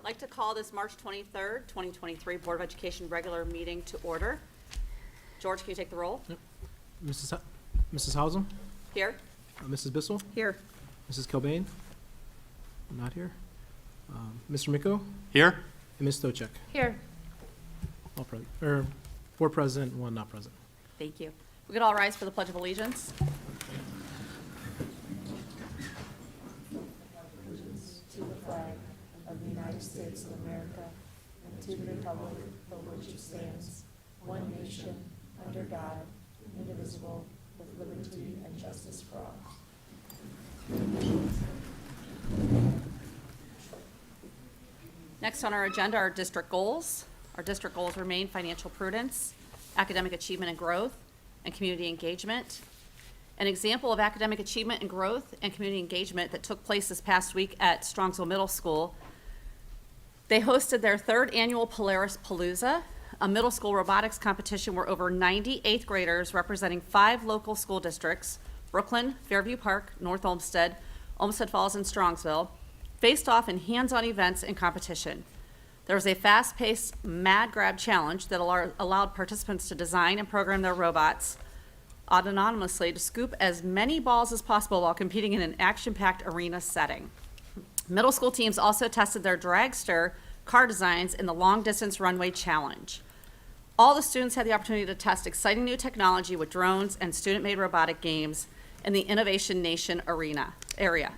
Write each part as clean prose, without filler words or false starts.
I'd like to call this March 23rd, 2023 Board of Education regular meeting to order. George, can you take the roll? Yep. Mrs. Hausum? Here. Mrs. Bissell? Here. Mrs. Kilbane? Not here. Mr. Miko? Here. And Ms. Stochek? Here. All present, or 4 present, 1 not present. Thank you. We could all rise for the Pledge of Allegiance. To the flag of the United States of America and to the republic for which it stands, one nation, under God, indivisible, with liberty and justice for all. Next on our agenda are district goals. Our district goals remain financial prudence, academic achievement and growth, and community engagement. An example of academic achievement and growth and community engagement that took place this past week at Strongsville Middle School. They hosted their 3rd annual Polaris Palooza, a middle school robotics competition where over 90 8th graders representing 5 local school districts, Brooklyn, Fairview Park, North Olmsted, Olmsted Falls, and Strongsville, faced off in hands-on events and competition. There was a fast-paced mad grab challenge that allowed participants to design and program their robots autonomously to scoop as many balls as possible while competing in an action-packed arena setting. Middle school teams also tested their dragster car designs in the long-distance runway challenge. All the students had the opportunity to test exciting new technology with drones and student-made robotic games in the Innovation Nation area.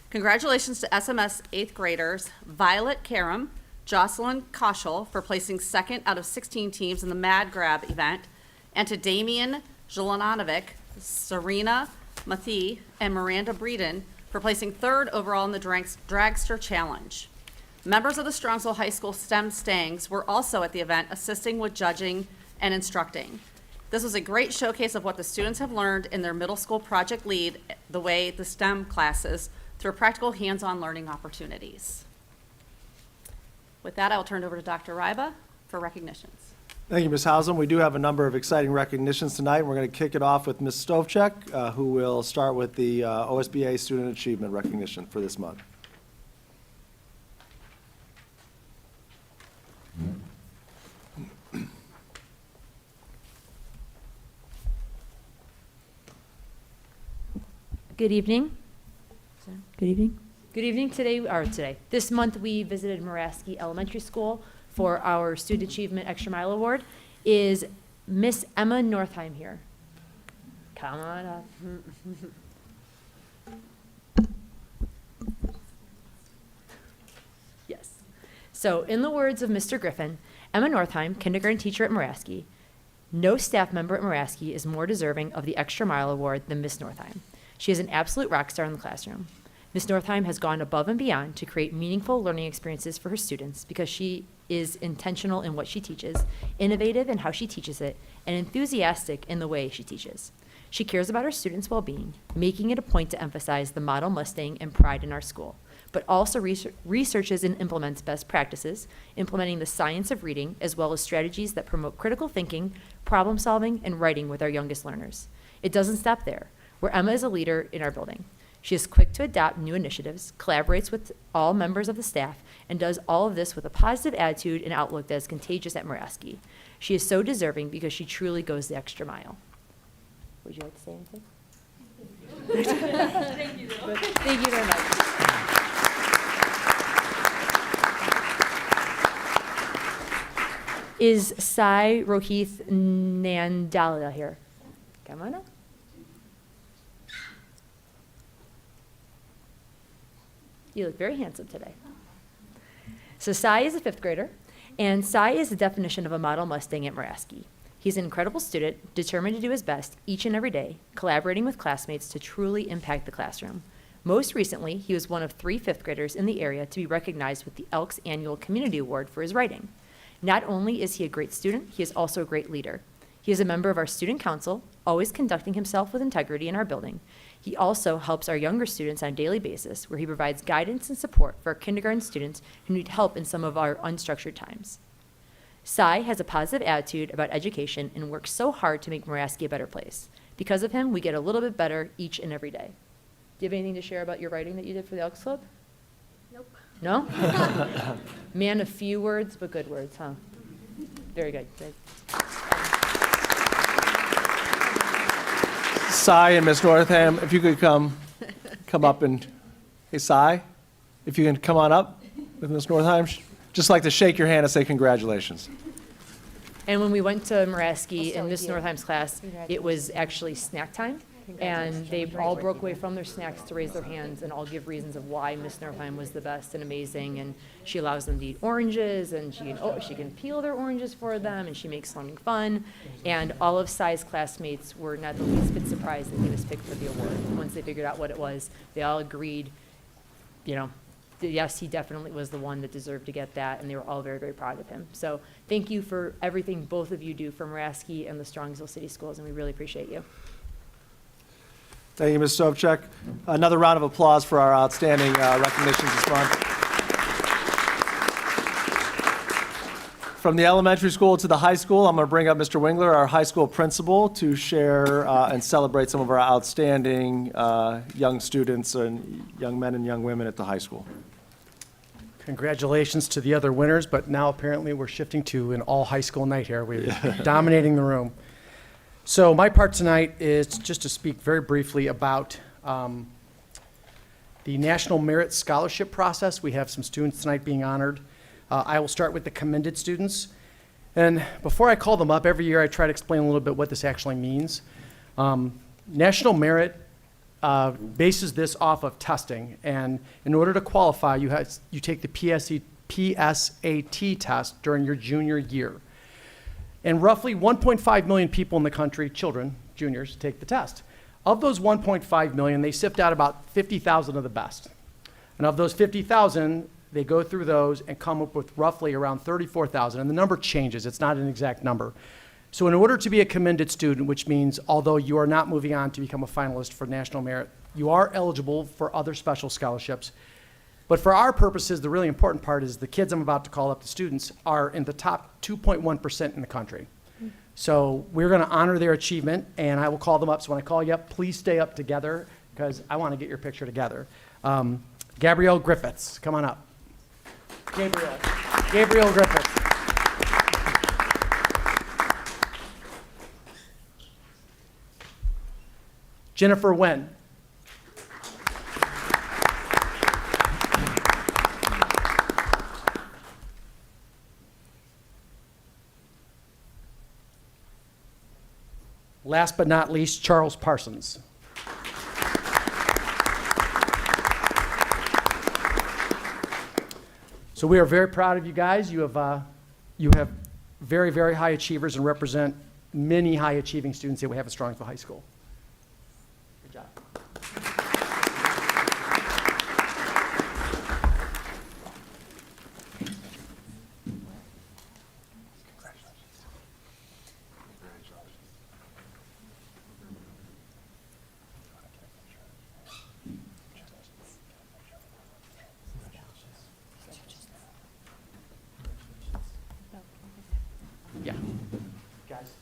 Congratulations to SMS 8th graders Violet Karam, Jocelyn Koschel for placing 2nd out of 16 teams in the Mad Grab event, and to Damian Jelanovic, Serena Mathie, and Miranda Breeden for placing 3rd overall in the Dragster Challenge. Members of the Strongsville High School STEM Stangs were also at the event assisting with judging and instructing. This was a great showcase of what the students have learned in their middle school project lead, the way the STEM classes, through practical hands-on learning opportunities. With that, I will turn it over to Dr. Ryba for recognitions. Thank you, Ms. Hausum. We do have a number of exciting recognitions tonight. We're going to kick it off with Ms. Stovchek, who will start with the OSBA Student Achievement Recognition for this month. Good evening. Good evening. Good evening. This month we visited Muraski Elementary School for our Student Achievement Extra Mile Award. Is Miss Emma Northheim here? Come on up. Yes. So in the words of Mr. Griffin, Emma Northheim, kindergarten teacher at Muraski, no staff member at Muraski is more deserving of the Extra Mile Award than Miss Northheim. She is an absolute rock star in the classroom. Ms. Northheim has gone above and beyond to create meaningful learning experiences for her students because she is intentional in what she teaches, innovative in how she teaches it, and enthusiastic in the way she teaches. She cares about her students' well-being, making it a point to emphasize the model Mustang and pride in our school, but also researches and implements best practices, implementing the science of reading, as well as strategies that promote critical thinking, problem solving, and writing with our youngest learners. It doesn't stop there, where Emma is a leader in our building. She is quick to adopt new initiatives, collaborates with all members of the staff, and does all of this with a positive attitude and outlook that is contagious at Muraski. She is so deserving because she truly goes the extra mile. Would you like to say anything? Thank you. Thank you very much. Is Sai Rohith Nandala here? Come on up. You look very handsome today. So Sai is a 5th grader, and Sai is the definition of a model Mustang at Muraski. He's an incredible student, determined to do his best each and every day, collaborating with classmates to truly impact the classroom. Most recently, he was one of 3 5th graders in the area to be recognized with the Elks Annual Community Award for his writing. Not only is he a great student, he is also a great leader. He is a member of our student council, always conducting himself with integrity in our building. He also helps our younger students on a daily basis, where he provides guidance and support for our kindergarten students who need help in some of our unstructured times. Sai has a positive attitude about education and works so hard to make Muraski a better place. Because of him, we get a little bit better each and every day. Do you have anything to share about your writing that you did for the Elks Club? Nope. No? Man of few words, but good words, huh? Very good. Good. Cy and Ms. Northam, if you could come up and, hey, Cy, if you can come on up with Ms. Northam, just like to shake your hand and say congratulations. And when we went to Muraski We'll start in with Miss you. Northeim's class, it was actually snack time. And they all broke away from their snacks to raise their hands and all give reasons of why Miss Northeim was the best and amazing. And she allows them to eat oranges, and she can peel their oranges for them, and she makes something fun. And all of Cy's classmates were not the least bit surprised that he was picked for the award. Once they figured out what it was, they all agreed, yes, he definitely was the one that deserved to get that, and they were all very, very proud of him. So thank you for everything both of you do for Muraski and the Strongsville City Schools, and we really appreciate you. Thank you, Ms. Stovcek. Another round of applause for our outstanding recognitions this month. From the elementary school to the high school, I'm going to bring up Mr. Wingler, our high school principal, to share and celebrate some of our outstanding young students and young men and young women at the high school. Congratulations to the other winners, but now apparently we're shifting to an all-high school night here. We're dominating the room. So my part tonight is just to speak very briefly about the National Merit Scholarship process. We have some students tonight being honored. I will start with the commended students. And before I call them up, every year I try to explain a little bit what this actually means. National Merit bases this off of testing. And in order to qualify, you take the PSAT test during your junior year. And roughly 1.5 million people in the country, children, juniors, take the test. Of those 1.5 million, they sift out about 50,000 of the best. And of those 50,000, they go through those and come up with roughly around 34,000. And the number changes. It's not an exact number. So in order to be a commended student, which means although you are not moving on to become a finalist for National Merit, you are eligible for other special scholarships. But for our purposes, the really important part is the kids I'm about to call up, the students, are in the top 2.1% in the country. So we're going to honor their achievement, and I will call them up. So when I call you up, please stay up together because I want to get your picture together. Gabrielle Griffiths, come on up. Gabrielle Griffiths. Jennifer Wen. Last but not least, Charles Parsons. So we are very proud of you guys. You have very, very high achievers and represent many high achieving students that we have at Strongsville High School. Good job. Yeah. Guys.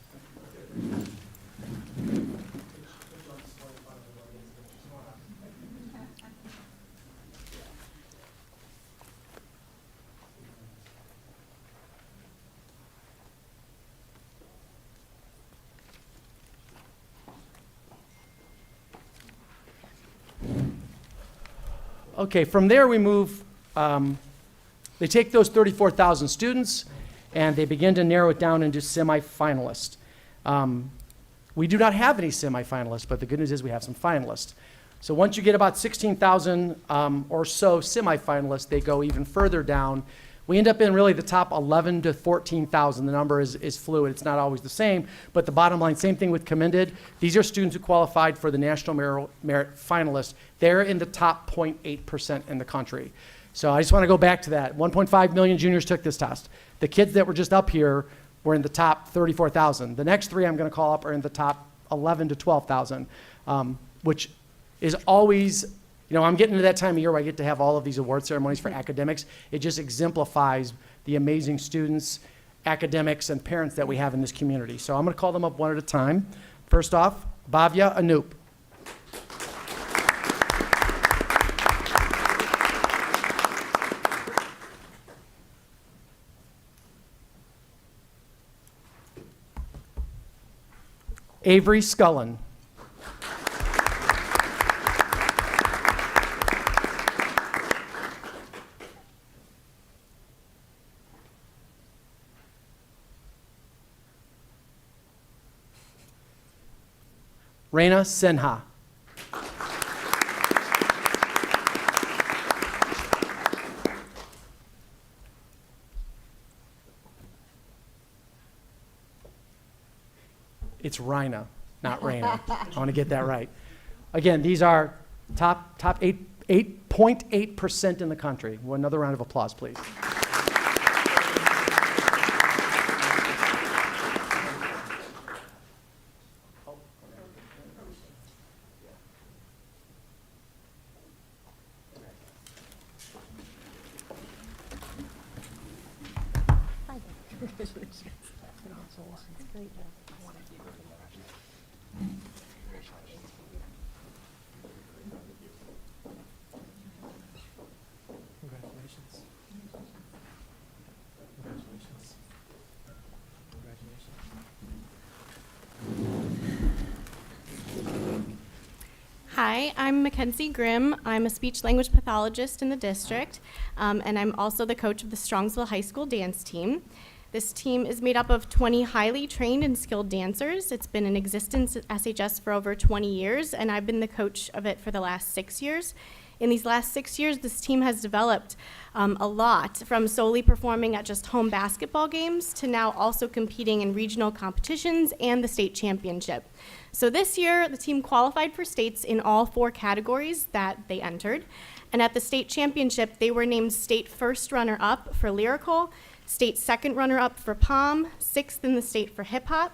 Okay, from there we move, they take those 34,000 students and they begin to narrow it down into semifinalists. We do not have any semifinalists, but the good news is we have some finalists. So once you get about 16,000 or so semifinalists, they go even further down. We end up in really the top 11 to 14,000. The number is fluid. It's not always the same, but the bottom line, same thing with commended. These are students who qualified for the National Merit finalists. They're in the top 0.8% in the country. So I just want to go back to that. 1.5 million juniors took this test. The kids that were just up here were in the top 34,000. The next three I'm going to call up are in the top 11 to 12,000, which is always, I'm getting to that time of year where I get to have all of these award ceremonies for academics. It just exemplifies the amazing students, academics, and parents that we have in this community. So I'm going to call them up one at a time. First off, Bhavya Anoop. Avery Scullen. Reina Sinha. It's Rhina, not Raina. I want to get that right. Again, these are top 8.8% in the country. Well, another round of applause, please. Congratulations. Congratulations. Congratulations. Hi, I'm Mackenzie Grimm. I'm a speech language pathologist in the district, and I'm also the coach of the Strongsville High School dance team. This team is made up of 20 highly trained and skilled dancers. It's been in existence at SHS for over 20 years, and I've been the coach of it for the last 6 years. In these last 6 years, this team has developed a lot, from solely performing at just home basketball games to now also competing in regional competitions and the state championship. So this year, the team qualified for states in all 4 categories that they entered. And at the state championship, they were named state first runner-up for lyrical, state second runner-up for pom, 6th in the state for hip-hop,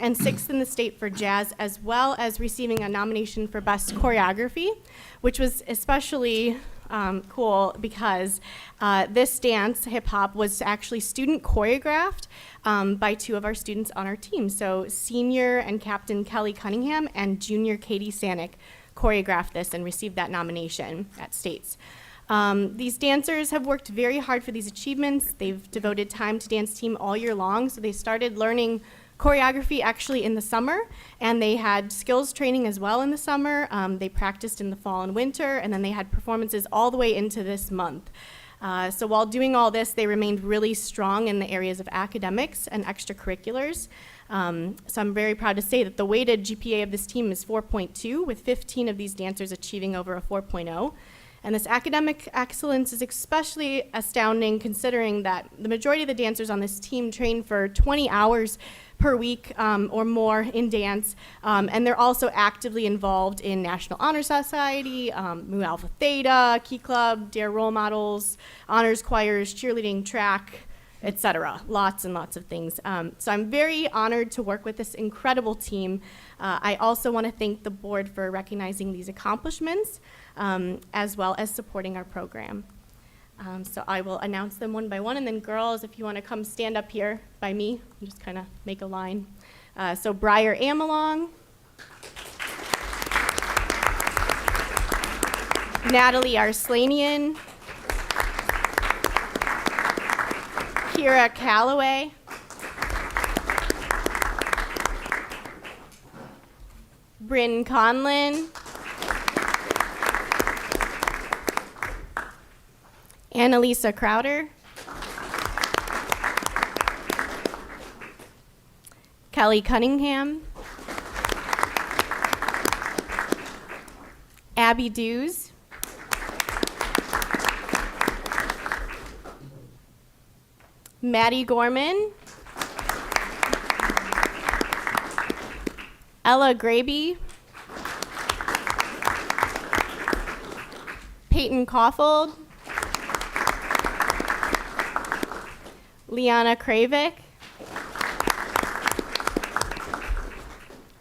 and 6th in the state for jazz, as well as receiving a nomination for best choreography, which was especially cool because this dance, hip-hop, was actually student choreographed by 2 of our students on our team. So senior and captain Kelly Cunningham and junior Katie Sanick choreographed this and received that nomination at states. These dancers have worked very hard for these achievements. They've devoted time to dance team all year long, so they started learning choreography actually in the summer, and they had skills training as well in the summer. They practiced in the fall and winter, and then they had performances all the way into this month. So while doing all this, they remained really strong in the areas of academics and extracurriculars. So I'm very proud to say that the weighted GPA of this team is 4.2, with 15 of these dancers achieving over a 4.0. And this academic excellence is especially astounding considering that the majority of the dancers on this team train for 20 hours per week or more in dance, and they're also actively involved in National Honor Society, Mu Alpha Theta, Key Club, Dare Role Models, honors choirs, cheerleading, track, etc. Lots and lots of things. So I'm very honored to work with this incredible team. I also want to thank the board for recognizing these accomplishments, as well as supporting our program. So I will announce them one by one, and then girls, if you want to come stand up here by me, just kind of make a line. So Briar Amalong, Natalie Arslanian, Kira Calloway, Bryn Conlin, Annalisa Crowder, Kelly Cunningham, Abby Dews, Maddie Gorman, Ella Graby, Peyton Caulfield, Liana Kravik,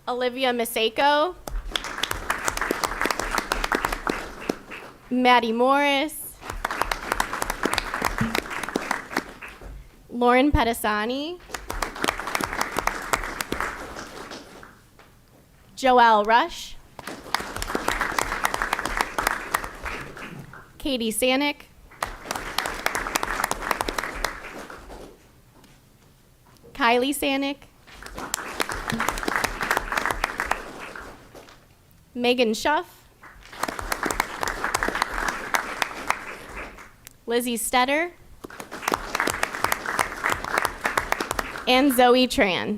Olivia Maseko, Maddie Morris, Lauren Pedisani, Joelle Rush, Katie Sanick, Kylie Sanick, Megan Schuff, Lizzie Stetter, and Zoe Tran.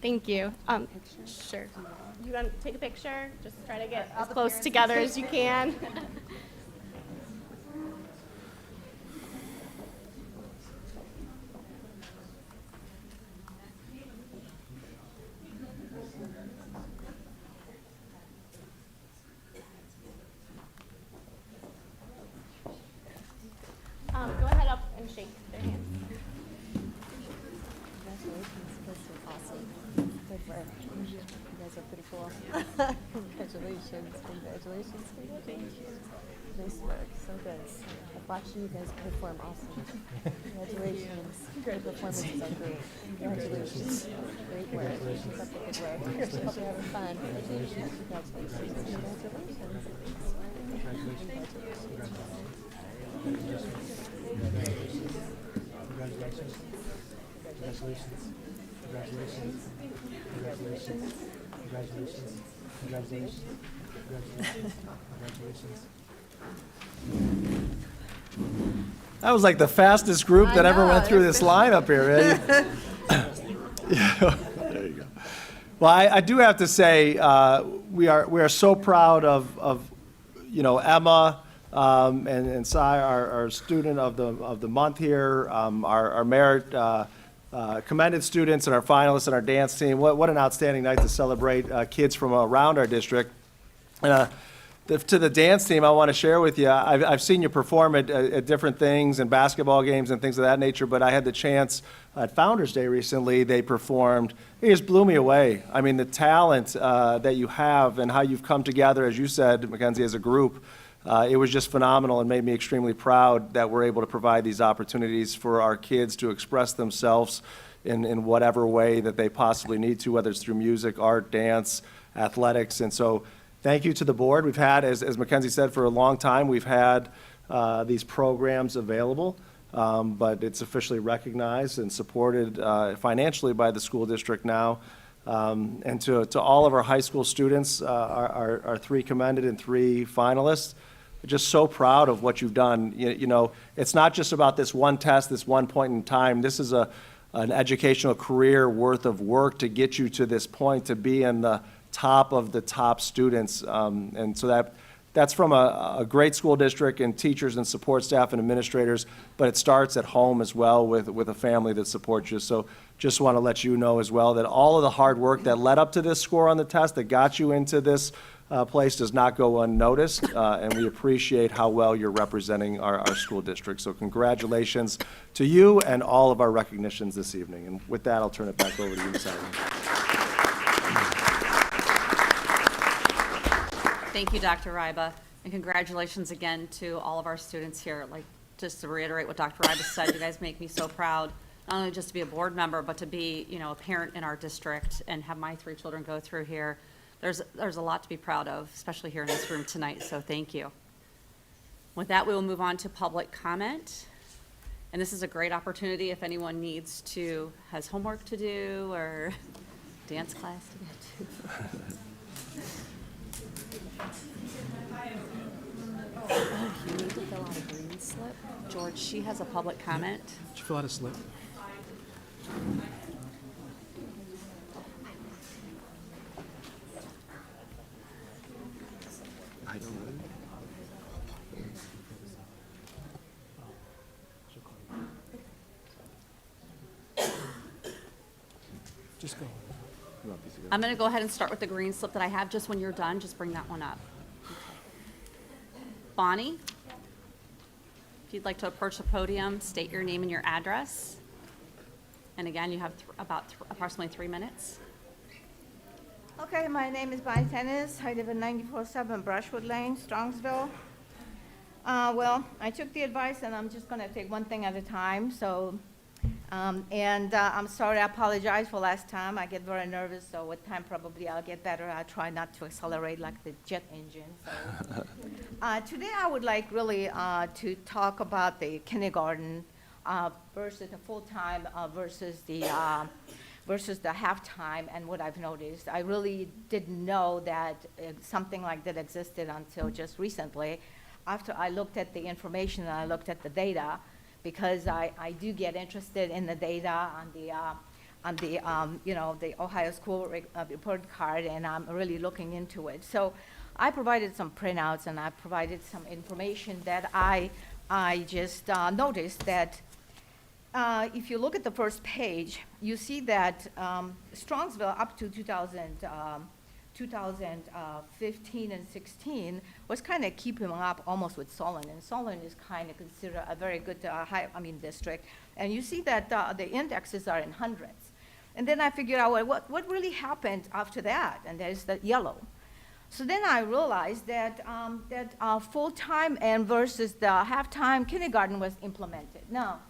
Thank you. Sure. You want to take a picture? Just try to get as close together as you can. Go ahead up and shake their hands. Congratulations, you guys are awesome. Good work. You guys are pretty cool. Congratulations, congratulations, congratulations. Nice work, so good. I've watched you guys perform awesome. Congratulations. Your performances are great. Congratulations. Great work. Keep up the good work. Hope you're having fun. Congratulations. Congratulations. That was like the fastest group that ever went through this lineup here. Yeah, there you go. Well, I do have to say, we are so proud of Emma and Sai, our student of the month here, our merit commended students and our finalists and our dance team. What an outstanding night to celebrate kids from around our district. To the dance team, I want to share with you, I've seen you perform at different things and basketball games and things of that nature, but I had the chance at Founders Day recently, they performed. It just blew me away. I mean, the talent that you have and how you've come together, as you said, Mackenzie, as a group, it was just phenomenal and made me extremely proud that we're able to provide these opportunities for our kids to express themselves in whatever way that they possibly need to, whether it's through music, art, dance, athletics. And so thank you to the board. We've had, as Mackenzie said, for a long time, we've had these programs available, but it's officially recognized and supported financially by the school district now. And to all of our high school students, our 3 commended and 3 finalists, just so proud of what you've done. You know, it's not just about this one test, this one point in time. This is an educational career worth of work to get you to this point, to be in the top of the top students. And so that's from a great school district and teachers and support staff and administrators, but it starts at home as well with a family that supports you. So just want to let you know as well that all of the hard work that led up to this score on the test, that got you into this place, does not go unnoticed, and we appreciate how well you're representing our school district. So congratulations to you and all of our recognitions this evening. And with that, I'll turn it back over to you, Sally. Thank you, Dr. Ryba, and congratulations again to all of our students here. Like, just to reiterate what Dr. Ryba said, you guys make me so proud, not only just to be a board member, but to be, a parent in our district and have my 3 children go through here. There's a lot to be proud of, especially here in this room tonight, so thank you. With that, we will move on to public comment. And this is a great opportunity if anyone has homework to do or dance class to get to. You need to fill out a green slip. George, she has a public comment. Did you fill out a slip? I don't know. Just go. I'm going to go ahead and start with the green slip that I have. Just when you're done, just bring that one up. Okay. Bonnie, if you'd like to approach the podium, state your name and your address. And again, you have approximately 3 minutes. Okay, my name is Bonnie Tennis. I live in 94-7 Brushwood Lane, Strongsville. Well, I took the advice, and I'm just going to take one thing at a time. So I'm sorry, I apologize for last time. I get very nervous, so with time probably I'll get better. I'll try not to accelerate like the jet engine. So. Today I would like really to talk about the kindergarten versus the full-time versus the half-time and what I've noticed. I really didn't know that something like that existed until just recently after I looked at the information and I looked at the data, because I do get interested in the data on the Ohio School Report Card, and I'm really looking into it. So I provided some printouts and I provided some information that I just noticed that if you look at the first page, you see that Strongsville up to 2015 and 16 was kind of keeping up almost with Solon, and Solon is kind of considered a very good district. And you see that the indexes are in hundreds. And then I figured out, well, what really happened after that? And there's the yellow. So then I realized that full-time and versus the half-time kindergarten was implemented. Now,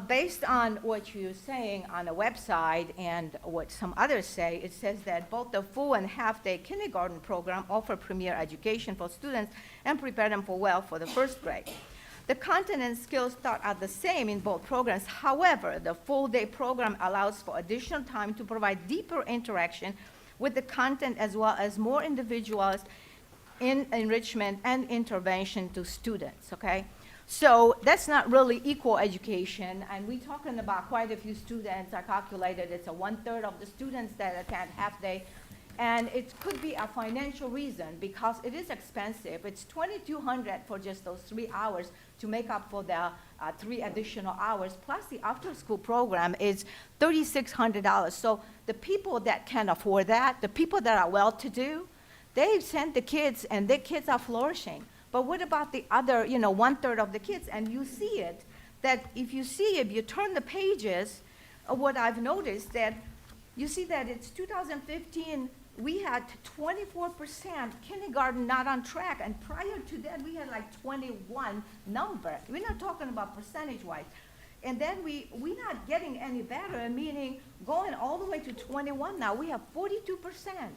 based on what you're saying on the website and what some others say, it says that both the full and half-day kindergarten program offer premier education for students and prepare them for the first grade. The content and skills taught are the same in both programs. However, the full-day program allows for additional time to provide deeper interaction with the content as well as more individualized enrichment and intervention to students, okay? So that's not really equal education, and we're talking about quite a few students. I calculated it's 1/3 of the students that attend half-day, and it could be a financial reason because it is expensive. It's $2,200 for just those 3 hours to make up for the 3 additional hours, plus the after-school program is $3,600. So the people that can afford that, the people that are well-to-do, they send the kids, and their kids are flourishing. But what about the other, 1/3 of the kids? And you see it, that if you turn the pages, what I've noticed that you see that it's 2015, we had 24% kindergarten not on track, and prior to that, we had like 21 number. We're not talking about percentage-wise. And then we're not getting any better, meaning going all the way to 21 now, we have 42%.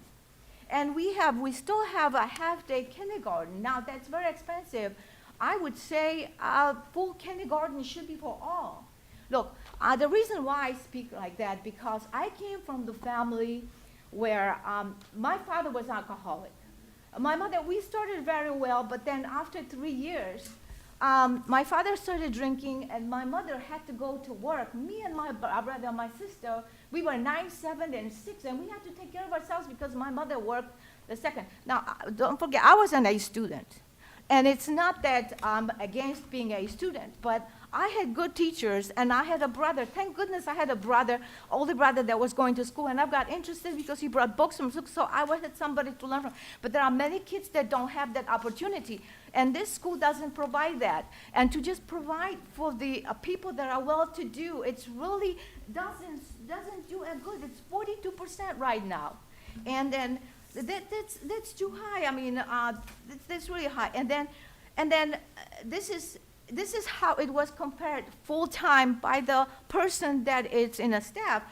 And we still have a half-day kindergarten. Now, that's very expensive. I would say full kindergarten should be for all. Look, the reason why I speak like that, because I came from the family where my father was alcoholic. My mother, we started very well, but then after 3 years, my father started drinking, and my mother had to go to work. Me and my brother and my sister, we were 9, 7, and 6, and we had to take care of ourselves because my mother worked the second. Now, don't forget, I was an A student. And it's not that I'm against being a student, but I had good teachers, and I had a brother. Thank goodness I had a brother, older brother that was going to school, and I got interested because he brought books from school, so I had somebody to learn from. But there are many kids that don't have that opportunity, and this school doesn't provide that. And to just provide for the people that are well-to-do, it's really doesn't do a good. It's 42% right now, and then that's too high. I mean, that's really high. And then this is how it was compared full-time by the person that is in a staff.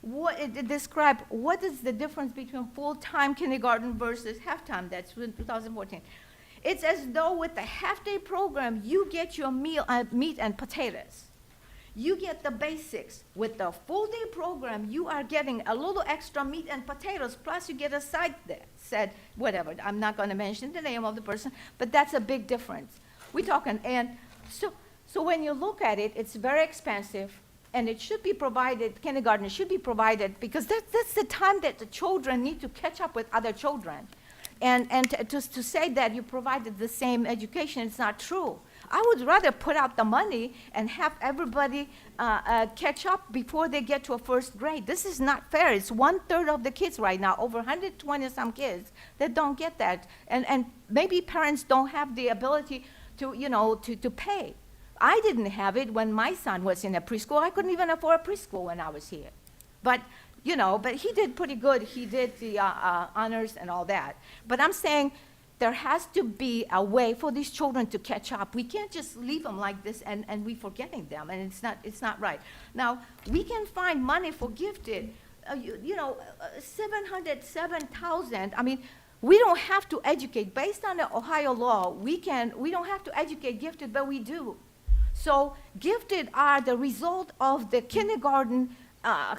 What it described, what is the difference between full-time kindergarten versus half-time? That's in 2014. It's as though with the half-day program, you get your meal, meat and potatoes. You get the basics. With the full-day program, you are getting a little extra meat and potatoes, plus you get a side that said, whatever, I'm not going to mention the name of the person, but that's a big difference. We're talking, and so when you look at it, it's very expensive, and it should be provided, kindergarten should be provided, because that's the time that the children need to catch up with other children. And to say that you provided the same education, it's not true. I would rather put out the money and have everybody catch up before they get to a first grade. This is not fair. It's 1/3 of the kids right now, over 120-some kids that don't get that. And maybe parents don't have the ability to pay. I didn't have it when my son was in a preschool. I couldn't even afford a preschool when I was here. But he did pretty good. He did the honors and all that. But I'm saying, there has to be a way for these children to catch up. We can't just leave them like this and we forgetting them, and it's not right. Now, we can find money for gifted, 707,000. I mean, we don't have to educate. Based on the Ohio law, we don't have to educate gifted, but we do. So gifted are the result of the kindergarten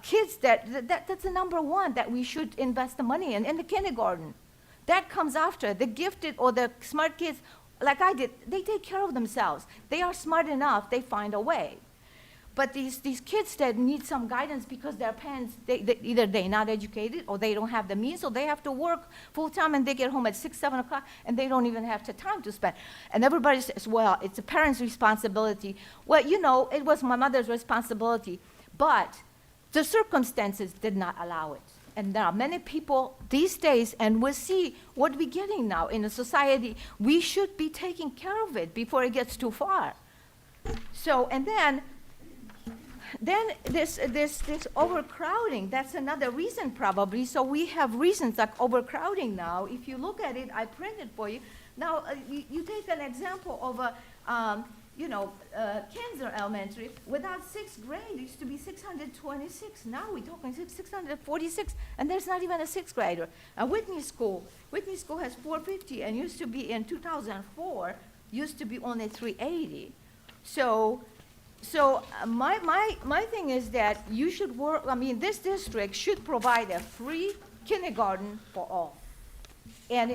kids that's the number one that we should invest the money in the kindergarten. That comes after. The gifted or the smart kids, like I did, they take care of themselves. They are smart enough, they find a way. But these kids that need some guidance because their parents, either they're not educated or they don't have the means, or they have to work full time and they get home at 6, 7 o'clock and they don't even have the time to spend. And everybody says, well, it's a parent's responsibility. Well, it was my mother's responsibility, but the circumstances did not allow it. And there are many people these days, and we'll see what we're getting now in the society. We should be taking care of it before it gets too far. So, and then this overcrowding, that's another reason probably. So we have reasons like overcrowding now. If you look at it, I printed for you. Now, you take an example of a, Kensler Elementary, without 6th grade, it used to be 626. Now we're talking 646, and there's not even a 6th grader. Whitney School has 450, and used to be in 2004, used to be only 380. So my thing is that you should work, this district should provide a free kindergarten for all. And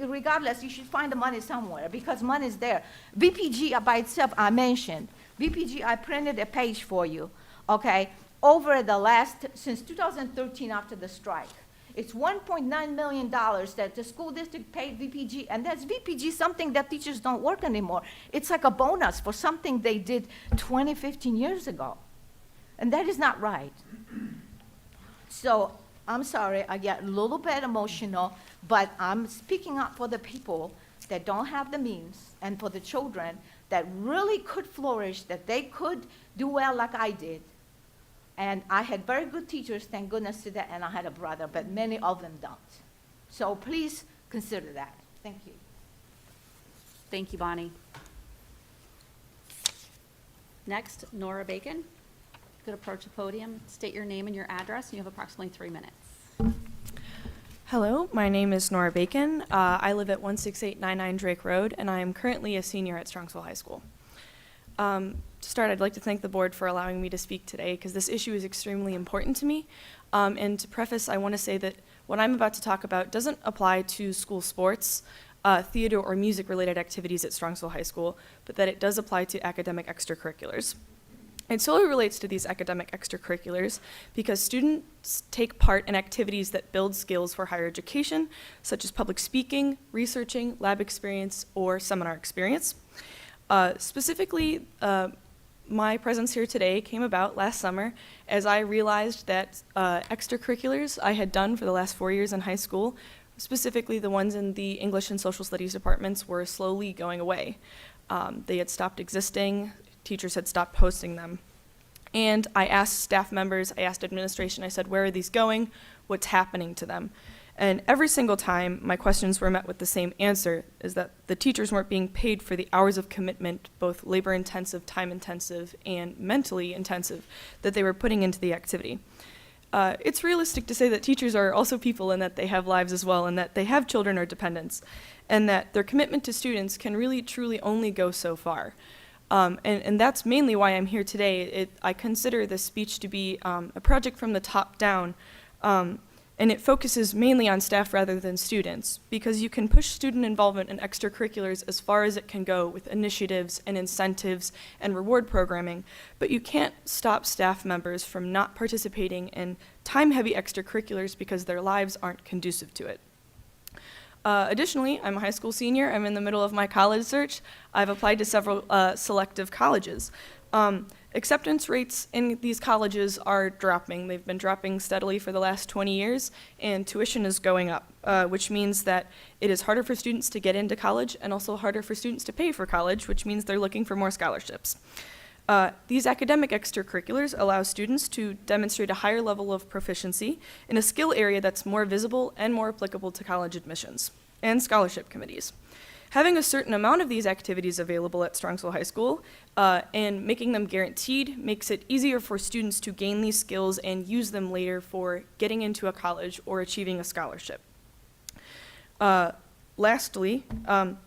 regardless, you should find the money somewhere because money is there. VPG by itself, I mentioned. VPG, I printed a page for you, okay? Over the since 2013 after the strike, it's $1.9 million that the school district paid VPG, and that's VPG, something that teachers don't work anymore. It's like a bonus for something they did 20, 15 years ago. And that is not right. So I'm sorry, I get a little bit emotional, but I'm speaking up for the people that don't have the means and for the children that really could flourish, that they could do well like I did. And I had very good teachers, thank goodness to that, and I had a brother, but many of them don't. So please consider that. Thank you. Thank you, Bonnie. Next, Nora Bacon. You could approach the podium, state your name and your address, and you have approximately 3 minutes. Hello, my name is Nora Bacon. I live at 16899 Drake Road, and I am currently a senior at Strongsville High School. To start, I'd like to thank the board for allowing me to speak today because this issue is extremely important to me. And to preface, I want to say that what I'm about to talk about doesn't apply to school sports, theater, or music-related activities at Strongsville High School, but that it does apply to academic extracurriculars. It solely relates to these academic extracurriculars because students take part in activities that build skills for higher education, such as public speaking, researching, lab experience, or seminar experience. Specifically, my presence here today came about last summer as I realized that extracurriculars I had done for the last 4 years in high school, specifically the ones in the English and Social Studies departments, were slowly going away. They had stopped existing. Teachers had stopped posting them. And I asked staff members, I asked administration, I said, where are these going? What's happening to them? And every single time my questions were met with the same answer, is that the teachers weren't being paid for the hours of commitment, both labor intensive, time intensive, and mentally intensive, that they were putting into the activity. It's realistic to say that teachers are also people and that they have lives as well and that they have children or dependents and that their commitment to students can really truly only go so far. And that's mainly why I'm here today. I consider this speech to be a project from the top down, and it focuses mainly on staff rather than students, because you can push student involvement in extracurriculars as far as it can go with initiatives and incentives and reward programming, but you can't stop staff members from not participating in time-heavy extracurriculars because their lives aren't conducive to it. Additionally, I'm a high school senior. I'm in the middle of my college search. I've applied to several selective colleges. Acceptance rates in these colleges are dropping. They've been dropping steadily for the last 20 years, and tuition is going up, which means that it is harder for students to get into college and also harder for students to pay for college, which means they're looking for more scholarships. These academic extracurriculars allow students to demonstrate a higher level of proficiency in a skill area that's more visible and more applicable to college admissions. and scholarship committees. Having a certain amount of these activities available at Strongsville High School and making them guaranteed makes it easier for students to gain these skills and use them later for getting into a college or achieving a scholarship. Lastly,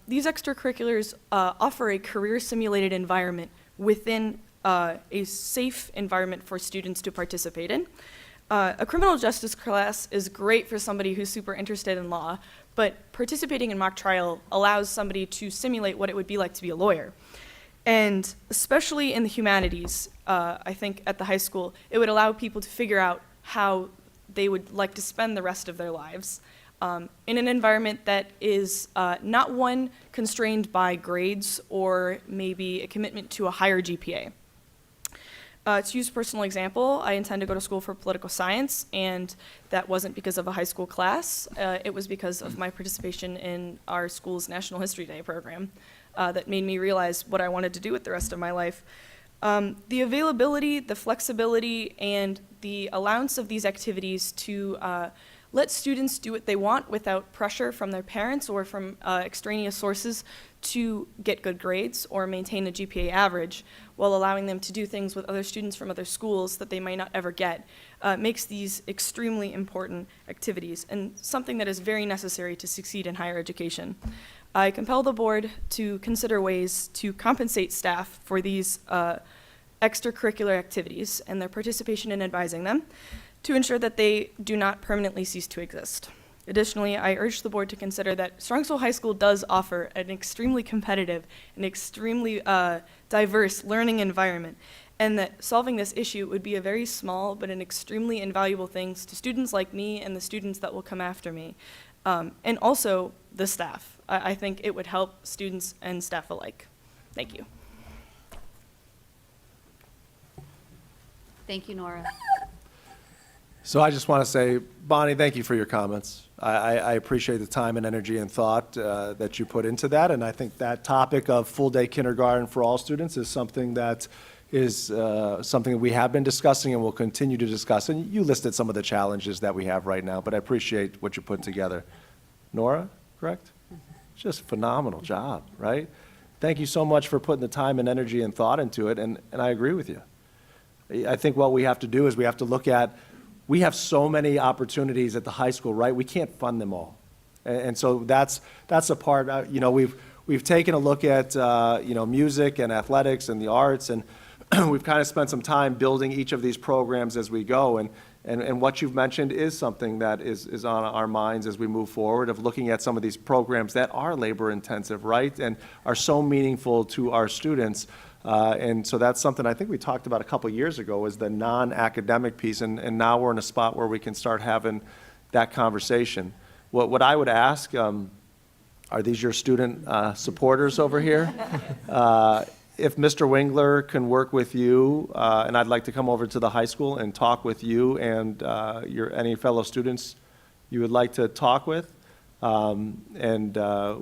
these extracurriculars offer a career-simulated environment within a safe environment for students to participate in. A criminal justice class is great for somebody who's super interested in law, but participating in mock trial allows somebody to simulate what it would be like to be a lawyer. And especially in the humanities, I think at the high school, it would allow people to figure out how they would like to spend the rest of their lives in an environment that is not one constrained by grades or maybe a commitment to a higher GPA. To use a personal example, I intend to go to school for political science, and that wasn't because of a high school class. It was because of my participation in our school's National History Day program that made me realize what I wanted to do with the rest of my life. The availability, the flexibility, and the allowance of these activities to let students do what they want without pressure from their parents or from extraneous sources to get good grades or maintain a GPA average, while allowing them to do things with other students from other schools that they might not ever get, makes these extremely important activities and something that is very necessary to succeed in higher education. I compel the board to consider ways to compensate staff for these extracurricular activities and their participation in advising them to ensure that they do not permanently cease to exist. Additionally, I urge the board to consider that Strongsville High School does offer an extremely competitive and extremely diverse learning environment, and that solving this issue would be a very small but an extremely invaluable thing to students like me and the students that will come after me, and also the staff. I think it would help students and staff alike. Thank you. Thank you, Nora. So I just want to say, Bonnie, thank you for your comments. I appreciate the time and energy and thought that you put into that, and I think that topic of full-day kindergarten for all students is something that we have been discussing and will continue to discuss. And you listed some of the challenges that we have right now, but I appreciate what you put together. Nora, correct? Just phenomenal job, right? Thank you so much for putting the time and energy and thought into it, and I agree with you. I think what we have to do is we have to look at, we have so many opportunities at the high school, right? We can't fund them all. And so that's a part, we've taken a look at, music and athletics and the arts, and we've kind of spent some time building each of these programs as we go. And what you've mentioned is something that is on our minds as we move forward, of looking at some of these programs that are labor intensive, right? And are so meaningful to our students. And so that's something I think we talked about a couple years ago, is the non-academic piece, and now we're in a spot where we can start having that conversation. What I would ask, are these your student supporters over here? If Mr. Wingler can work with you, and I'd like to come over to the high school and talk with you and any fellow students you would like to talk with, and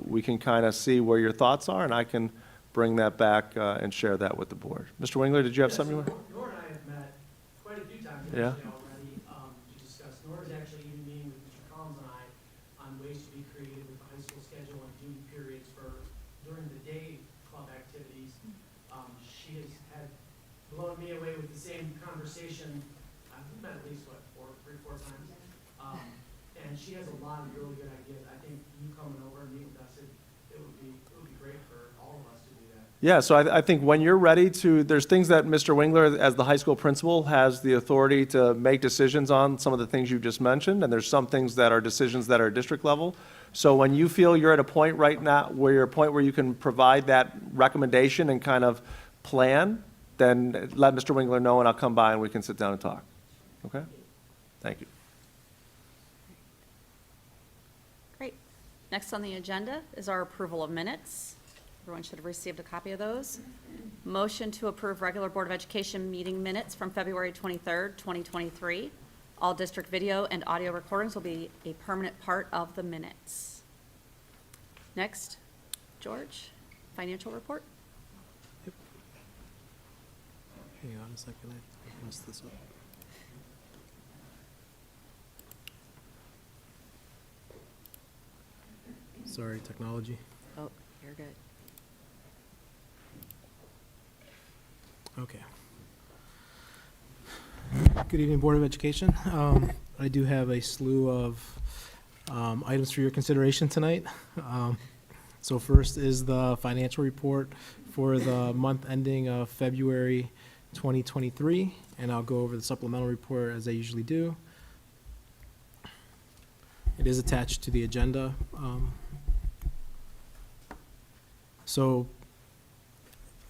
we can kind of see where your thoughts are, and I can bring that back and share that with the board. Mr. Wingler, did you have something you want? Nora and I have met quite a few times Yeah. actually already to discuss. Nora's actually even meeting with Mr. Collins and I on ways to be creative with the high school schedule and duty periods for during the day club activities. She has had blown me away with the same conversation. We've met at least, three, four times. And she has a lot of really good ideas. I think you coming over and meeting with us, it would be great for all of us to do that. Yeah, so I think when you're ready to, there's things that Mr. Wingler, as the high school principal, has the authority to make decisions on, some of the things you just mentioned, and there's some things that are decisions that are district level. So when you feel you're at a point right now, where you're at a point where you can provide that recommendation and kind of plan, then let Mr. Wingler know, and I'll come by and we can sit down and talk. Okay? Thank you. Great. Next on the agenda is our approval of minutes. Everyone should have received a copy of those. Motion to approve regular Board of Education meeting minutes from February 23rd, 2023. All district video and audio recordings will be a permanent part of the minutes. Next, George, financial report. Hang on a second, I messed this up. Sorry, technology. Oh, you're good. Okay. Good evening, Board of Education. I do have a slew of items for your consideration tonight. So first is the financial report for the month ending of February 2023, and I'll go over the supplemental report as I usually do. It is attached to the agenda. So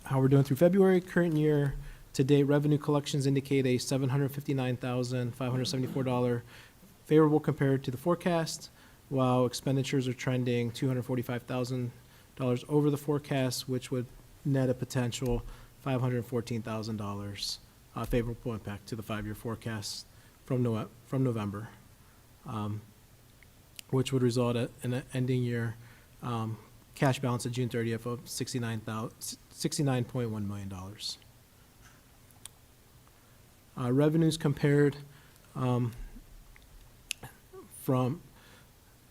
how we're doing through February, current year to date revenue collections indicate a $759,574 favorable compared to the forecast, while expenditures are trending $245,000 over the forecast, which would net a potential $514,000 favorable impact to the 5-year forecast from November, which would result in an ending year cash balance at June 30th of $69.1 million. Revenues compared from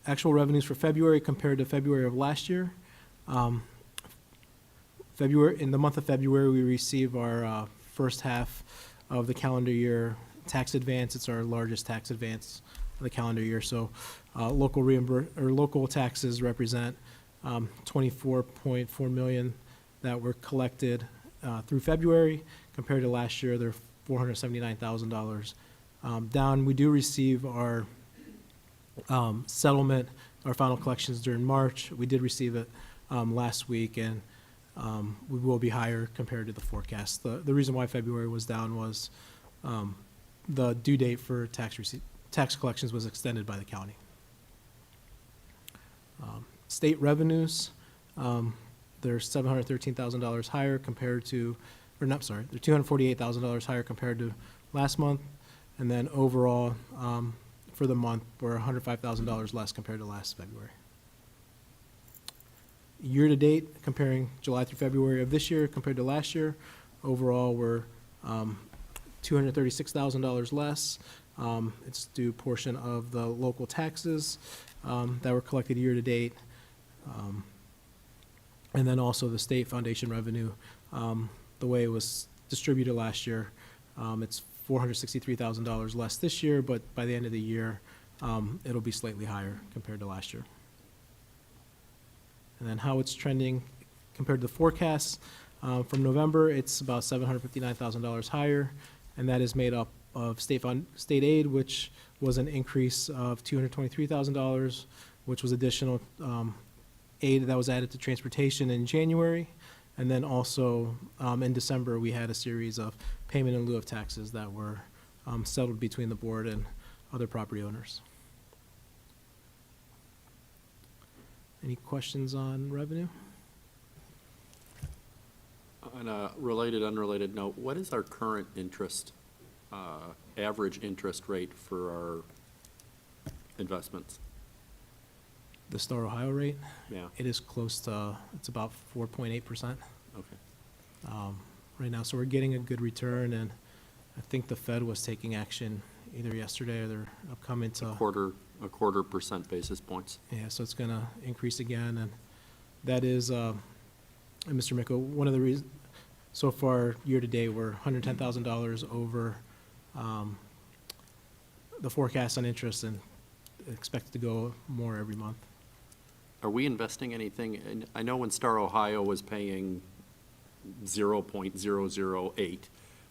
actual revenues for February compared to February of last year. In the month of February, we receive our first half of the calendar year tax advance. It's our largest tax advance of the calendar year. So local taxes represent $24.4 million that were collected through February. Compared to last year, they're $479,000 down. We do receive our settlement, our final collections during March. We did receive it last week, and we will be higher compared to the forecast. The reason why February was down was the due date for tax collections was extended by the county. State revenues, they're $713,000 higher compared to, or not, sorry, they're $248,000 higher compared to last month. And then overall, for the month, we're $105,000 less compared to last February. Year to date, comparing July through February of this year compared to last year, overall, we're $236,000 less. It's due portion of the local taxes that were collected year to date. And then also the state foundation revenue, the way it was distributed last year, it's $463,000 less this year, but by the end of the year, it'll be slightly higher compared to last year. And then how it's trending compared to the forecasts, from November, it's about $759,000 higher, and that is made up of state aid, which was an increase of $223,000, which was additional aid that was added to transportation in January. And then also in December, we had a series of payment in lieu of taxes that were settled between the board and other property owners. Any questions on revenue? On a related, unrelated note, what is our current interest, average interest rate for our investments? The Star Ohio rate? Yeah. It is close to, it's about 4.8%. Okay. Right now, so we're getting a good return, and I think the Fed was taking action either yesterday or they're upcoming to. A quarter percent basis points. Yeah, so it's gonna increase again, and that is, and Mr. Micko, one of the reasons, so far, year-to-date, we're $110,000 over the forecast on interest and expect to go more every month. Are we investing anything? I know when Star Ohio was paying 0.008,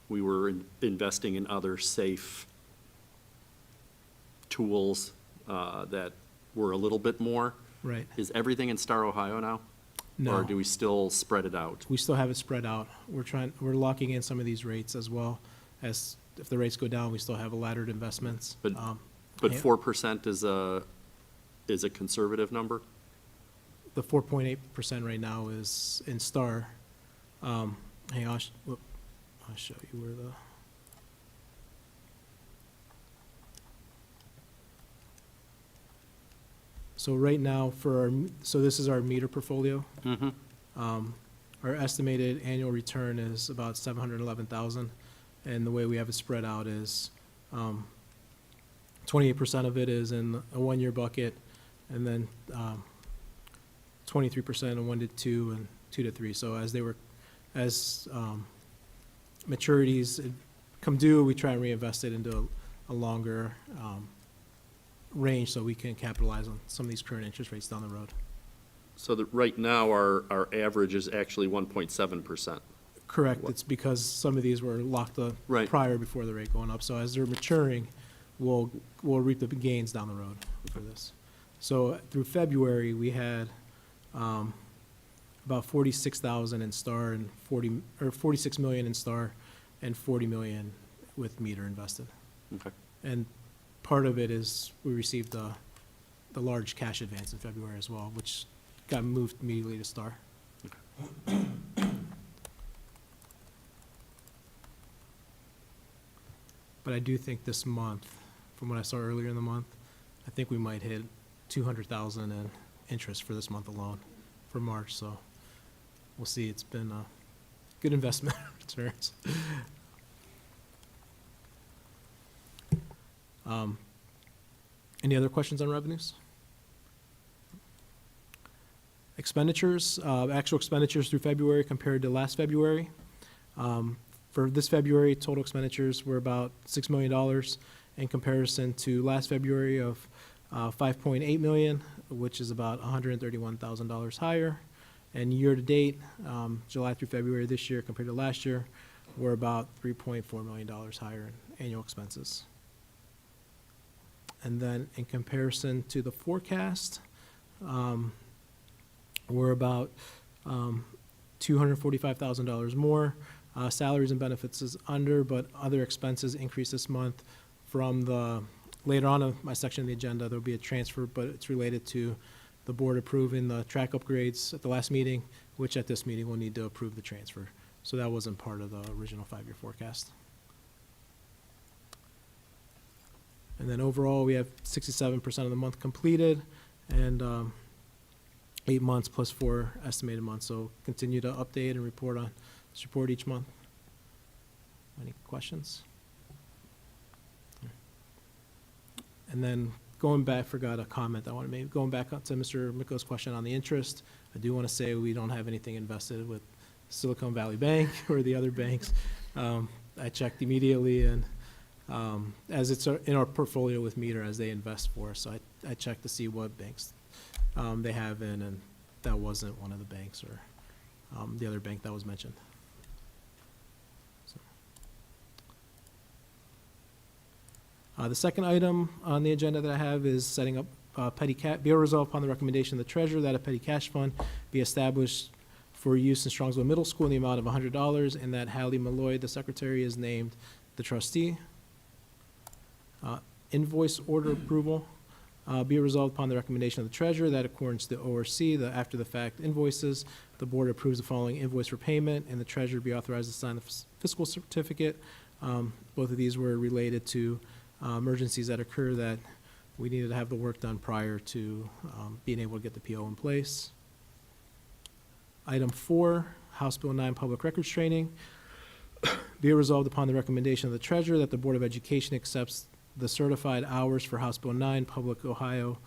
we were investing in other safe tools that were a little bit more. Right. Is everything in Star Ohio now? No. Or do we still spread it out? We still have it spread out. We're locking in some of these rates as well, as if the rates go down, we still have a laddered investments. But yeah. 4% is a conservative number? The 4.8% right now is in Star. Hang on, I'll show you where the. So right now for so this is our meter portfolio. Mm-hmm. Our estimated annual return is about $711,000, and the way we have it spread out is 28% of it is in a 1-year bucket, and then 23%, and 1 to 2, and 2 to 3. So as maturities come due, we try and reinvest it into a longer range so we can capitalize on some of these current interest rates down the road. So that right now, our average is actually 1.7%. Correct. It's because some of these were locked up Right. prior before the rate going up. So as they're maturing, we'll reap the gains down the road for this. So through February, we had about 46,000 in Star and 46 million in Star and 40 million with meter invested. Okay. And part of it is we received the large cash advance in February as well, which got moved immediately to Star. But I do think this month, from what I saw earlier in the month, I think we might hit 200,000 in interest for this month alone, for March. So we'll see. It's been a good investment returns. Any other questions on revenues? Expenditures, actual expenditures through February compared to last February. For this February, total expenditures were about $6 million in comparison to last February of $5.8 million, which is about $131,000 higher. And year-to-date, July through February this year compared to last year, we're about $3.4 million higher in annual expenses. And then in comparison to the forecast, we're about $245,000 more. Salaries and benefits is under, but other expenses increased this month from later on in my section of the agenda, there'll be a transfer, but it's related to the board approving the track upgrades at the last meeting, which at this meeting will need to approve the transfer. So that wasn't part of the original 5-year forecast. And then overall, we have 67% of the month completed and 8 months plus 4 estimated months. So continue to update and report each month. Any questions? And then going back, forgot a comment I want to make. Going back up to Mr. Miko's question on the interest, I do want to say we don't have anything invested with Silicon Valley Bank or the other banks. I checked immediately, and as it's in our portfolio with Meter as they invest for us, so I checked to see what banks they have in, and that wasn't one of the banks or the other bank that was mentioned. The second item on the agenda that I have is setting up petty cash. Be it resolved upon the recommendation of the treasurer that a petty cash fund be established for use in Strongsville Middle School in the amount of $100, and that Hallie Malloy, the secretary, is named the trustee. Invoice order approval. Be it resolved upon the recommendation of the treasurer that according to the ORC, the after-the-fact invoices, the board approves the following invoice for payment, and the treasurer be authorized to sign the fiscal certificate. Both of these were related to emergencies that occur that we needed to have the work done prior to being able to get the PO in place. Item 4, House Bill 9 Public Records Training. Be it resolved upon the recommendation of the treasurer that the Board of Education accepts the certified hours for House Bill 9 Public Ohio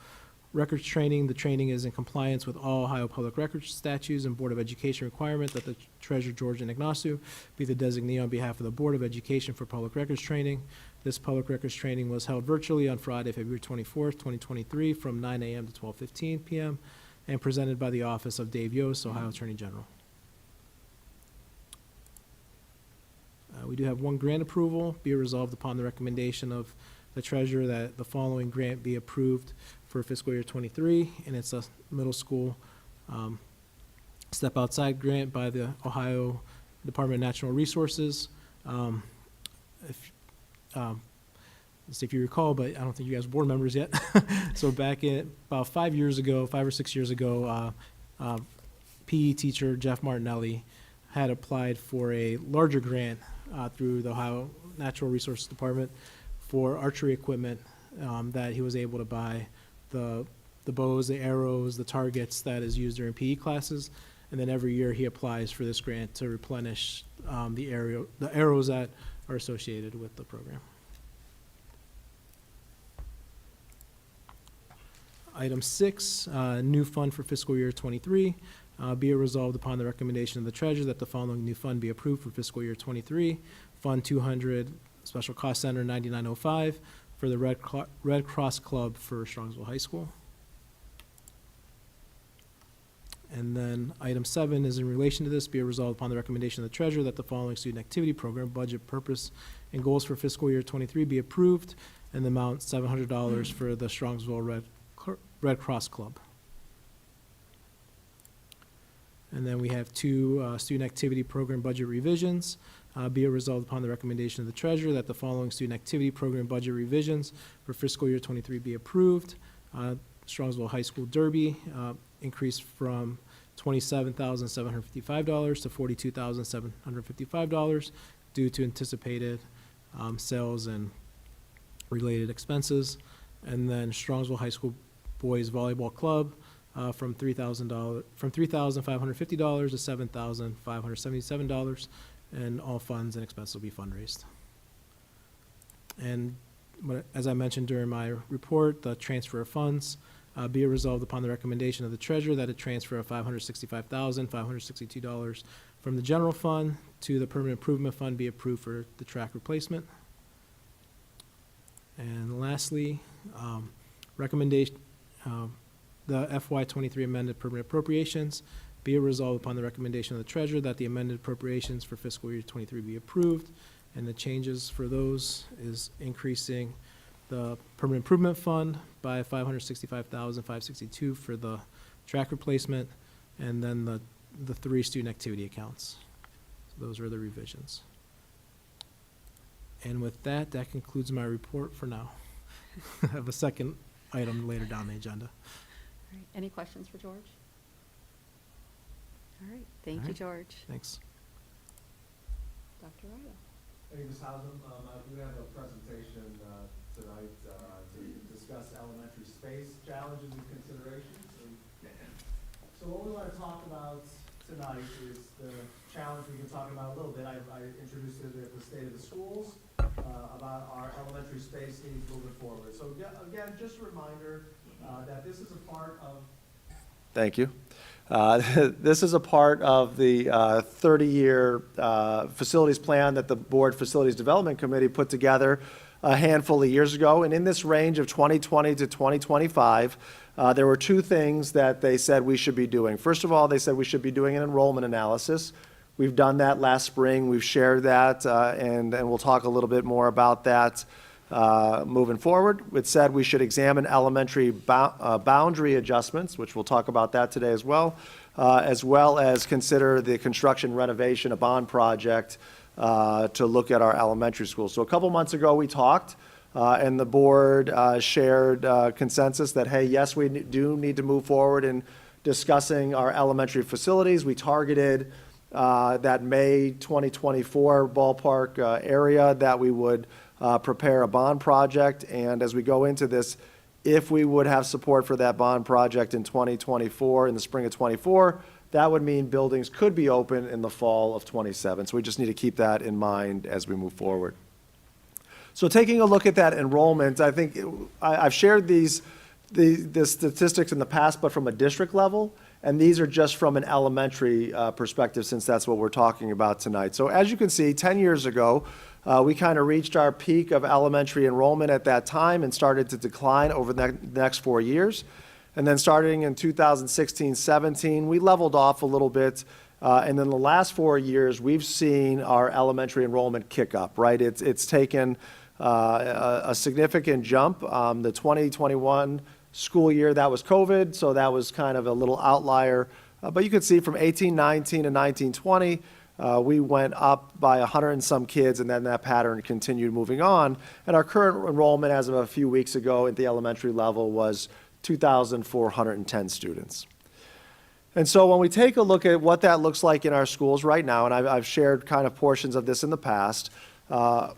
Records Training. The training is in compliance with all Ohio Public Records statutes and Board of Education requirement that the treasurer, George Ignacio, be the designee on behalf of the Board of Education for Public Records Training. This public records training was held virtually on Friday, February 24th, 2023, from 9 a.m. to 12:15 p.m. and presented by the Office of Dave Yost, Ohio Attorney General. We do have one grant approval. Be it resolved upon the recommendation of the treasurer that the following grant be approved for fiscal year 23, and it's a middle school step outside grant by the Ohio Department of Natural Resources. Let's see if you recall, but I don't think you guys are board members yet. So back in about 5 or 6 years ago, PE teacher Jeff Martinelli had applied for a larger grant through the Ohio Natural Resources Department for archery equipment that he was able to buy the bows, the arrows, the targets that is used during PE classes. And then every year he applies for this grant to replenish the arrows that are associated with the program. Item 6, new fund for fiscal year '23. Be it resolved upon the recommendation of the treasurer that the following new fund be approved for fiscal year '23. Fund 200, Special Cost Center 9905 for the Red Cross Club for Strongsville High School. And then item 7 is in relation to this, be it resolved upon the recommendation of the treasurer that the following student activity program, budget, purpose, and goals for fiscal year '23 be approved, and the amount $700 for the Strongsville Red Cross Club. And then we have 2 student activity program budget revisions. Be it resolved upon the recommendation of the treasurer that the following student activity program budget revisions for fiscal year '23 be approved. Strongsville High School Derby increased from $27,755 to $42,755 due to anticipated sales and related expenses. And then Strongsville High School Boys Volleyball Club from $3,550 to $7,577, and all funds and expenses will be fundraised. And as I mentioned during my report, the transfer of funds, be it resolved upon the recommendation of the treasurer that a transfer of $565,562 from the general fund to the permanent improvement fund be approved for the track replacement. And lastly, recommendation, the FY23 amended permanent appropriations, be it resolved upon the recommendation of the treasurer that the amended appropriations for fiscal year '23 be approved. And the changes for those is increasing the permanent improvement fund by $565,562 for the track replacement, and then the 3 student activity accounts. So those are the revisions. And with that, that concludes my report for now. I have a second item later down the agenda. All right, any questions for George? All right, thank All you, right. George. Thanks. Dr. Rida. Thank you, Ms. Hausum. I do have a presentation tonight to discuss elementary space challenges and considerations. So what we want to talk about tonight is the challenge we've been talking about a little bit. I introduced it at the State of the Schools about our elementary space needs moving forward. So again, just a reminder that this is a part of... Thank you. This is a part of the 30-year facilities plan that the Board Facilities Development Committee put together a handful of years ago. And in this range of 2020 to 2025, there were 2 things that they said we should be doing. First of all, they said we should be doing an enrollment analysis. We've done that last spring. We've shared that, and we'll talk a little bit more about that moving forward. It said we should examine elementary boundary adjustments, which we'll talk about that today as well as consider the construction renovation, a bond project to look at our elementary schools. So a couple months ago we talked, and the board shared consensus that, hey, yes, we do need to move forward in discussing our elementary facilities. We targeted that May 2024 ballpark area that we would prepare a bond project, and as we go into this, if we would have support for that bond project in 2024, in the spring of '24, that would mean buildings could be open in the fall of '27. So we just need to keep that in mind as we move forward. So taking a look at that enrollment, I think I've shared the statistics in the past, but from a district level, and these are just from an elementary perspective, since that's what we're talking about tonight. So as you can see, 10 years ago, we kind of reached our peak of elementary enrollment at that time and started to decline over the next 4 years. And then starting in 2016-17, we leveled off a little bit. And then the last 4 years, we've seen our elementary enrollment kick up, right? It's taken a significant jump. The 2021 school year, that was COVID, so that was kind of a little outlier. But you can see from 18-19 to 19-20, we went up by 100 and some kids, and then that pattern continued moving on. And our current enrollment as of a few weeks ago at the elementary level was 2,410 students. And so when we take a look at what that looks like in our schools right now, and I've shared kind of portions of this in the past,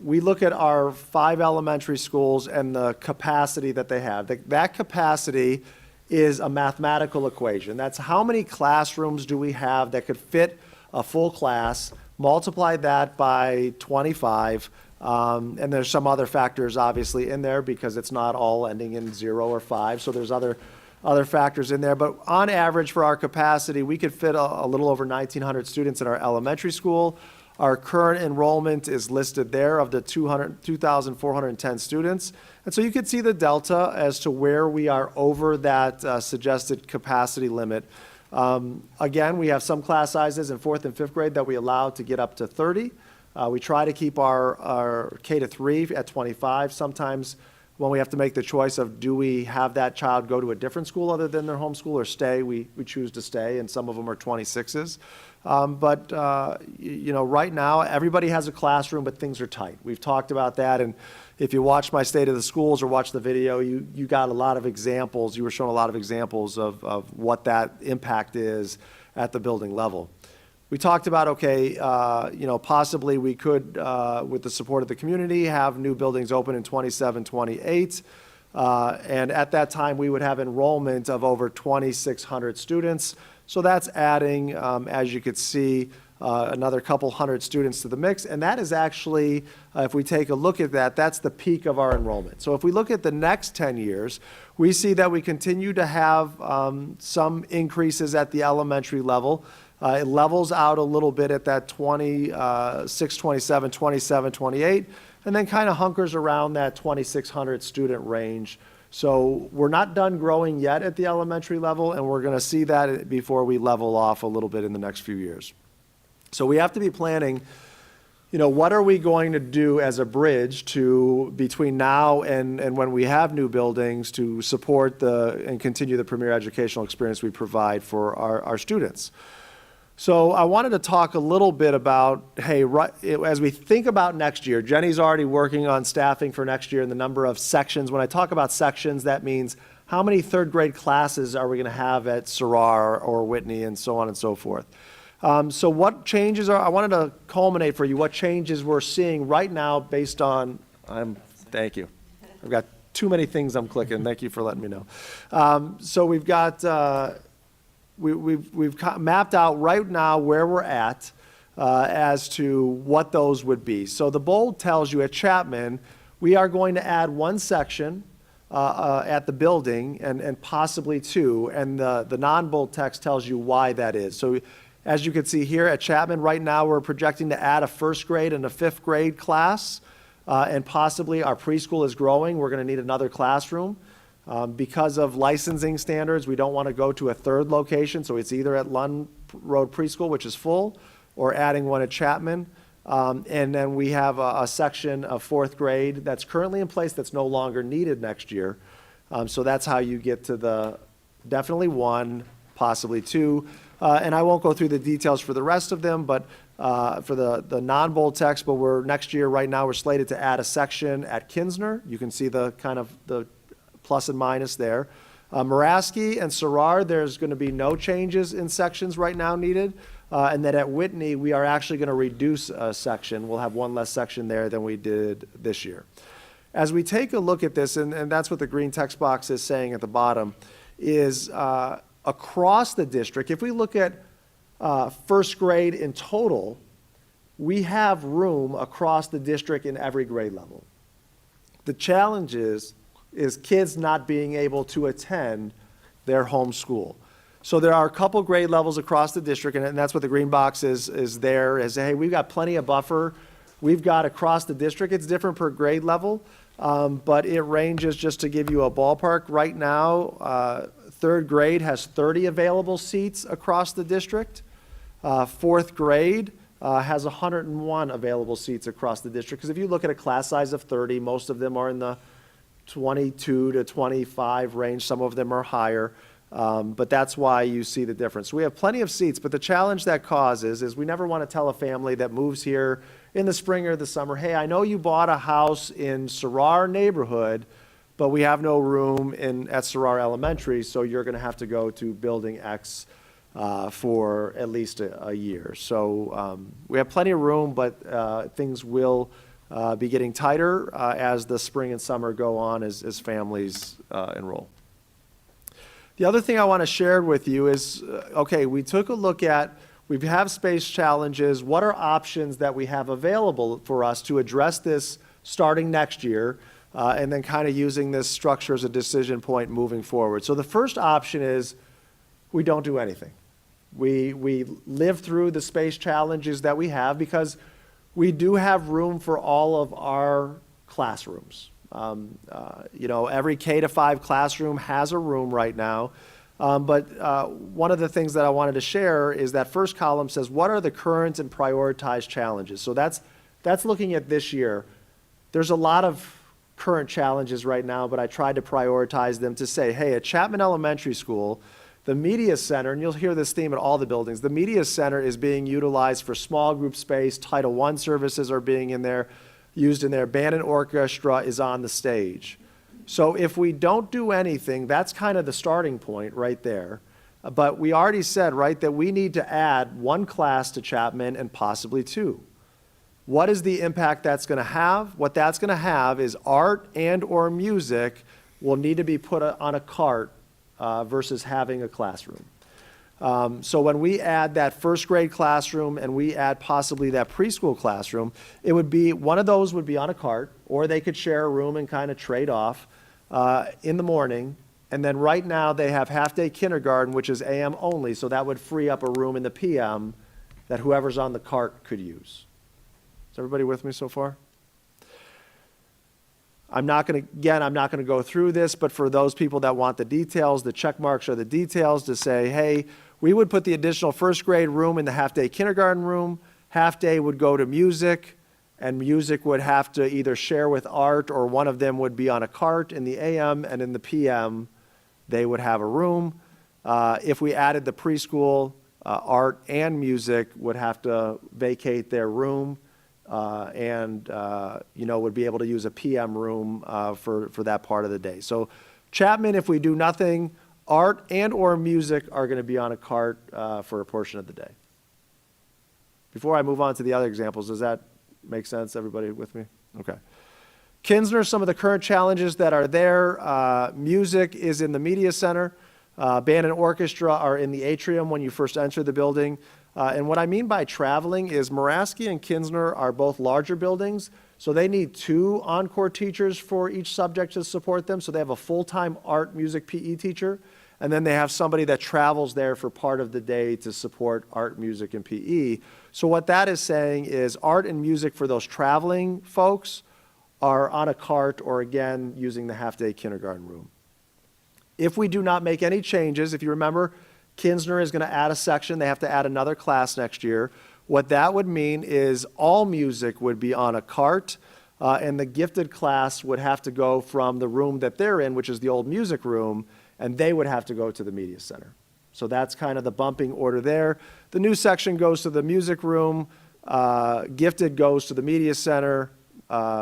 we look at our 5 elementary schools and the capacity that they have. That capacity is a mathematical equation. That's how many classrooms do we have that could fit a full class, multiply that by 25, and there's some other factors obviously in there because it's not all ending in 0 or 5, so there's other other factors in there. But on average for our capacity, we could fit a little over 1,900 students in our elementary school. Our current enrollment is listed there of the 2,410 students. And so you can see the delta as to where we are over that suggested capacity limit. Again, we have some class sizes in 4th and 5th grade that we allow to get up to 30. We try to keep our K to 3 at 25. Sometimes when we have to make the choice of do we have that child go to a different school other than their home school or stay, we choose to stay, and some of them are 26s. You know, right now, everybody has a classroom, but things are tight. We've talked about that, and if you watch my State of the Schools or watch the video, you got a lot of examples. You were shown a lot of examples of what that impact is at the building level. We talked about, okay, you know, possibly we could, with the support of the community, have new buildings open in 27, 28. And at that time, we would have enrollment of over 2,600 students. So that's adding, as you could see, another couple hundred students to the mix. And that is actually, if we take a look at that, that's the peak of our enrollment. So if we look at the next 10 years, we see that we continue to have some increases at the elementary level. It levels out a little bit at that 26, 27, 27, 28, and then kind of hunkers around that 2,600 student range. So we're not done growing yet at the elementary level, and we're going to see that before we level off a little bit in the next few years. So we have to be planning, you know, what are we going to do as a bridge to between now and when we have new buildings to support and continue the premier educational experience we provide for our students. So I wanted to talk a little bit about, hey, as we think about next year, Jenny's already working on staffing for next year and the number of sections. When I talk about sections, that means how many third grade classes are we going to have at Sarrar or Whitney and so on and so forth. So what changes I wanted to culminate for you what changes we're seeing right now based on, thank you. I've got too many things I'm clicking. Thank you for letting me know. So we've got, we've mapped out right now where we're at as to what those would be. So the bold tells you at Chapman, we are going to add one section at the building and possibly two, and the non-bold text tells you why that is. So as you can see here at Chapman, right now we're projecting to add a 1st grade and a 5th grade class, and possibly our preschool is growing. We're going to need another classroom. Because of licensing standards, we don't want to go to a 3rd location, so it's either at Lund Road Preschool, which is full, or adding one at Chapman. And then we have a section of 4th grade that's currently in place that's no longer needed next year. So that's how you get to the definitely 1, possibly 2. And I won't go through the details for the rest of them, but for the non-bold text, but next year, right now, we're slated to add a section at Kinsner. You can see the kind of the plus and minus there. Muraski and Sarrar, there's going to be no changes in sections right now needed. And then at Whitney, we are actually going to reduce a section. We'll have one less section there than we did this year. As we take a look at this, and that's what the green text box is saying at the bottom, is across the district, if we look at 1st grade in total, we have room across the district in every grade level. The challenge is kids not being able to attend their home school. So there are a couple grade levels across the district, and that's what the green box is there, is, hey, we've got plenty of buffer. We've got across the district. It's different per grade level, but it ranges, just to give you a ballpark. Right now, 3rd grade has 30 available seats across the district. 4th grade has 101 available seats across the district. Because if you look at a class size of 30, most of them are in the 22 to 25 range. Some of them are higher, but that's why you see the difference. So we have plenty of seats, but the challenge that causes is we never want to tell a family that moves here in the spring or the summer, hey, I know you bought a house in Sarrar neighborhood, but we have no room at Sarrar Elementary, so you're going to have to go to Building X for at least a year. So we have plenty of room, but things will be getting tighter as the spring and summer go on as families enroll. The other thing I want to share with you is, okay, we took a look at, we have space challenges. What are options that we have available for us to address this starting next year? and then kind of using this structure as a decision point moving forward. So the first option is we don't do anything. We live through the space challenges that we have because we do have room for all of our classrooms. Every K-5 classroom has a room right now. But one of the things that I wanted to share is that first column says, what are the current and prioritized challenges? So that's looking at this year. There's a lot of current challenges right now, but I tried to prioritize them to say, hey, at Chapman Elementary School, the media center, and you'll hear this theme at all the buildings, the media center is being utilized for small group space. Title I services are being used in there. Band and orchestra is on the stage. So if we don't do anything, that's kind of the starting point right there. But we already said, right, that we need to add one class to Chapman and possibly two. What is the impact that's going to have? What that's going to have is art and or music will need to be put on a cart versus having a classroom. So when we add that first grade classroom and we add possibly that preschool classroom, it would be, one of those would be on a cart, or they could share a room and kind of trade off in the morning. And then right now they have half-day kindergarten, which is AM only, so that would free up a room in the PM that whoever's on the cart could use. Is everybody with me so far? I'm not going to go through this, but for those people that want the details, the check marks are the details to say, hey, we would put the additional first grade room in the half-day kindergarten room. Half-day would go to music, and music would have to either share with art or one of them would be on a cart in the AM, and in the PM, they would have a room. If we added the preschool, art and music would have to vacate their room. Would be able to use a PM room for that part of the day. So Chapman, if we do nothing, art and or music are going to be on a cart for a portion of the day. Before I move on to the other examples, does that make sense? Everybody with me? Okay. Kinsner, some of the current challenges that are there. Music is in the media center. Band and orchestra are in the atrium when you first enter the building. And what I mean by traveling is Moraski and Kinsner are both larger buildings, so they need 2 encore teachers for each subject to support them. So they have a full-time art, music, PE teacher, and then they have somebody that travels there for part of the day to support art, music, and PE. So what that is saying is art and music for those traveling folks are on a cart or, again, using the half-day kindergarten room. If we do not make any changes, if you remember, Kinsner is going to add a section. They have to add another class next year. What that would mean is all music would be on a cart, and the gifted class would have to go from the room that they're in, which is the old music room, and they would have to go to the media center. So that's kind of the bumping order there. The new section goes to the music room. Gifted goes to the media center.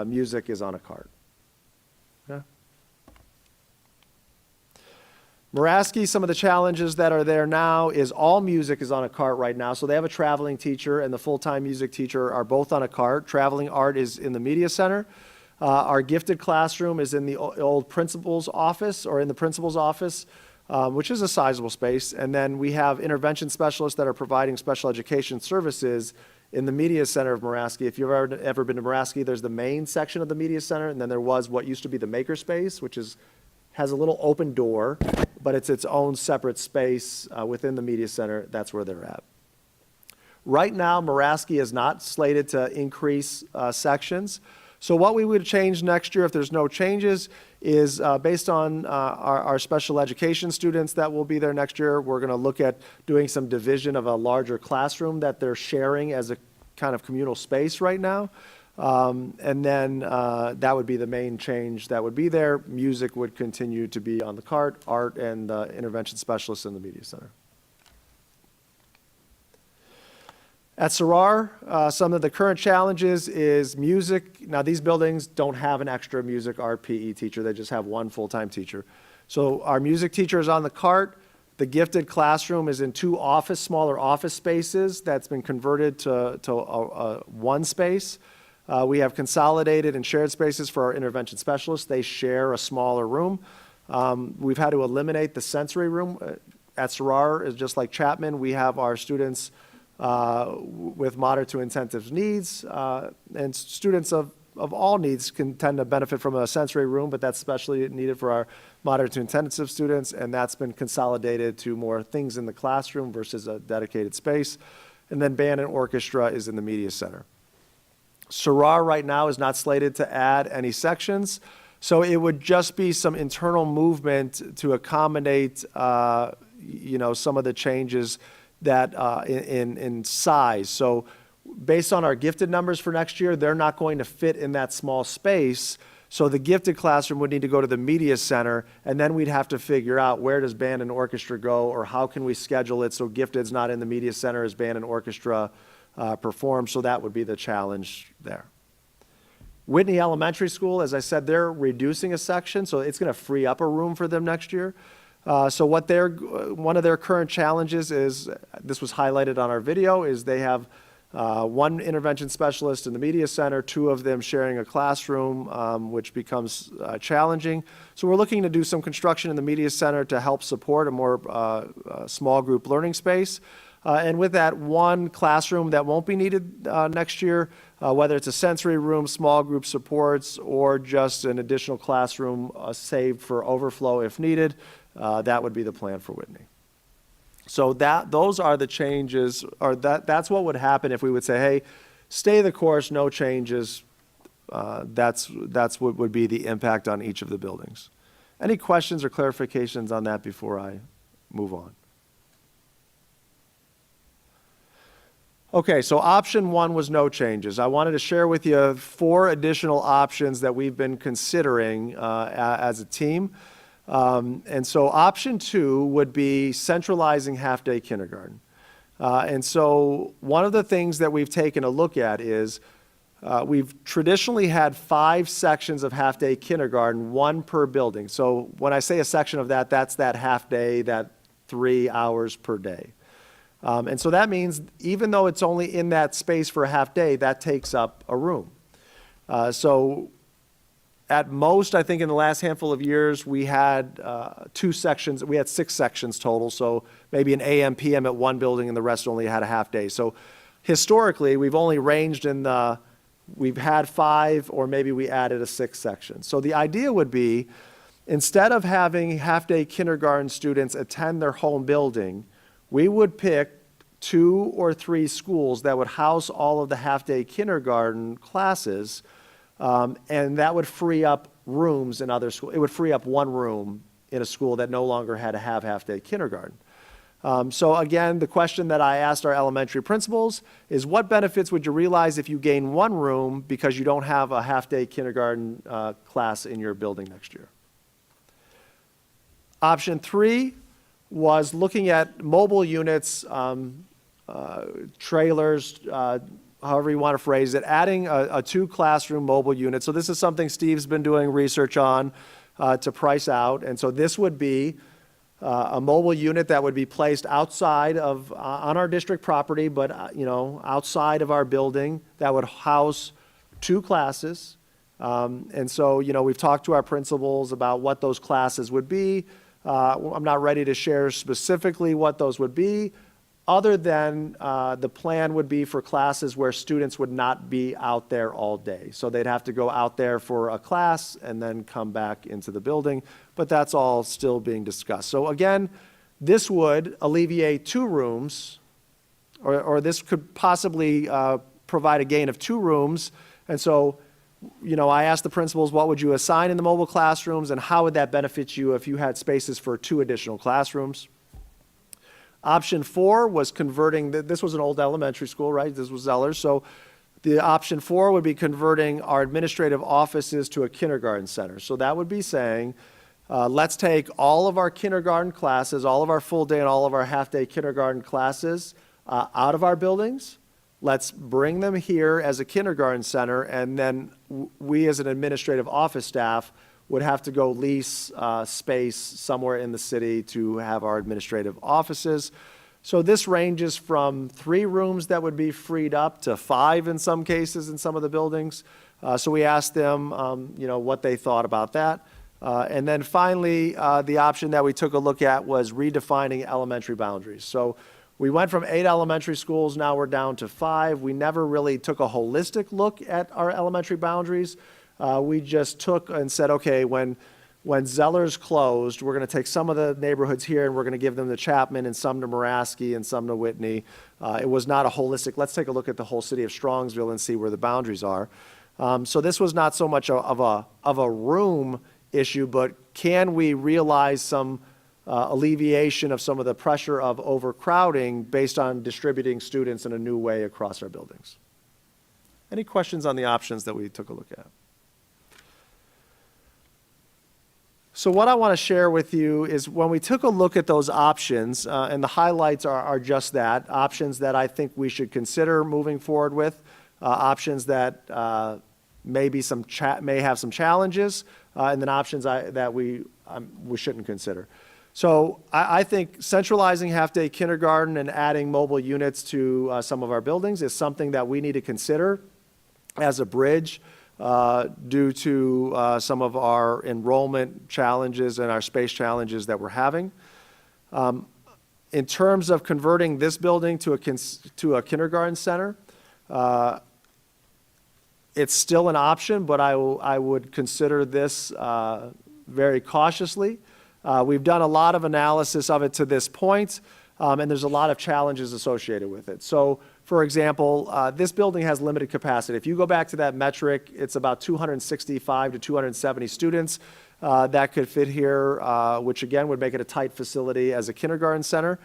Music is on a cart. Okay. Moraski, some of the challenges that are there now is all music is on a cart right now. So they have a traveling teacher and the full-time music teacher are both on a cart. Traveling art is in the media center. Our gifted classroom is in the old principal's office or in the principal's office, which is a sizable space. And then we have intervention specialists that are providing special education services in the media center of Moraski. If you've ever been to Moraski, there's the main section of the media center, and then there was what used to be the makerspace, which has a little open door, but it's its own separate space within the media center. That's where they're at. Right now, Moraski is not slated to increase sections. So what we would change next year, if there's no changes, is based on our special education students that will be there next year, we're going to look at doing some division of a larger classroom that they're sharing as a kind of communal space right now. And then that would be the main change that would be there. Music would continue to be on the cart, art and intervention specialists in the media center. At Sarar, some of the current challenges is music. Now, these buildings don't have an extra music art PE teacher. They just have one full-time teacher. So our music teacher is on the cart. The gifted classroom is in 2 smaller office spaces that's been converted to one space. We have consolidated and shared spaces for our intervention specialists. They share a smaller room. We've had to eliminate the sensory room. At Sarar, is just like Chapman, we have our students with moderate to intensive needs and students of of all needs can tend to benefit from a sensory room, but that's especially needed for our moderate to intensive students, and that's been consolidated to more things in the classroom versus a dedicated space. And then band and orchestra is in the media center. Sarar right now is not slated to add any sections, so it would just be some internal movement to accommodate, some of the changes that in size. So based on our gifted numbers for next year, they're not going to fit in that small space. So the gifted classroom would need to go to the media center, and then we'd have to figure out where does band and orchestra go, or how can we schedule it so gifted's not in the media center as band and orchestra perform. So that would be the challenge there. Whitney Elementary School, as I said, they're reducing a section, so it's going to free up a room for them next year. So one of their current challenges is, this was highlighted on our video, is they have one intervention specialist in the media center, 2 of them sharing a classroom, which becomes challenging. So we're looking to do some construction in the media center to help support a more small group learning space. And with that, one classroom that won't be needed next year, whether it's a sensory room, small group supports, or just an additional classroom saved for overflow if needed, that would be the plan for Whitney. So those are the changes, or that's what would happen if we would say, hey, stay the course, no changes. That's what would be the impact on each of the buildings. Any questions or clarifications on that before I move on? Okay, so option 1 was no changes. I wanted to share with you 4 additional options that we've been considering as a team. And so option 2 would be centralizing half-day kindergarten. And so one of the things that we've taken a look at is we've traditionally had 5 sections of half-day kindergarten, 1 per building. So when I say a section of that, that's that half-day, that 3 hours per day. And so that means even though it's only in that space for a half-day, that takes up a room. So at most, I think in the last handful of years, we had 2 sections. We had 6 sections total, so maybe an AM, PM at one building, and the rest only had a half day. So historically, we've only ranged in we've had 5, or maybe we added a 6th section. So the idea would be, instead of having half-day kindergarten students attend their home building, we would pick 2 or 3 schools that would house all of the half-day kindergarten classes. And that would free up rooms in other schools. It would free up 1 room in a school that no longer had to have half-day kindergarten. So again, the question that I asked our elementary principals is, what benefits would you realize if you gain 1 room because you don't have a half-day kindergarten class in your building next year? Option 3 was looking at mobile units, trailers, however you want to phrase it, adding a 2-classroom mobile unit. So this is something Steve's been doing research on to price out. And so this would be a mobile unit that would be placed outside of, on our district property, but outside of our building, that would house 2 classes. And so, we've talked to our principals about what those classes would be. I'm not ready to share specifically what those would be, other than the plan would be for classes where students would not be out there all day. So they'd have to go out there for a class and then come back into the building, but that's all still being discussed. So again, this would alleviate 2 rooms, or this could possibly provide a gain of 2 rooms. And so, I asked the principals, what would you assign in the mobile classrooms, and how would that benefit you if you had spaces for 2 additional classrooms? Option 4 was converting, this was an old elementary school, right? This was Zellers. So the option 4 would be converting our administrative offices to a kindergarten center. So that would be saying, let's take all of our kindergarten classes, all of our full day and all of our half-day kindergarten classes out of our buildings. Let's bring them here as a kindergarten center, and then we as an administrative office staff would have to go lease space somewhere in the city to have our administrative offices. So this ranges from 3 rooms that would be freed up to 5 in some cases in some of the buildings. So we asked them, what they thought about that. And then finally, the option that we took a look at was redefining elementary boundaries. So We went from 8 elementary schools, now we're down to 5. We never really took a holistic look at our elementary boundaries. We just took and said, okay, when Zeller's closed, we're going to take some of the neighborhoods here and we're going to give them to Chapman and some to Muraski and some to Whitney. It was not a holistic, let's take a look at the whole city of Strongsville and see where the boundaries are. So this was not so much of a room issue, but can we realize some alleviation of some of the pressure of overcrowding based on distributing students in a new way across our buildings? Any questions on the options that we took a look at? So what I want to share with you is when we took a look at those options, and the highlights are just that, options that I think we should consider moving forward with, options that may have some challenges, and then options that we shouldn't consider. So I think centralizing half-day kindergarten and adding mobile units to some of our buildings is something that we need to consider as a bridge due to some of our enrollment challenges and our space challenges that we're having. In terms of converting this building to a kindergarten center, it's still an option, but I would consider this very cautiously. We've done a lot of analysis of it to this point, and there's a lot of challenges associated with it. So, for example, this building has limited capacity. If you go back to that metric, it's about 265 to 270 students that could fit here, which again would make it a tight facility as a kindergarten center.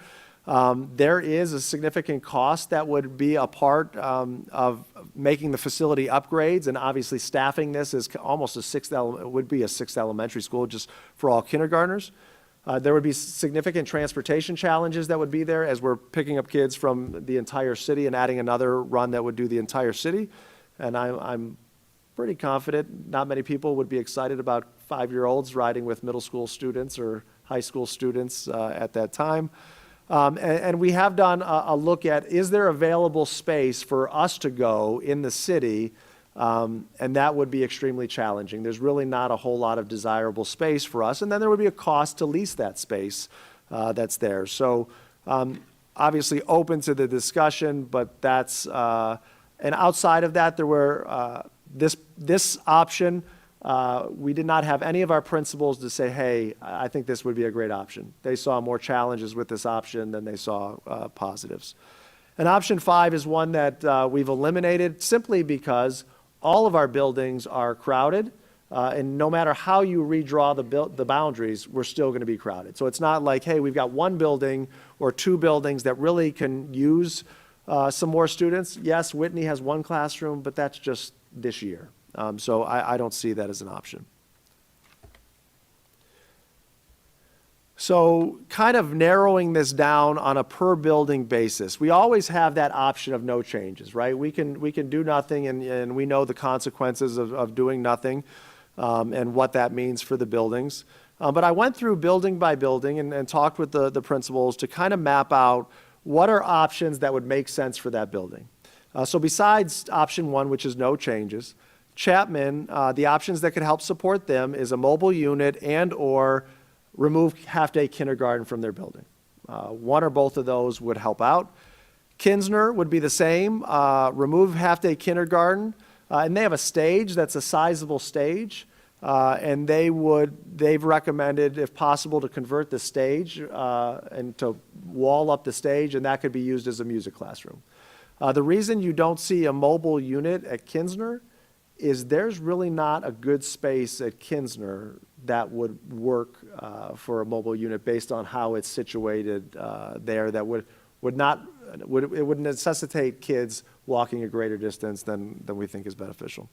There is a significant cost that would be a part of making the facility upgrades, and obviously staffing this is almost would be a sixth elementary school just for all kindergartners. There would be significant transportation challenges that would be there as we're picking up kids from the entire city and adding another run that would do the entire city. And I'm pretty confident not many people would be excited about 5-year-olds riding with middle school students or high school students at that time. And we have done a look at, is there available space for us to go in the city? And that would be extremely challenging. There's really not a whole lot of desirable space for us. And then there would be a cost to lease that space that's there. So obviously open to the discussion, but that's, and outside of that, there were, this option, we did not have any of our principals to say, hey, I think this would be a great option. They saw more challenges with this option than they saw positives. And option 5 is one that we've eliminated simply because all of our buildings are crowded, and no matter how you redraw the boundaries, we're still going to be crowded. So it's not like, hey, we've got one building or 2 buildings that really can use some more students. Yes, Whitney has 1 classroom, but that's just this year. So I don't see that as an option. So kind of narrowing this down on a per building basis. We always have that option of no changes, right? We can do nothing, and we know the consequences of doing nothing and what that means for the buildings. But I went through building by building and talked with the principals to kind of map out what are options that would make sense for that building. So besides option 1, which is no changes, Chapman, the options that could help support them is a mobile unit and or remove half-day kindergarten from their building. One or both of those would help out. Kinsner would be the same, remove half-day kindergarten, and they have a stage that's a sizable stage, and they've recommended, if possible, to convert the stage and to wall up the stage, and that could be used as a music classroom. The reason you don't see a mobile unit at Kinsner is there's really not a good space at Kinsner that would work for a mobile unit based on how it's situated there that would necessitate kids walking a greater distance than we think is beneficial.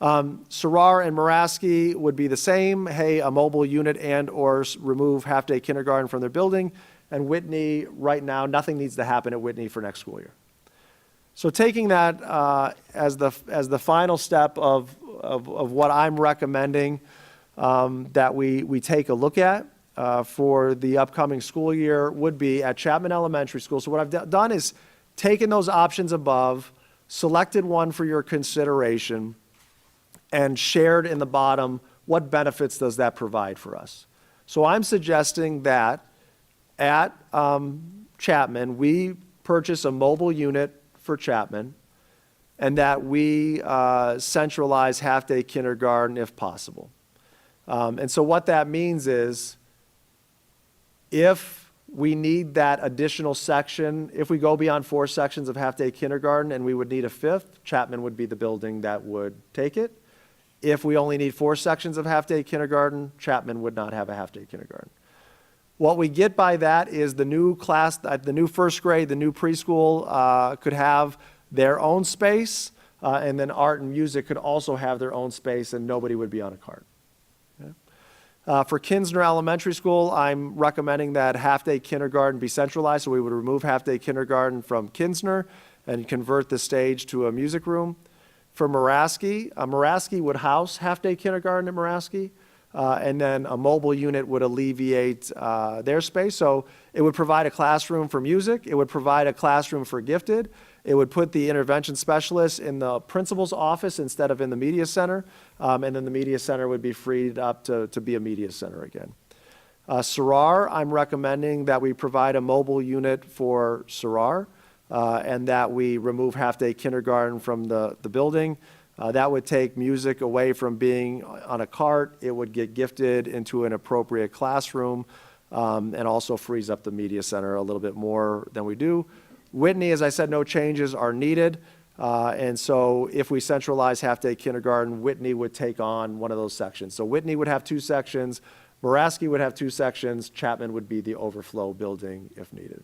Sarar and Muraski would be the same. Hey, a mobile unit and or remove half-day kindergarten from their building. And Whitney, right now, nothing needs to happen at Whitney for next school year. So taking that as the final step of what I'm recommending that we take a look at for the upcoming school year would be at Chapman Elementary School. So what I've done is taken those options above, selected one for your consideration, and shared in the bottom what benefits does that provide for us. So I'm suggesting that at Chapman, we purchase a mobile unit for Chapman, and that we centralize half-day kindergarten if possible. And so what that means is, if we need that additional section, if we go beyond 4 sections of half-day kindergarten and we would need a 5th, Chapman would be the building that would take it. If we only need 4 sections of half-day kindergarten, Chapman would not have a half-day kindergarten. What we get by that is the new class, the new first grade, the new preschool could have their own space, and then art and music could also have their own space, and nobody would be on a cart. Okay? For Kinsner Elementary School, I'm recommending that half-day kindergarten be centralized, so we would remove half-day kindergarten from Kinsner and convert the stage to a music room. For Muraski, Muraski would house half-day kindergarten at Muraski, and then a mobile unit would alleviate their space. So it would provide a classroom for music, it would provide a classroom for gifted, it would put the intervention specialist in the principal's office instead of in the media center, and then the media center would be freed up to be a media center again. Sarar, I'm recommending that we provide a mobile unit for Sarar, and that we remove half-day kindergarten from the building. That would take music away from being on a cart. It would get gifted into an appropriate classroom, and also frees up the media center a little bit more than we do. Whitney, as I said, no changes are needed. And so if we centralize half-day kindergarten, Whitney would take on one of those sections. So Whitney would have 2 sections, Muraski would have 2 sections, Chapman would be the overflow building if needed.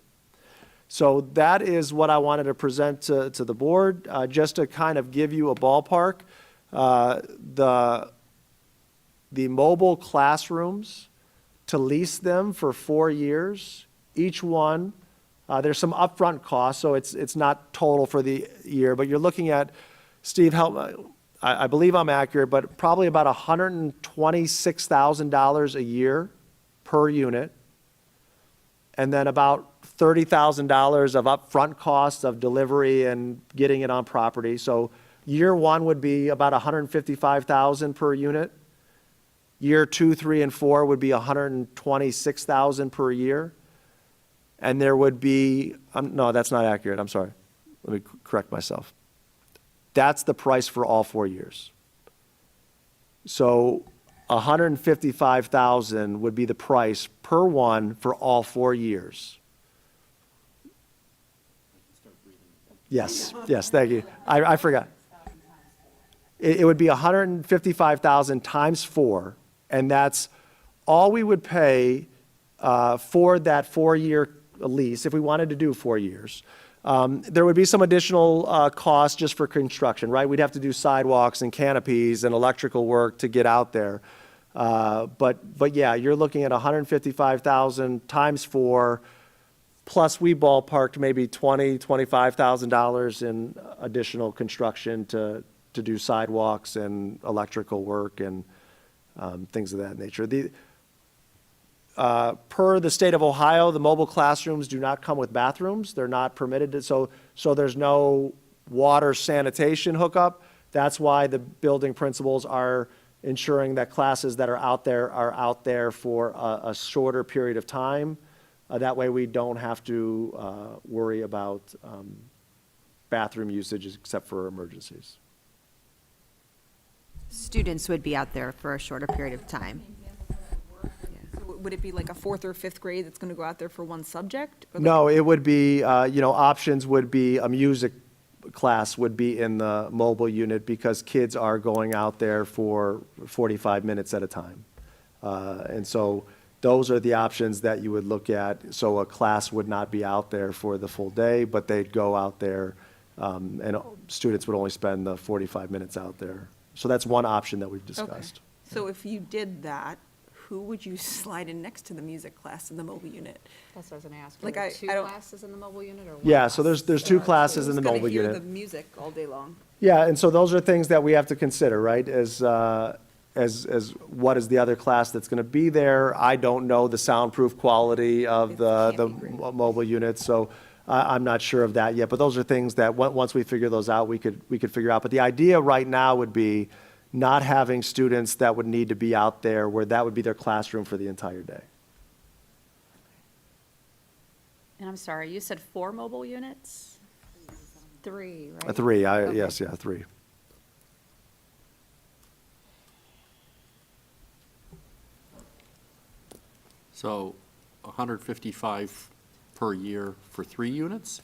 So that is what I wanted to present to the board. Just to kind of give you a ballpark, the mobile classrooms, to lease them for 4 years, each one, there's some upfront costs, so it's not total for the year, but you're looking at, Steve, help, I believe I'm accurate, but probably about $126,000 a year per unit, and then about $30,000 of upfront costs of delivery and getting it on property. So year 1 would be about $155,000 per unit. Year 2, 3, and 4 would be $126,000 per year. And there would be, no, that's not accurate, I'm sorry. Let me correct myself. That's the price for all 4 years. So $155,000 would be the price per one for all 4 years. Yes, thank you. I forgot. It would be $155,000 times 4, and that's all we would pay for that 4-year lease if we wanted to do 4 years. There would be some additional costs just for construction, right? We'd have to do sidewalks and canopies and electrical work to get out there. But yeah, you're looking at $155,000 times 4, plus we ballparked maybe $25,000 in additional construction to do sidewalks and electrical work and things of that nature. Per the state of Ohio, the mobile classrooms do not come with bathrooms. They're not permitted so there's no water sanitation hookup. That's why the building principals are ensuring that classes that are out there for a shorter period of time. That way we don't have to worry about bathroom usage except for emergencies. Students would be out there for a shorter period of time. So would it be like a 4th or 5th grade that's going to go out there for one subject? Or No, it would be, options would be a music class would be in the mobile unit because kids are going out there for 45 minutes at a time. And so those are the options that you would look at. So a class would not be out there for the full day, but they'd go out there, and students would only spend the 45 minutes out there. So that's one option that we've discussed. So if you did that, who would you slide in next to the music class in the mobile unit? That's what I was gonna ask. Like, Are there I two don't- classes in the mobile unit or one? Yeah, so class? there's 2 classes in the Who's gonna mobile hear unit. the music all day long? Yeah, and so those are things that we have to consider, right? As what is the other class that's going to be there? I don't know the soundproof quality of the mobile units, so I'm not sure of that yet. But those are things that once we figure those out, we could figure out. But the idea right now would be not having students that would need to be out there where that would be their classroom for the entire day. And I'm sorry, you said 4 mobile units? 3, right? 3, Okay. yes, yeah, 3. So 155 per year for 3 units?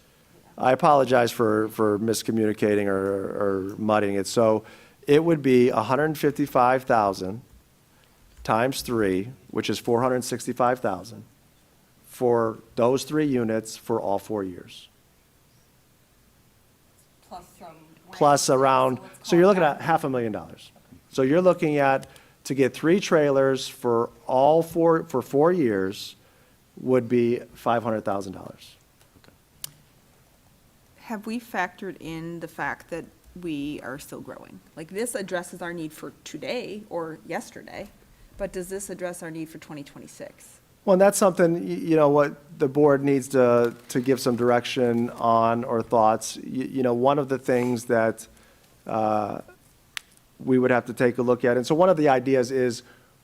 I apologize for miscommunicating or mudding it. So it would be 155,000 times 3, which is 465,000 for those 3 units for all 4 years. Plus some. Plus around, so you're looking at $500,000. So you're looking at, to get 3 trailers for all 4, for 4 years would be $500,000. Have we factored in the fact that we are still growing? Like, this addresses our need for today or yesterday, but does this address our need for 2026? Well, and that's something, you know, what the board needs to give some direction on or thoughts. You know, one of the things that we would have to take a look at, and so one of the ideas is,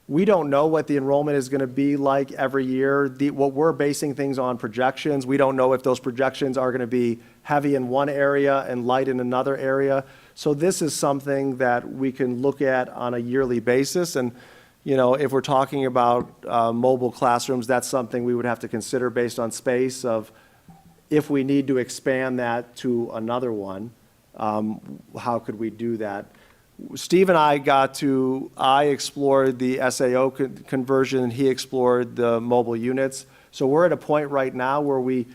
we don't know what the enrollment is going to be like every year. What we're basing things on projections. We don't know if those projections are going to be heavy in one area and light in another area. So this is something that we can look at on a yearly basis. And, you know, if we're talking about mobile classrooms, that's something we would have to consider based on space of if we need to expand that to another one, how could we do that? Steve and I explored the SAO conversion, and he explored the mobile units. So we're at a point right now where we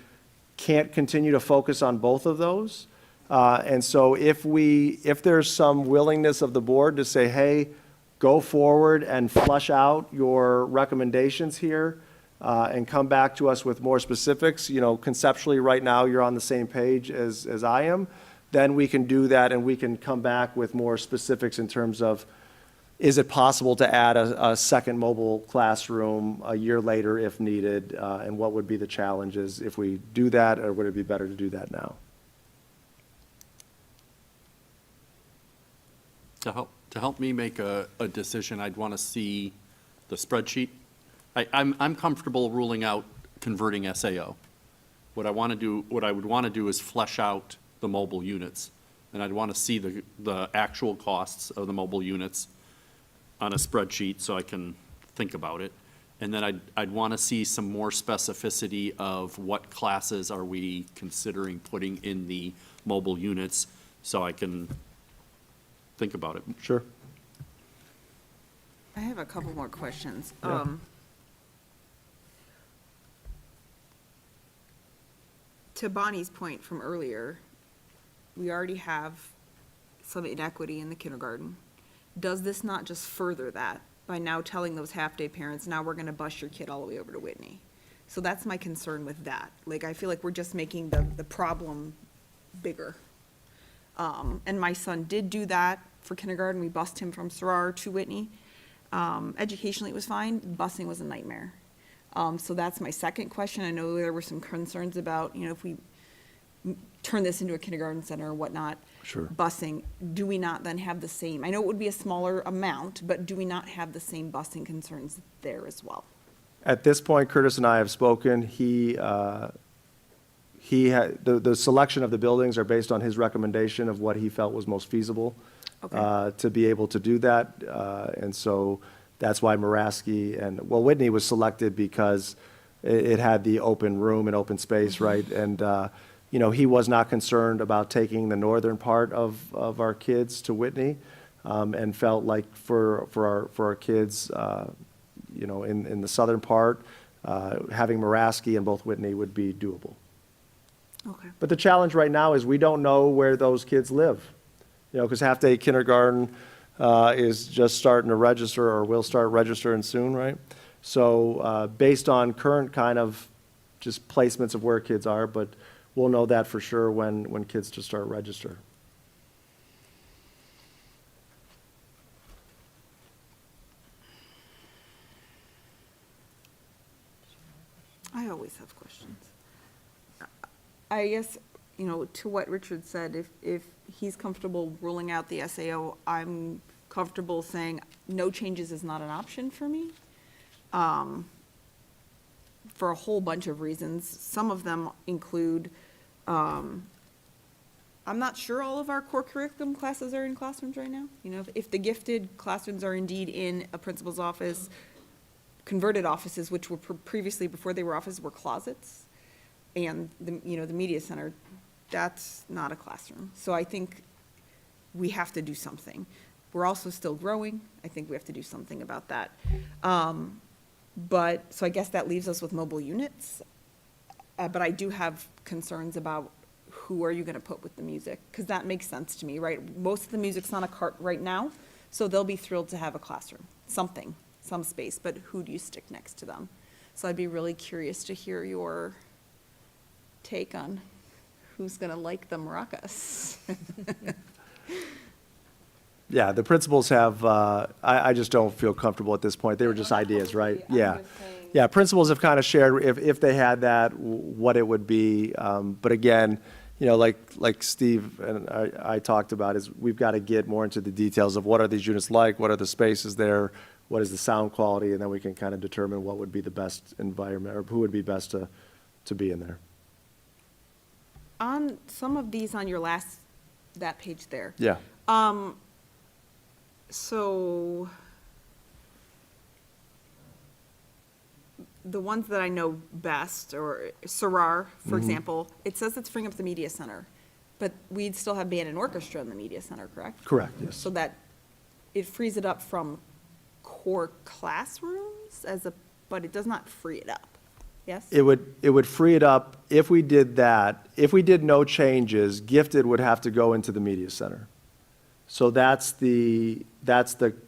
can't continue to focus on both of those. And so if there's some willingness of the board to say, hey, go forward and flush out your recommendations here, and come back to us with more specifics, you know, conceptually right now you're on the same page as I am, then we can do that and we can come back with more specifics in terms of, is it possible to add a second mobile classroom a year later if needed, and what would be the challenges if we do that, or would it be better to do that now? To help me make a decision, I'd want to see the spreadsheet. I'm comfortable ruling out converting SAO. What I would want to do is flesh out the mobile units. And I'd want to see the actual costs of the mobile units on a spreadsheet so I can think about it. And then I'd want to see some more specificity of what classes are we considering putting in the mobile units so I can think about it. Sure. I have a couple more questions. Yeah. To Bonnie's point from earlier, we already have some inequity in the kindergarten. Does this not just further that by now telling those half-day parents, now we're gonna bus your kid all the way over to Whitney? So that's my concern with that. Like, I feel like we're just making the problem bigger. And my son did do that for kindergarten. We bused him from Sarrar to Whitney. Educationally, it was fine. Busing was a nightmare. So that's my second question. I know there were some concerns about, you know, if we turn this into a kindergarten center or whatnot. Sure. Busing, do we not then have the same, I know it would be a smaller amount, but do we not have the same busing concerns there as well? At this point, Curtis and I have spoken. The selection of the buildings are based on his recommendation of what he felt was most feasible. Okay. To be able to do that. And so that's why Muraski Whitney was selected because it had the open room and open space, right? And, you know, he was not concerned about taking the northern part of our kids to Whitney, and felt like for our kids, you know, in the southern part, having Muraski and both Whitney would be doable. Okay. But the challenge right now is we don't know where those kids live. You know, because half-day kindergarten is just starting to register or will start registering soon, right? So based on current kind of just placements of where kids are, but we'll know that for sure when kids just start register. I always have questions. I guess, you know, to what Richard said, if he's comfortable ruling out the SAO, I'm comfortable saying no changes is not an option for me. for a whole bunch of reasons. Some of them include, I'm not sure all of our core curriculum classes are in classrooms right now. You know, if the gifted classrooms are indeed in a principal's office, converted offices, which were previously, before they were offices, were closets, and the, you know, the media center, that's not a classroom. So I think we have to do something. We're also still growing. I think we have to do something about that. But, so I guess that leaves us with mobile units. But I do have concerns about who are you gonna put with the music? Because that makes sense to me, right? Most of the music's on a cart right now, so they'll be thrilled to have a classroom, something, some space, but who do you stick next to them? So I'd be really curious to hear your take on who's gonna like the maracas. Yeah, the principals have, I just don't feel comfortable at this point. They were just ideas, right? Yeah. Yeah, principals have kind of shared if they had that, what it would be. But again, you know, like Steve and I talked about, is we've got to get more into the details of what are these units like, what are the spaces there, what is the sound quality, and then we can kind of determine what would be the best environment, or who would be best to be in there. On some of these on your that page there. Yeah. So the ones that I know best, or Sarar, for example, it says it's freeing up the media center, but we'd still have band and orchestra in the media center, correct? Correct, yes. So that it frees it up from core classrooms but it does not free it up, yes? It would free it up if we did that. If we did no changes, gifted would have to go into the media center. So that's the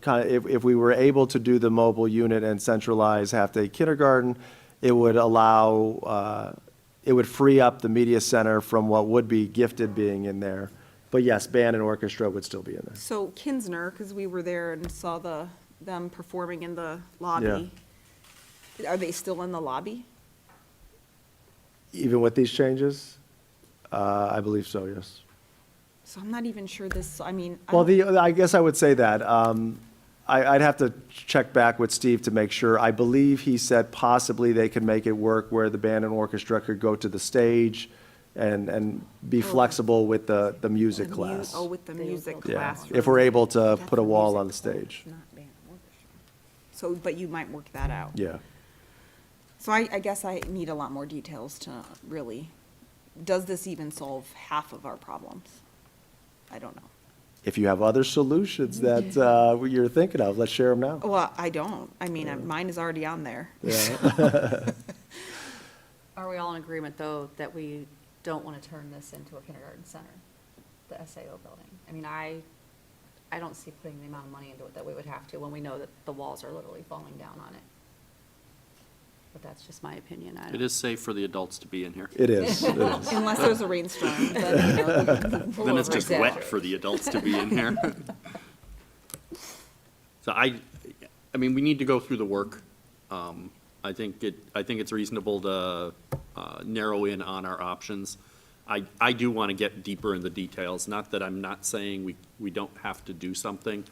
kind of, if we were able to do the mobile unit and centralize half-day kindergarten, it would allow, it would free up the media center from what would be gifted being in there. But yes, band and orchestra would still be in there. So Kinsner, because we were there and saw them performing in the lobby. Are they still in the lobby? Even with these changes? I believe so, yes. So I'm not even sure this, I mean. Well, I guess I would say that. I'd have to check back with Steve to make sure. I believe he said possibly they could make it work where the band and orchestra could go to the stage and be flexible with the music class. With the music Yeah, class. if we're able to That's put a the wall music. on the stage. Not band and orchestra. So, but you might work that out. Yeah. So I guess I need a lot more details to really, does this even solve half of our problems? I don't know. If you have other solutions that you're thinking of, let's share them now. Well, I don't. I mean, mine is already on there. Yeah. Are we all in agreement, though, that we don't want to turn this into a kindergarten center, the SAO building? I mean, I don't see putting the amount of money into it that we would have to when we know that the walls are literally falling down on it. But that's just my opinion. It is safe for the adults to be in here. It is. It is. Unless there's a rainstorm, then, you know. Then it's just Exactly. wet for the adults to be in here. So I mean, we need to go through the work. I think it's reasonable to narrow in on our options. I do want to get deeper in the details, not that I'm not saying we don't have to do something.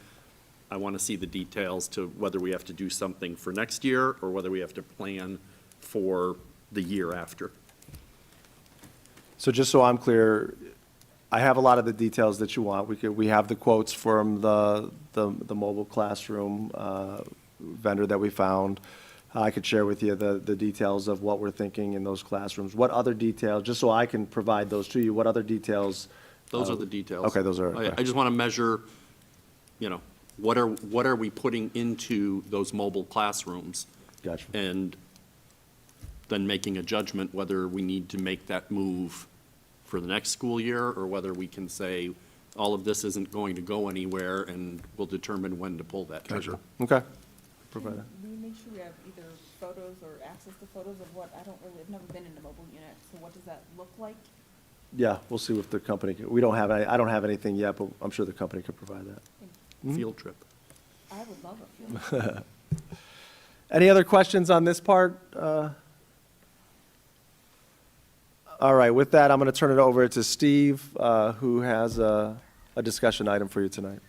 I want to see the details to whether we have to do something for next year or whether we have to plan for the year after. So just so I'm clear, I have a lot of the details that you want. We have the quotes from the mobile classroom vendor that we found. I could share with you the details of what we're thinking in those classrooms. What other details, just so I can provide those to you, what other details? Those are the details. Okay, those are. I just want to measure, you know, what are we putting into those mobile classrooms? Gotcha. And then making a judgment whether we need to make that move for the next school year, or whether we can say, all of this isn't going to go anywhere, and we'll determine when to pull that trigger. Okay. Provide that. We make sure we have either photos or access to photos of what, I've never been in a mobile unit, so what does that look like? Yeah, we'll see if the company, I don't have anything yet, but I'm sure the company could provide that. Field trip. I would love a field. Any other questions on this part? All right, with that, I'm going to turn it over to Steve, who has a discussion item for you tonight.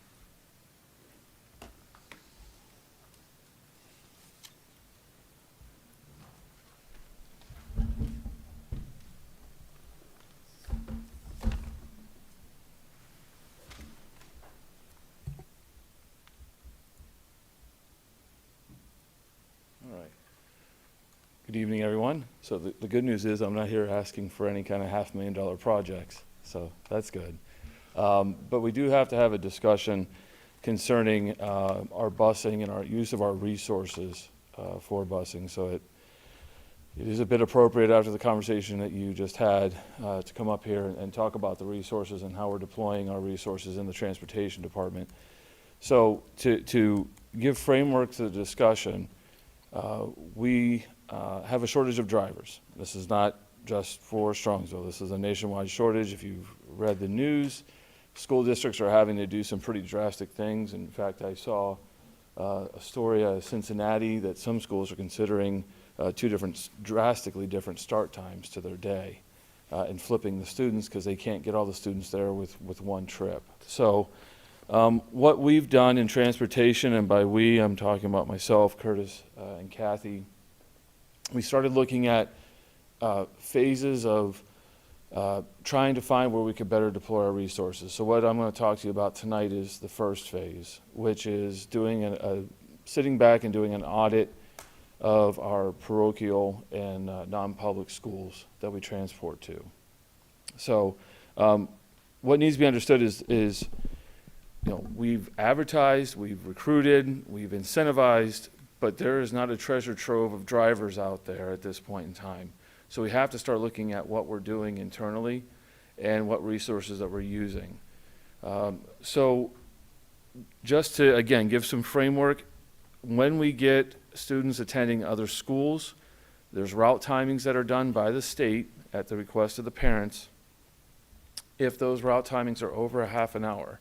Good evening, everyone. So the good news is I'm not here asking for any kind of $500,000 projects, so that's good. But we do have to have a discussion concerning our busing and our use of our resources for busing. So it is a bit appropriate after the conversation that you just had to come up here and talk about the resources and how we're deploying our resources in the transportation department. So to give framework to the discussion, we have a shortage of drivers. This is not just for Strongsville. This is a nationwide shortage. If you've read the news, school districts are having to do some pretty drastic things. In fact, I saw a story out of Cincinnati that some schools are considering drastically different start times to their day and flipping the students because they can't get all the students there with one trip. So what we've done in transportation, and by we, I'm talking about myself, Curtis, and Kathy, we started looking at phases of trying to find where we could better deploy our resources. So what I'm going to talk to you about tonight is the first phase, which is doing sitting back and doing an audit of our parochial and non-public schools that we transport to. So what needs to be understood is we've advertised, we've recruited, we've incentivized, but there is not a treasure trove of drivers out there at this point in time. So we have to start looking at what we're doing internally and what resources that we're using. So just to, again, give some framework, when we get students attending other schools, there's route timings that are done by the state at the request of the parents. If those route timings are over a half an hour,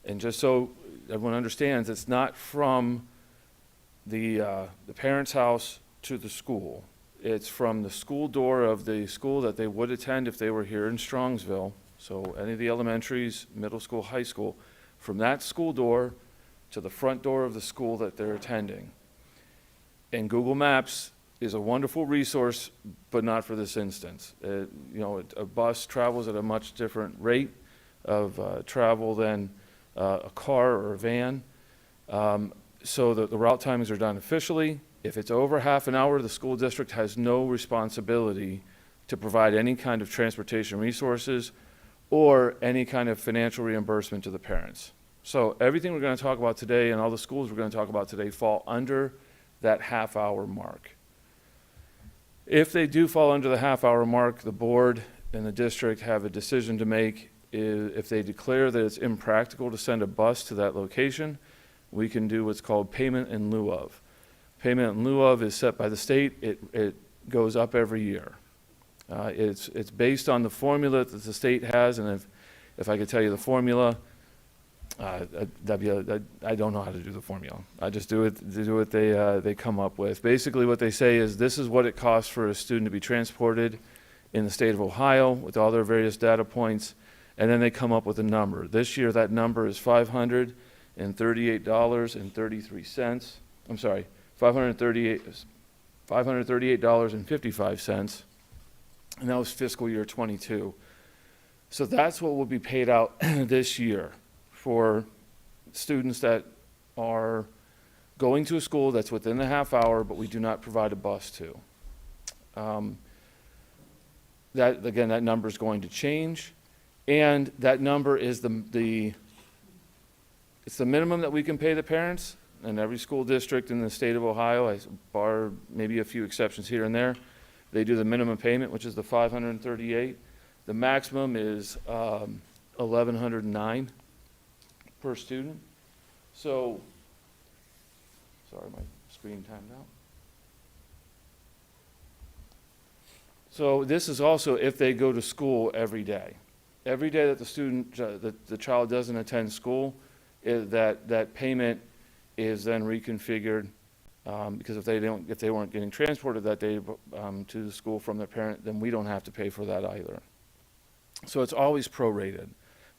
and just so everyone understands, it's not from the parents' house to the school. It's from the school door of the school that they would attend if they were here in Strongsville. So any of the elementaries, middle school, high school, from that school door to the front door of the school that they're attending. And Google Maps is a wonderful resource, but not for this instance. A bus travels at a much different rate of travel than a car or a van. So the route timings are done officially. If it's over half an hour, the school district has no responsibility to provide any kind of transportation resources or any kind of financial reimbursement to the parents. So everything we're going to talk about today and all the schools we're going to talk about today fall under that half-hour mark. If they do fall under the half-hour mark, the board and the district have a decision to make. If they declare that it's impractical to send a bus to that location, we can do what's called payment in lieu of. Payment in lieu of is set by the state. It goes up every year. It's based on the formula that the state has, and if I could tell you the formula, I don't know how to do the formula. I just do what they come up with. Basically what they say is this is what it costs for a student to be transported in the state of Ohio with all their various data points, and then they come up with a number. This year that number is $538.33. I'm sorry, $538.55, and that was fiscal year 22. So that's what will be paid out this year for students that are going to a school that's within the half hour, but we do not provide a bus to. That number is going to change, and that number is it's the minimum that we can pay the parents, and every school district in the state of Ohio, I bar maybe a few exceptions here and there, they do the minimum payment, which is the $538. The maximum is $1,109 per student. So, sorry, my screen timed out. So this is also if they go to school every day. Every day that the child doesn't attend school, that payment is then reconfigured because if they weren't getting transported that day to the school from their parent, then we don't have to pay for that either. So it's always prorated.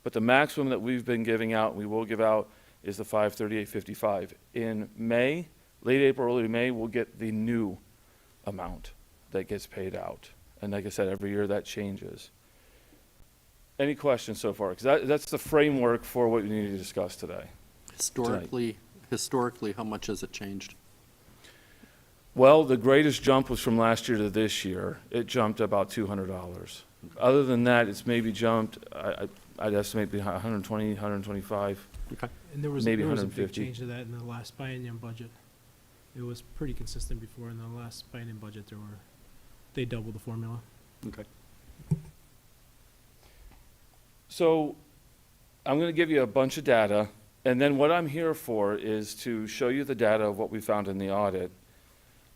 But the maximum that we've been giving out, and we will give out, is the $538.55. In May, late April, early May, we'll get the new amount that gets paid out. And like I said, every year that changes. Any questions so far? Because that's the framework for what we need to discuss today. Historically, how much has it changed? Well, the greatest jump was from last year to this year. It jumped about $200. Other than that, it's maybe jumped, I'd estimate behind 120, 125. Okay. And there was Maybe a big 150. change to that in the last biennium budget. It was pretty consistent before. In the last biennium budget, they doubled the formula. Okay. So I'm going to give you a bunch of data, and then what I'm here for is to show you the data of what we found in the audit,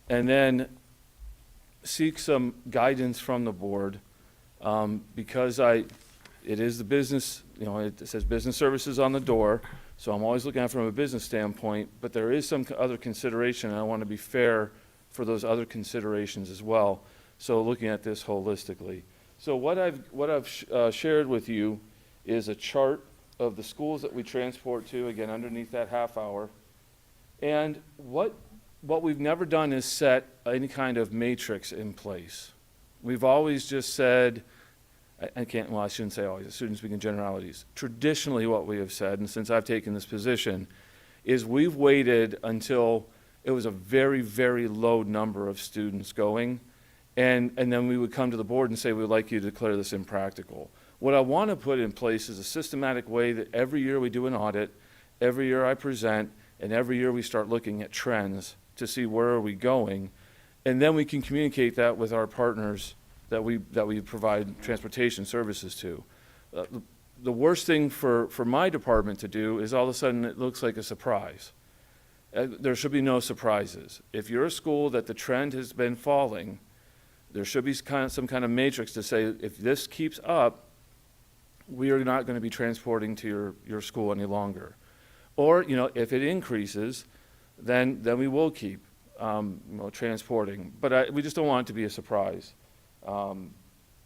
and then seek some guidance from the board, because it is the business, it says business services on the door, so I'm always looking at it from a business standpoint, but there is some other consideration, and I want to be fair for those other considerations as well. So looking at this holistically. So what I've shared with you is a chart of the schools that we transport to, again, underneath that half hour. And what we've never done is set any kind of matrix in place. We've always just said, I shouldn't say always, students speak in generalities. Traditionally what we have said, and since I've taken this position, is we've waited until it was a very, very low number of students going, and then we would come to the board and say, we'd like you to declare this impractical. What I want to put in place is a systematic way that every year we do an audit, every year I present, and every year we start looking at trends to see where are we going, and then we can communicate that with our partners that we provide transportation services to. The worst thing for my department to do is all of a sudden it looks like a surprise. There should be no surprises. If you're a school that the trend has been falling, there should be some kind of matrix to say, if this keeps up, we are not going to be transporting to your school any longer. Or, if it increases, then we will keep transporting. But we just don't want it to be a surprise from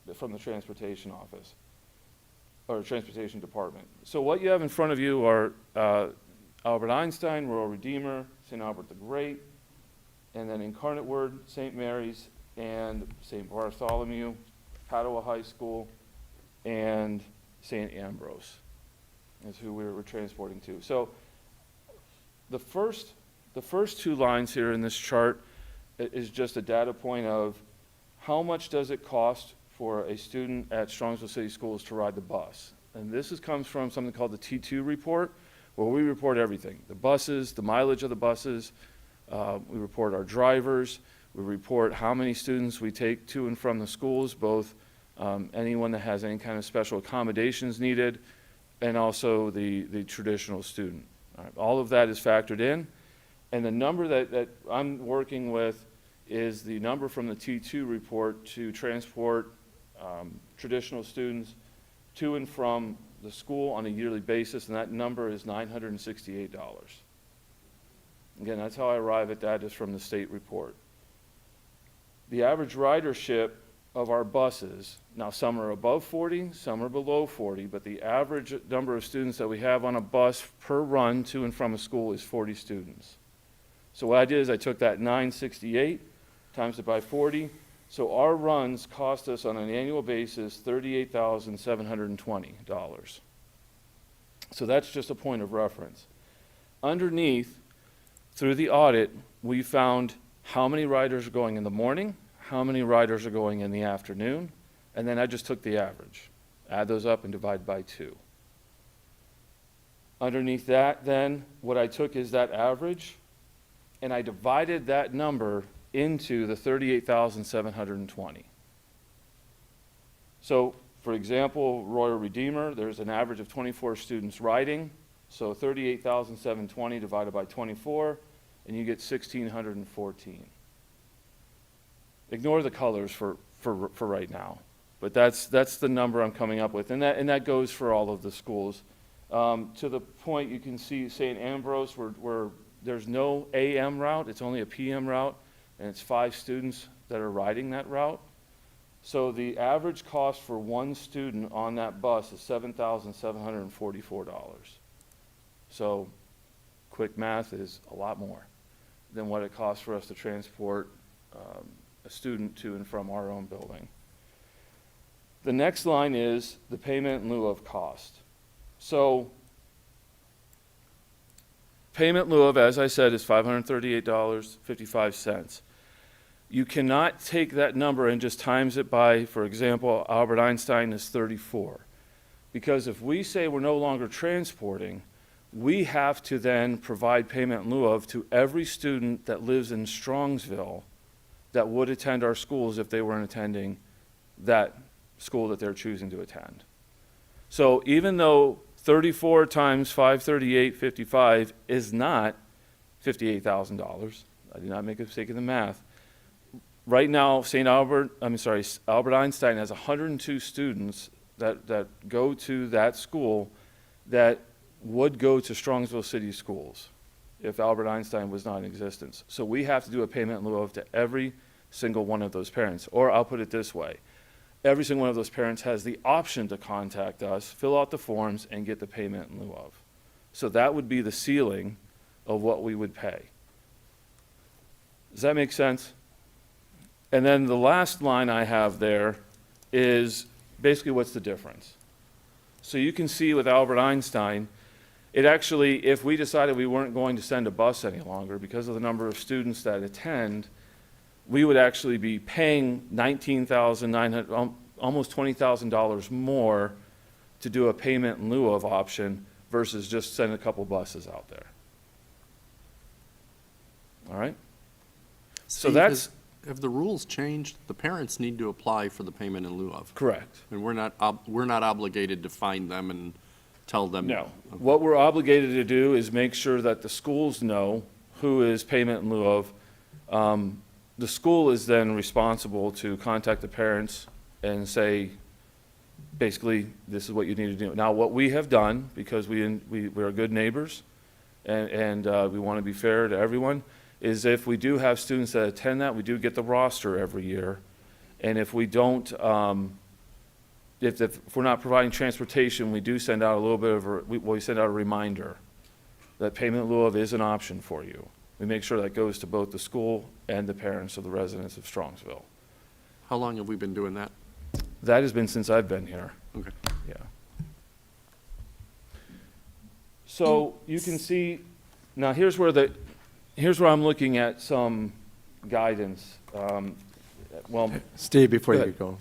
the transportation office or transportation department. So what you have in front of you are Albert Einstein, Royal Redeemer, St. Albert the Great, and then Incarnate Word, St. Mary's, and St. Bartholomew, Padua High School, and St. Ambrose is who we're transporting to. So the first two lines here in this chart is just a data point of how much does it cost for a student at Strongsville City Schools to ride the bus. And this comes from something called the T2 report, where we report everything. The buses, the mileage of the buses, we report our drivers, we report how many students we take to and from the schools, both anyone that has any kind of special accommodations needed, and also the traditional student. All of that is factored in, and the number that I'm working with is the number from the T2 report to transport traditional students to and from the school on a yearly basis, and that number is $968. Again, that's how I arrive at that, is from the state report. The average ridership of our buses, now some are above 40, some are below 40, but the average number of students that we have on a bus per run to and from a school is 40 students. So what I did is I took that 968, times it by 40, so our runs cost us on an annual basis $38,720. So that's just a point of reference. Underneath, through the audit, we found how many riders are going in the morning, how many riders are going in the afternoon, and then I just took the average. Add those up and divide by 2. Underneath that, then, what I took is that average, and I divided that number into the 38,720. So, for example, Royal Redeemer, there's an average of 24 students riding, so 38,720 divided by 24, and you get 1,614. Ignore the colors for right now, but that's the number I'm coming up with, and that goes for all of the schools. To the point, you can see St. Ambrose, where there's no AM route, it's only a PM route, and it's 5 students that are riding that route. So the average cost for one student on that bus is $7,744. So quick math is a lot more than what it costs for us to transport a student to and from our own building. The next line is the payment in lieu of cost. So payment in lieu of, as I said, is $538.55. You cannot take that number and just times it by, for example, Albert Einstein is 34. Because if we say we're no longer transporting, we have to then provide payment in lieu of to every student that lives in Strongsville that would attend our schools if they weren't attending that school that they're choosing to attend. So even though 34 times 538.55 is not $58,000, I did not make a mistake in the math. Right now, Albert Einstein has 102 students that go to that school that would go to Strongsville City Schools if Albert Einstein was not in existence. So we have to do a payment in lieu of to every single one of those parents. Or I'll put it this way. Every single one of those parents has the option to contact us, fill out the forms, and get the payment in lieu of. So that would be the ceiling of what we would pay. Does that make sense? And then the last line I have there is basically what's the difference. So you can see with Albert Einstein, it actually, if we decided we weren't going to send a bus any longer because of the number of students that attend, we would actually be paying $19,900, almost $20,000 more to do a payment in lieu of option versus just send a couple buses out there. All right? So Steve, that's have the rules changed? The parents need to apply for the payment in lieu of. correct. And we're not obligated to find them and tell them. No. What we're obligated to do is make sure that the schools know who is payment in lieu of. The school is then responsible to contact the parents and say, basically, this is what you need to do. Now, what we have done, because we're good neighbors and we want to be fair to everyone, is if we do have students that attend that, we do get the roster every year. And if we don't, if we're not providing transportation, we do send out a little bit of, we send out a reminder that payment in lieu of is an option for you. We make sure that goes to both the school and the parents of the residents of Strongsville. How long have we been doing that? That has been since I've been here, Okay. yeah. So you can see, now here's where I'm looking at some guidance. Well, Steve, before Go you ahead. get going.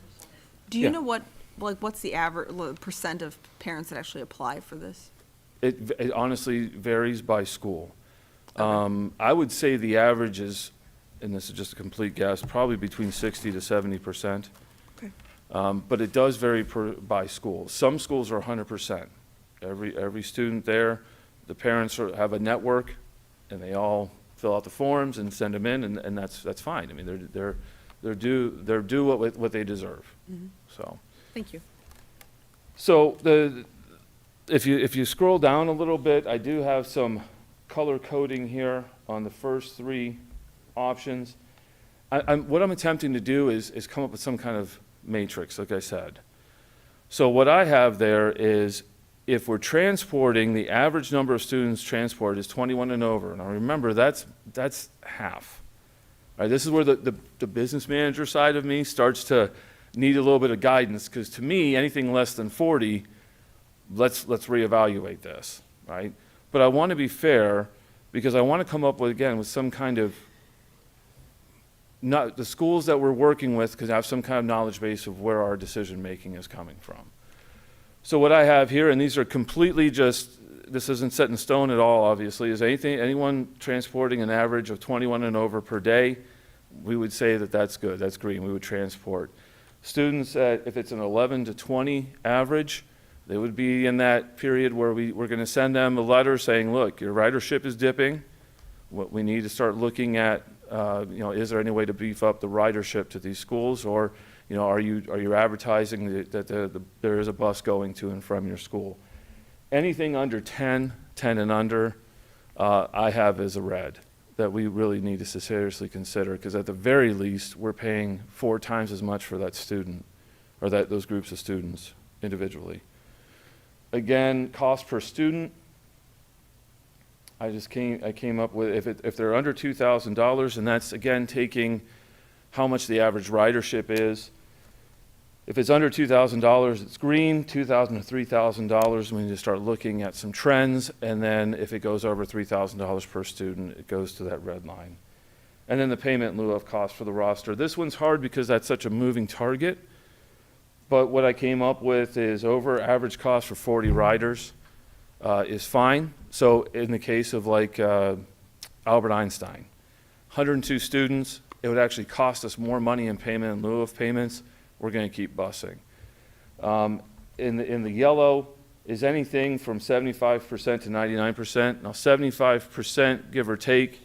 Do you Yeah. know what's the average percent of parents that actually apply for this? it honestly varies by school. I would say the average is, and this is just a complete guess, probably between 60 to 70%. Okay. But it does vary by school. Some schools are 100%. Every student there, the parents have a network, and they all fill out the forms and send them in, and that's fine. I mean, they're due what they deserve. Mm-hmm. So. Thank you. So if you scroll down a little bit, I do have some color coding here on the first three options. What I'm attempting to do is come up with some kind of matrix, like I said. So what I have there is, if we're transporting, the average number of students transported is 21 and over. Now remember, that's half. All right, this is where the business manager side of me starts to need a little bit of guidance, because to me, anything less than 40, let's reevaluate this, right? But I want to be fair, because I want to come up with some kind of, not the schools that we're working with could have some kind of knowledge base of where our decision making is coming from. So what I have here, and these are completely this isn't set in stone at all, obviously, is anyone transporting an average of 21 and over per day, we would say that's good, that's green, we would transport. Students, if it's an 11 to 20 average, they would be in that period where we're going to send them a letter saying, look, your ridership is dipping. What we need to start looking at, is there any way to beef up the ridership to these schools, or, are you advertising that there is a bus going to and from your school? Anything under 10 and under, I have as a red, that we really need to seriously consider, because at the very least, we're paying 4 times as much for that student, or those groups of students individually. Again, cost per student, I came up with, if they're under $2,000, and that's again taking how much the average ridership is. If it's under $2,000, it's green. $2,000 to $3,000, we need to start looking at some trends, and then if it goes over $3,000 per student, it goes to that red line. and then the payment in lieu of cost for the roster. This one's hard because that's such a moving target, but what I came up with is over average cost for 40 riders is fine. So in the case of like Albert Einstein, 102 students, it would actually cost us more money in payment in lieu of payments. We're going to keep busing. In the yellow is anything from 75% to 99%. Now 75%, give or take,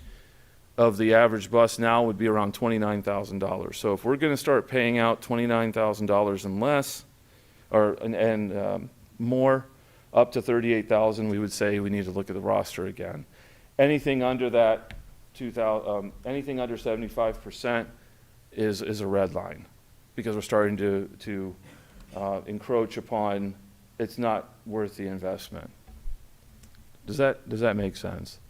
of the average bus now would be around $29,000. So if we're going to start paying out $29,000 and less, or more, up to $38,000, we would say we need to look at the roster again. Anything under that, anything under 75% is a red line, because we're starting to encroach upon. It's not worth the investment. Does that make sense?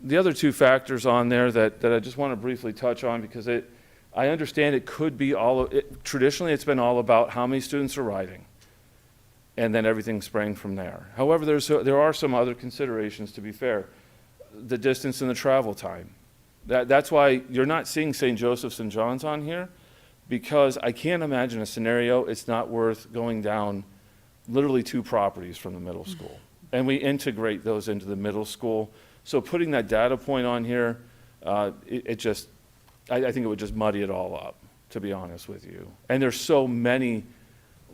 The other two factors on there that I just want to briefly touch on, because I understand it could be traditionally it's been all about how many students are riding, and then everything sprang from there. However, there are some other considerations, to be fair. The distance and the travel time. That's why you're not seeing St. Joseph's and John's on here, because I can't imagine a scenario it's not worth going down literally 2 properties from the middle school. And we integrate those into the middle school. So putting that data point on here, I think it would just muddy it all up, to be honest with you. And there's so many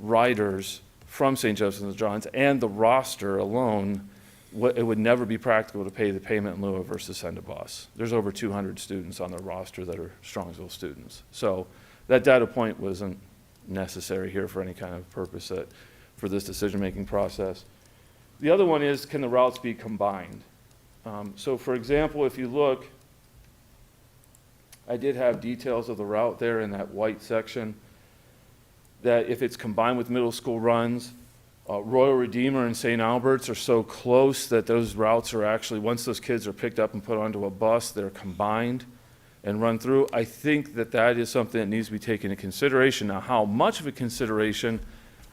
riders from St. Joseph's and John's, and the roster alone, it would never be practical to pay the payment in lieu of versus send a bus. There's over 200 students on the roster that are Strongsville students. So that data point wasn't necessary here for any kind of purpose for this decision-making process. The other one is, can the routes be combined? So for example, if you look, I did have details of the route there in that white section, that if it's combined with middle school runs, Royal Redeemer and St. Albert's are so close that those routes are actually, once those kids are picked up and put onto a bus, they're combined and run through. I think that is something that needs to be taken into consideration. Now, how much of a consideration,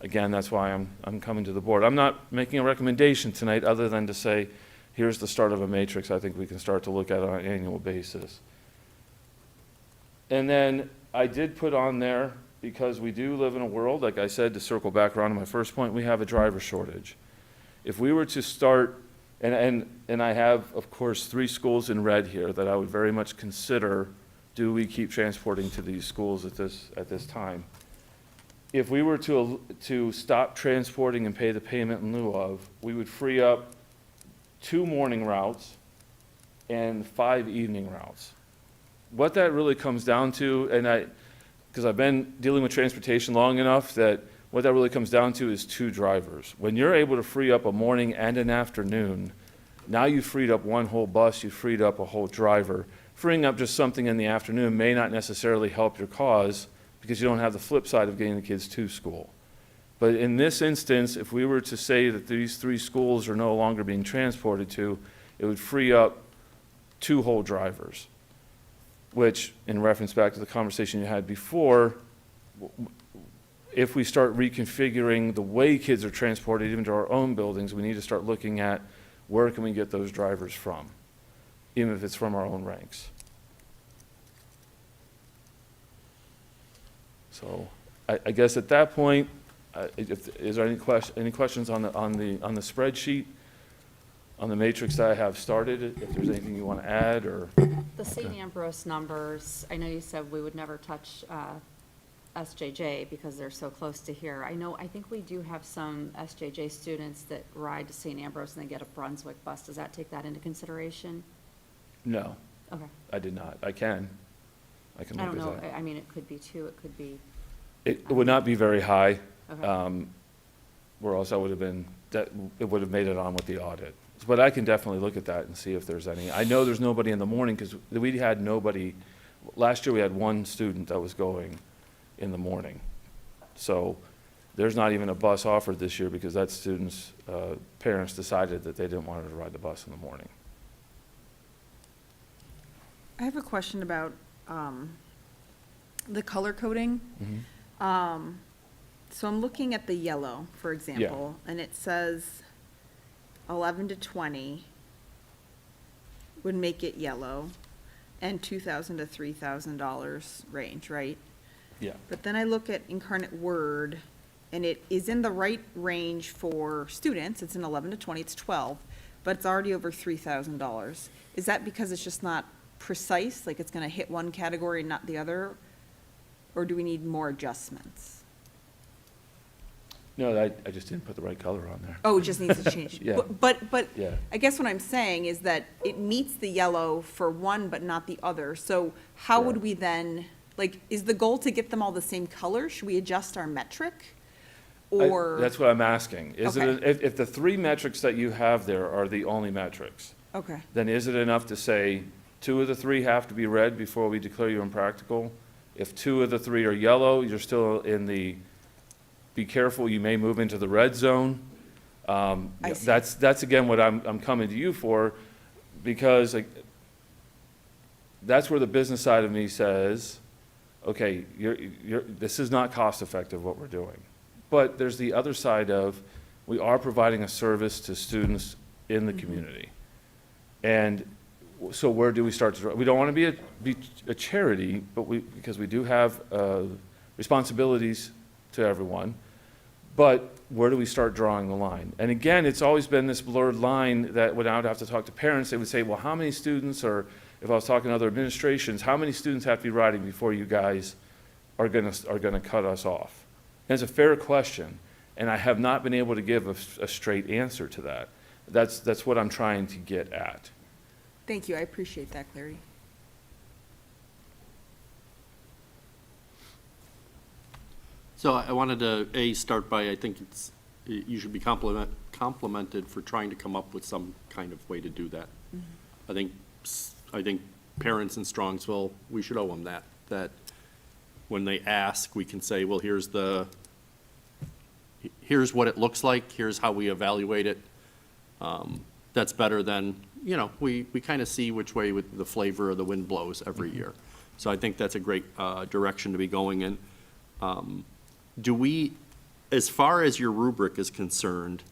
again, that's why I'm coming to the board. I'm not making a recommendation tonight other than to say, here's the start of a matrix I think we can start to look at on an annual basis. And then I did put on there, because we do live in a world, like I said, to circle back around to my first point, we have a driver shortage. If we were to start, and I have, of course, 3 schools in red here that I would very much consider, do we keep transporting to these schools at this time? If we were to stop transporting and pay the payment in lieu of, we would free up 2 morning routes and 5 evening routes. What that really comes down to, because I've been dealing with transportation long enough, that what that really comes down to is 2 drivers. When you're able to free up a morning and an afternoon, now you've freed up 1 whole bus, you've freed up a whole driver. Freeing up just something in the afternoon may not necessarily help your cause, because you don't have the flip side of getting the kids to school. But in this instance, if we were to say that these 3 schools are no longer being transported to, it would free up 2 whole drivers, which, in reference back to the conversation you had before, if we start reconfiguring the way kids are transported even to our own buildings, we need to start looking at where can we get those drivers from, even if it's from our own ranks. So I guess at that point, is there any questions on the spreadsheet, on the matrix that I have started? If there's anything you want to add, or The St. Ambrose numbers, I know you said we would never touch SJJ because they're so close to here. I think we do have some SJJ students that ride to St. Ambrose and they get a Brunswick bus. Does that take that into consideration? No, Okay. I did not. I can I look don't at know, that. I mean, it could be 2, it could be, It would not be very high, okay. or else it would have made it on with the audit. But I can definitely look at that and see if there's any. I know there's nobody in the morning, because we had nobody. Last year we had 1 student that was going in the morning. So there's not even a bus offered this year, because that student's parents decided that they didn't want her to ride the bus in the morning. I have a question about the color coding. So I'm looking at the yellow, for example, and it says 11 to 20. would make it yellow, and $2,000 to $3,000 range, right? Yeah. But then I look at Incarnate Word, and it is in the right range for students. It's in 11 to 20, it's 12, but it's already over $3,000. Is that because it's just not precise, like it's gonna hit one category and not the other? Or do we need more adjustments? No, I just didn't put the right color on there. Oh, it just needs to change. Yeah. But Yeah. I guess what I'm saying is that it meets the yellow for one, but not the other. So how would Correct. we then, like, is the goal to get them all the same color? Should we adjust our metric? Or? That's what I'm asking. Is it, Okay. if the three metrics that you have there are the only metrics, Okay, then is it enough to say 2 of the 3 have to be red before we declare you impractical? If 2 of the 3 are yellow, you're still in the, be careful, you may move into the red zone. I see. That's again what I'm coming to you for, because like, that's where the business side of me says, okay, this is not cost effective what we're doing. But there's the other side of, we are providing a service to students in the community. And so where do we start to, we don't want to be a charity, but because we do have responsibilities to everyone. But where do we start drawing the line? And again, it's always been this blurred line that when I would have to talk to parents, they would say, well, how many students, or if I was talking to other administrations, how many students have to be riding before you guys are gonna cut us off? And it's a fair question, and I have not been able to give a straight answer to that. That's what I'm trying to get at. thank you, I appreciate that clarity. So I wanted to, start by, I think you should be complimented for trying to come up with some kind of way to do that. I think parents in Strongsville, we should owe them that when they ask, we can say, well, here's what it looks like, here's how we evaluate it. That's better than, we kind of see which way with the flavor of the wind blows every year. So I think that's a great direction to be going in. Do we, as far as your rubric is concerned,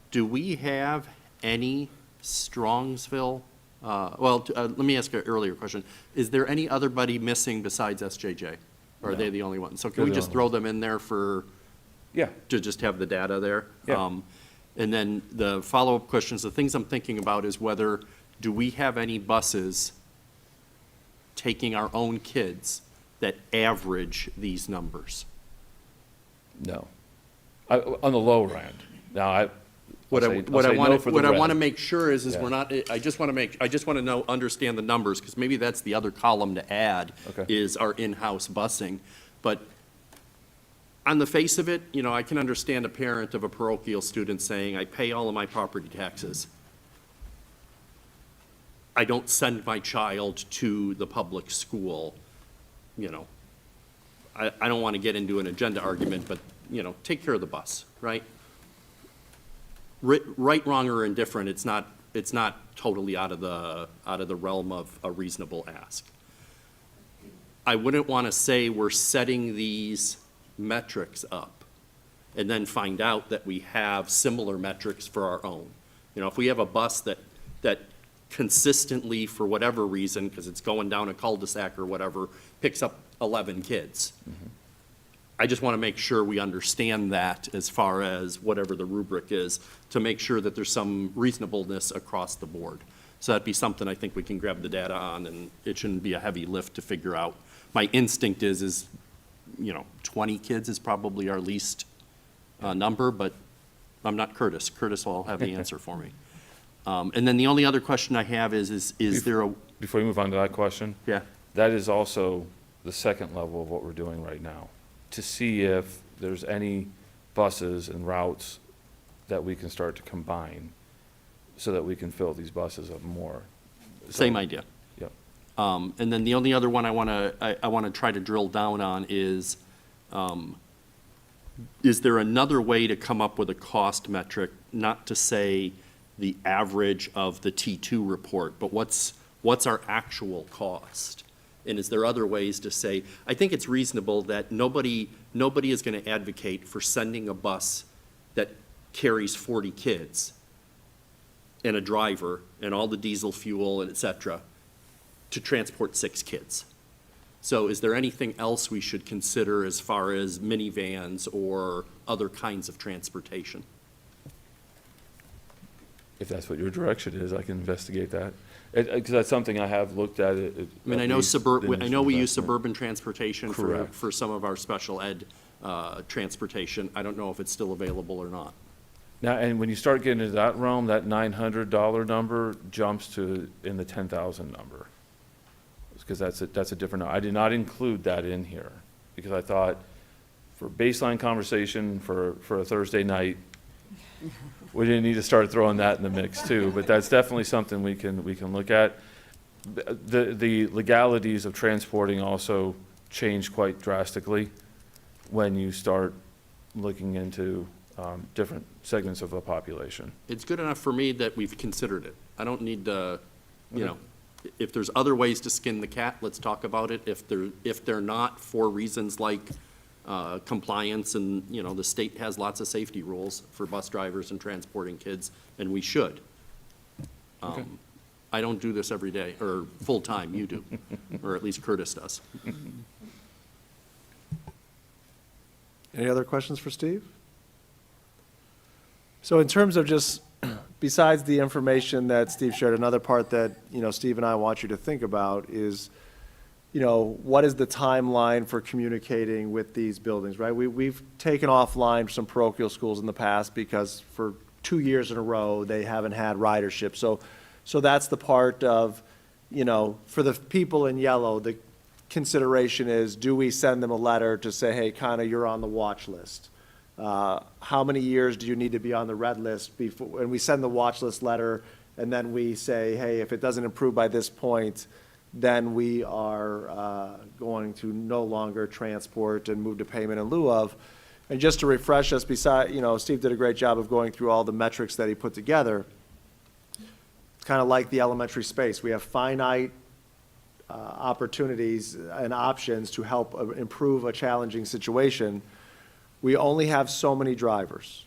do we have any Strongsville, let me ask an earlier question. Is there any other buddy missing besides SJJ? Or are they the only ones? So can They're we the just only throw them in there Yeah. to just have the data there? Yeah. And then the follow-up questions, the things I'm thinking about is whether, do we have any buses taking our own kids that average these numbers? No. On the lower end. Now, What I want to make sure is Yeah. we're not, I just want to know, understand the numbers, because maybe that's the other column to add, Okay. is our in-house busing. But on the face of it, I can understand a parent of a parochial student saying, I pay all of my property taxes. I don't send my child to the public school, I don't want to get into an agenda argument, but, take care of the bus, right? Right, wrong, or indifferent, it's not totally out of the realm of a reasonable ask. I wouldn't want to say we're setting these metrics up and then find out that we have similar metrics for our own. If we have a bus that consistently, for whatever reason, because it's going down a cul-de-sac or whatever, picks up 11 kids. I just want to make sure we understand that as far as whatever the rubric is, to make sure that there's some reasonableness across the board. So that'd be something I think we can grab the data on, and it shouldn't be a heavy lift to figure out. My instinct is 20 kids is probably our least number, but I'm not Curtis. Curtis will have the answer for me. And then the only other question I have is there a, Before you move on to that question, yeah, that is also the second level of what we're doing right now, to see if there's any buses and routes that we can start to combine so that we can fill these buses up more. same idea. Yep. And then the only other one I want to try to drill down on is there another way to come up with a cost metric, not to say the average of the T2 report, but what's our actual cost? And is there other ways to say, I think it's reasonable that nobody is going to advocate for sending a bus that carries 40 kids and a driver and all the diesel fuel and et cetera to transport 6 kids. So is there anything else we should consider as far as minivans or other kinds of transportation? If that's what your direction is, I can investigate that. Because that's something I have looked at. I mean, I know I know we use suburban transportation Correct. for some of our special ed transportation. I don't know if it's still available or not. Now, and when you start getting into that realm, that $900 number jumps to in the 10,000 number. Because that's a different, I did not include that in here, because I thought for baseline conversation for a Thursday night, we didn't need to start throwing that in the mix too, but that's definitely something we can look at. The legalities of transporting also change quite drastically when you start looking into different segments of the population. It's good enough for me that we've considered it. I don't need to, you know, if there's other ways to skin the cat, let's talk about it. If they're not for reasons like compliance and, you know, the state has lots of safety rules for bus drivers and transporting kids, and we should. Okay. I don't do this every day, or full-time, you do, or at least Curtis does. Any other questions for Steve? So in terms of just, besides the information that Steve shared, another part that, you know, Steve and I want you to think about is, you know, what is the timeline for communicating with these buildings, right? We've taken offline some parochial schools in the past because for 2 years in a row, they haven't had ridership. So that's the part of, you know, for the people in yellow, the consideration is, do we send them a letter to say, hey, kind of, you're on the watch list? How many years do you need to be on the red list before, and we send the watch list letter, and then we say, hey, if it doesn't improve by this point, then we are going to no longer transport and move to payment in lieu of. And just to refresh us, beside, you know, Steve did a great job of going through all the metrics that he put together. It's kind of like the elementary space. We have finite opportunities and options to help improve a challenging situation. We only have so many drivers.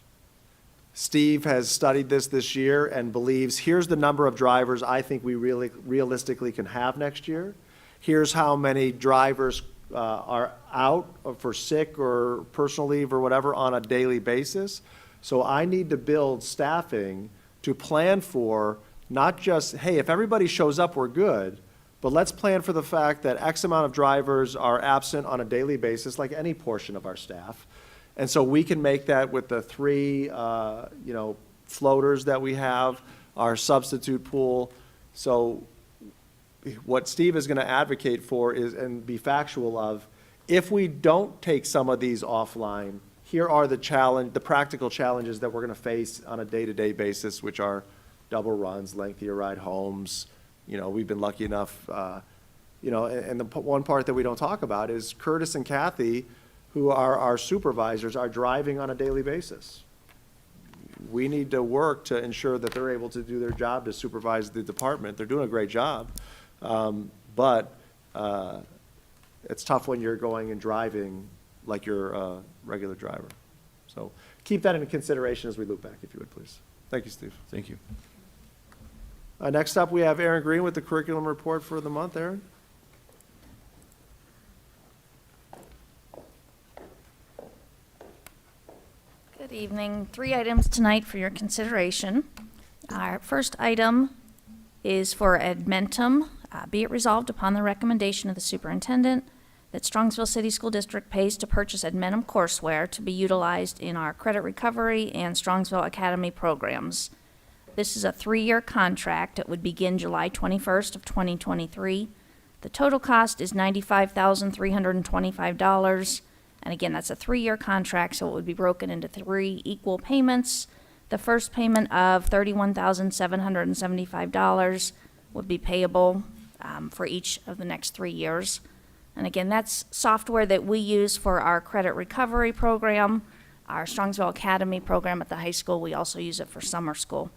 Steve has studied this year and believes, here's the number of drivers I think we really realistically can have next year. Here's how many drivers are out for sick or personal leave or whatever on a daily basis. So I need to build staffing to plan for not just, hey, if everybody shows up, we're good, but let's plan for the fact that X amount of drivers are absent on a daily basis, like any portion of our staff. And so we can make that with the 3, you know, floaters that we have, our substitute pool. So what Steve is going to advocate for is, and be factual of, if we don't take some of these offline, here are the practical challenges that we're going to face on a day-to-day basis, which are double runs, lengthier ride homes. You know, we've been lucky enough, you know, and the one part that we don't talk about is Curtis and Kathy, who are our supervisors, are driving on a daily basis. We need to work to ensure that they're able to do their job to supervise the department. They're doing a great job. But it's tough when you're going and driving like you're a regular driver. So keep that in consideration as we loop back, if you would, please. Thank you, Steve. Thank you. Next up, we have Aaron Green with the curriculum report for the month. Aaron? Good evening. 3 items tonight for your consideration. Our first item is for Edmentum. Be it resolved upon the recommendation of the superintendent that Strongsville City School District pays to purchase Edmentum courseware to be utilized in our credit recovery and Strongsville Academy programs. This is a 3-year contract. It would begin July 21st of 2023. The total cost is $95,325. And again, that's a 3-year contract, so it would be broken into 3 equal payments. The first payment of $31,775 would be payable for each of the next 3 years. And again, that's software that we use for our credit recovery program, our Strongsville Academy program at the high school. We also use it for summer school.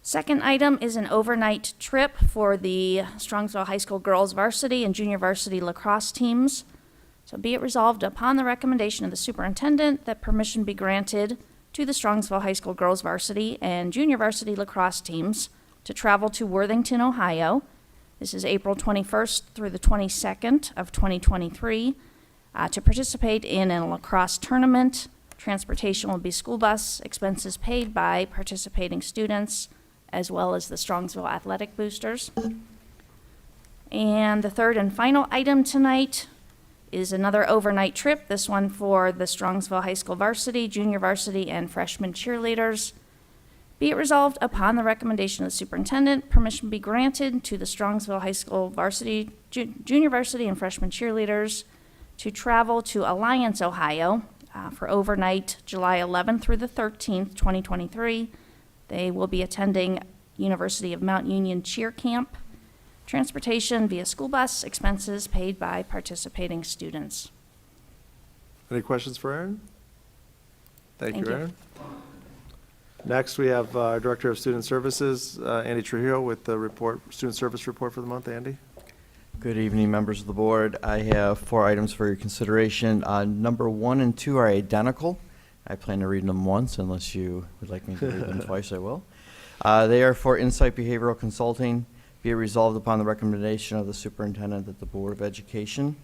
Second item is an overnight trip for the Strongsville High School girls varsity and junior varsity lacrosse teams. So be it resolved upon the recommendation of the superintendent that permission be granted to the Strongsville High School girls varsity and junior varsity lacrosse teams to travel to Worthington, Ohio. This is April 21st through the 22nd of 2023 to participate in a lacrosse tournament. Transportation will be school bus, expenses paid by participating students, as well as the Strongsville Athletic Boosters. And the third and final item tonight is another overnight trip, this one for the Strongsville High School varsity, junior varsity, and freshman cheerleaders. Be it resolved upon the recommendation of the superintendent, permission be granted to the Strongsville High School varsity, junior varsity, and freshman cheerleaders to travel to Alliance, Ohio for overnight July 11th through the 13th, 2023. They will be attending University of Mount Union Cheer Camp. Transportation via school bus, expenses paid by participating students. Any questions for Erin? Thank you, Thank you. Erin. Next, we have our Director of Student Services, Andy Trujillo, with the report, student service report for the month. Andy? Good evening, members of the board. I have 4 items for your consideration. Number 1 and 2 are identical. I plan to read them once. Unless you would like me to read them twice, I will. They are for Insight Behavioral Consulting. Be it resolved upon the recommendation of the superintendent that the Board of Education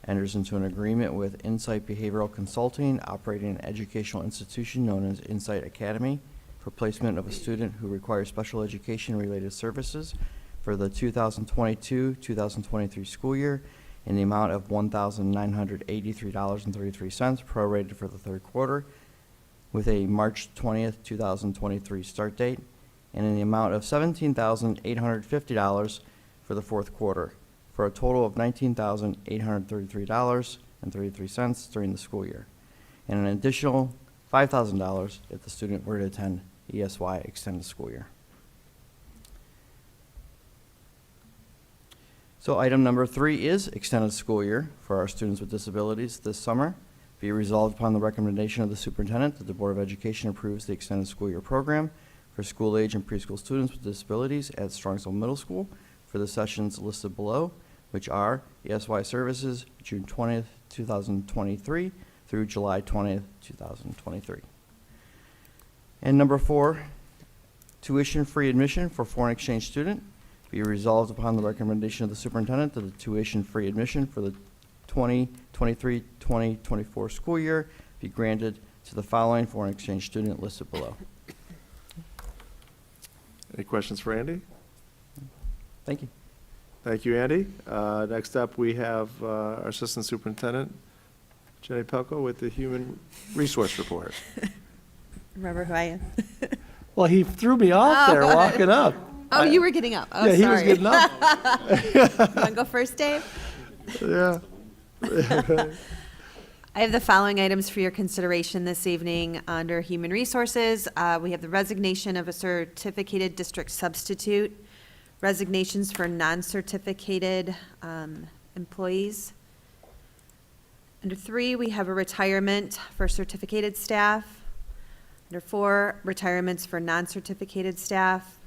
enters into an agreement with Insight Behavioral Consulting, operating an educational institution known as Insight Academy, for placement of a student who requires special education-related services for the 2022-2023 school year in the amount of $1,983.33 prorated for the third quarter, with a March 20th, 2023 start date, and in the amount of $17,850 for the fourth quarter, for a total of $19,833.33 during the school year, and an additional $5,000 if the student were to attend ESY extended school year. So item number 3 is extended school year for our students with disabilities this summer. Be resolved upon the recommendation of the superintendent that the Board of Education approves the extended school year program for school age and preschool students with disabilities at Strongsville Middle School for the sessions listed below, which are ESY services June 20th, 2023 through July 20th, 2023. And number 4, tuition-free admission for foreign exchange student. Be resolved upon the recommendation of the superintendent that the tuition-free admission for the 2023-2024 school year be granted to the following foreign exchange student listed below. Any questions for Andy? Thank you. Thank you, Andy. Next up, we have our Assistant Superintendent, Jenny Pelko, with the Human Resource Report. Remember who I am? Well, he threw me off there walking up. Oh, you were getting up. Oh, Yeah, he was sorry. getting up. You want to go first, Dave? Yeah. I have the following items for your consideration this evening under Human Resources. We have the resignation of a certificated district substitute, resignations for non-certificated employees. Under 3, we have a retirement for certificated staff. Under 4, retirements for non-certificated staff.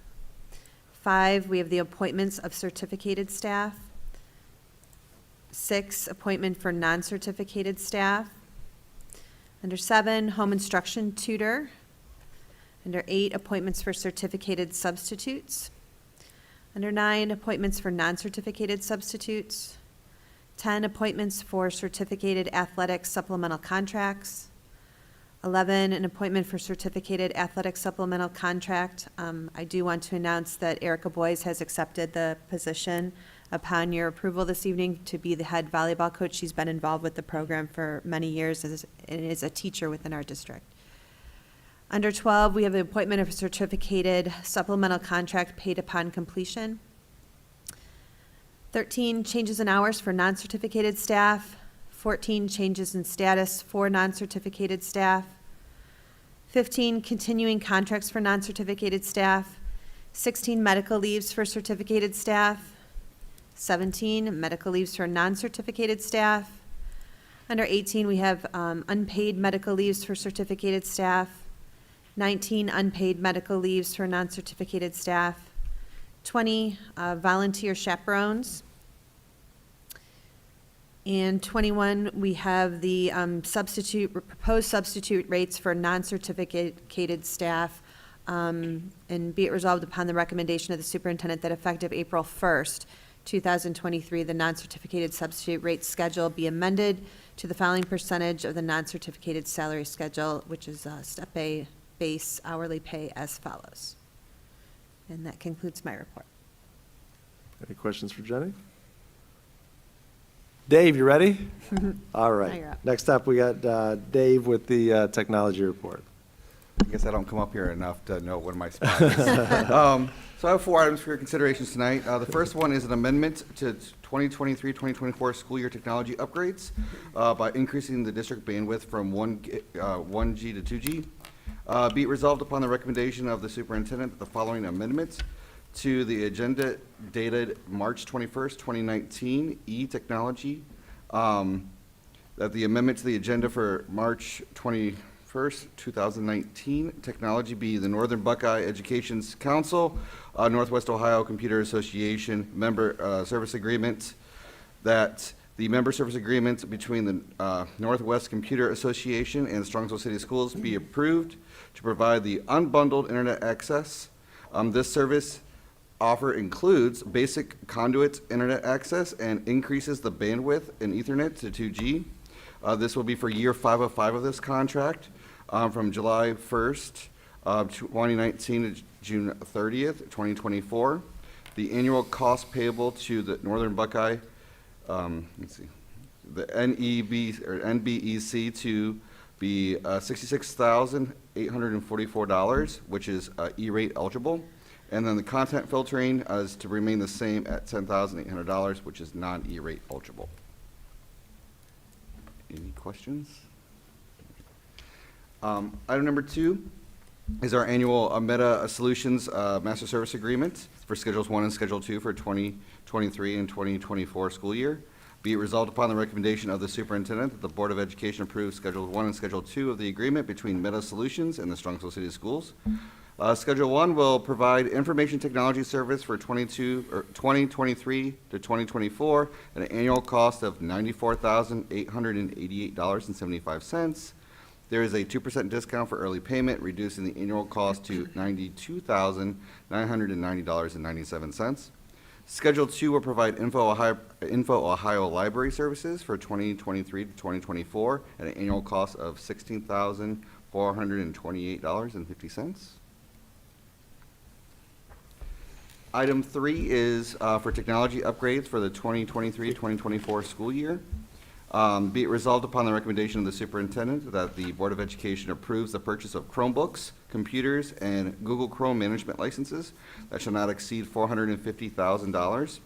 5, we have the appointments of certificated staff. 6, appointment for non-certificated staff. Under 7, home instruction tutor. Under 8, appointments for certificated substitutes. Under 9, appointments for non-certificated substitutes. 10, appointments for certificated athletic supplemental contracts. 11, an appointment for certificated athletic supplemental contract. I do want to announce that Erica Boyes has accepted the position upon your approval this evening to be the head volleyball coach. She's been involved with the program for many years and is a teacher within our district. Under 12, we have the appointment of a certificated supplemental contract paid upon completion. 13, changes in hours for non-certificated staff. 14, changes in status for non-certificated staff. 15, continuing contracts for non-certificated staff. 16, medical leaves for certificated staff. 17, medical leaves for non-certificated staff. Under 18, we have unpaid medical leaves for certificated staff. 19, unpaid medical leaves for non-certificated staff. 20, volunteer chaperones. And 21, we have the proposed substitute rates for non-certificated staff. And be it resolved upon the recommendation of the superintendent that effective April 1st, 2023, the non-certificated substitute rate schedule be amended to the following percentage of the non-certificated salary schedule, which is step A, base hourly pay as follows. And that concludes my report. Any questions for Jenny? Dave, you ready? All Now right. you're up. Next up, we got Dave with the technology report. I guess I don't come up here enough to know what my spot is. So I have 4 items for your considerations tonight. The first one is an amendment to 2023-2024 school year technology upgrades by increasing the district bandwidth from 1G to 2G. Be it resolved upon the recommendation of the superintendent that the following amendments to the agenda dated March 21st, 2019, e-technology, that the amendment to the agenda for March 21st, 2019, technology be the Northern Buckeye Education Council, Northwest Ohio Computer Association member service agreement, that the member service agreement between the Northwest Computer Association and Strongsville City Schools be approved to provide the unbundled internet access. This service offer includes basic conduit internet access and increases the bandwidth in Ethernet to 2G. This will be for year 505 of this contract, from July 1st, 2019 to June 30th, 2024. The annual cost payable to the Northern Buckeye, the NBEC to be $66,844, which is E-rate eligible. And then the content filtering is to remain the same at $10,800, which is non-E-rate eligible. Any questions? Item number 2 is our annual Meta Solutions Master Service Agreement for Schedules 1 and Schedule 2 for 2023 and 2024 school year. Be it resolved upon the recommendation of the superintendent that the Board of Education approves Schedule 1 and Schedule 2 of the agreement between Meta Solutions and the Strongsville City Schools. Schedule 1 will provide information technology service for 2023 to 2024 at an annual cost of $94,888.75. There is a 2% discount for early payment, reducing the annual cost to $92,990.97. Schedule 2 will provide Info Ohio Library Services for 2023 to 2024 at an annual cost of $16,428.50. Item 3 is for technology upgrades for the 2023-2024 school year. Be it resolved upon the recommendation of the superintendent that the Board of Education approves the purchase of Chromebooks, computers, and Google Chrome management licenses that shall not exceed $450,000.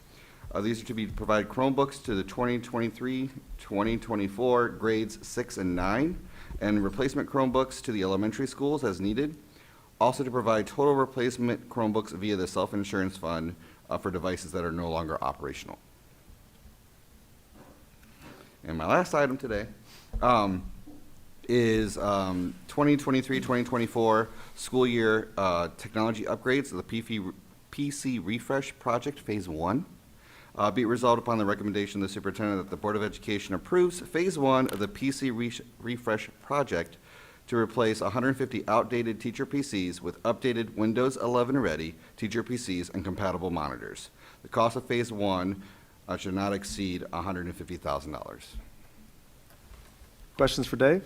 These are to be provide Chromebooks to the 2023-2024 grades 6 and 9, and replacement Chromebooks to the elementary schools as needed. Also to provide total replacement Chromebooks via the self-insurance fund for devices that are no longer operational. And my last item today is 2023-2024 school year technology upgrades of the PC Refresh Project Phase 1. Be it resolved upon the recommendation of the superintendent that the Board of Education approves Phase 1 of the PC Refresh Project to replace 150 outdated teacher PCs with updated Windows 11 ready teacher PCs and compatible monitors. The cost of Phase 1 should not exceed $150,000. Questions for Dave?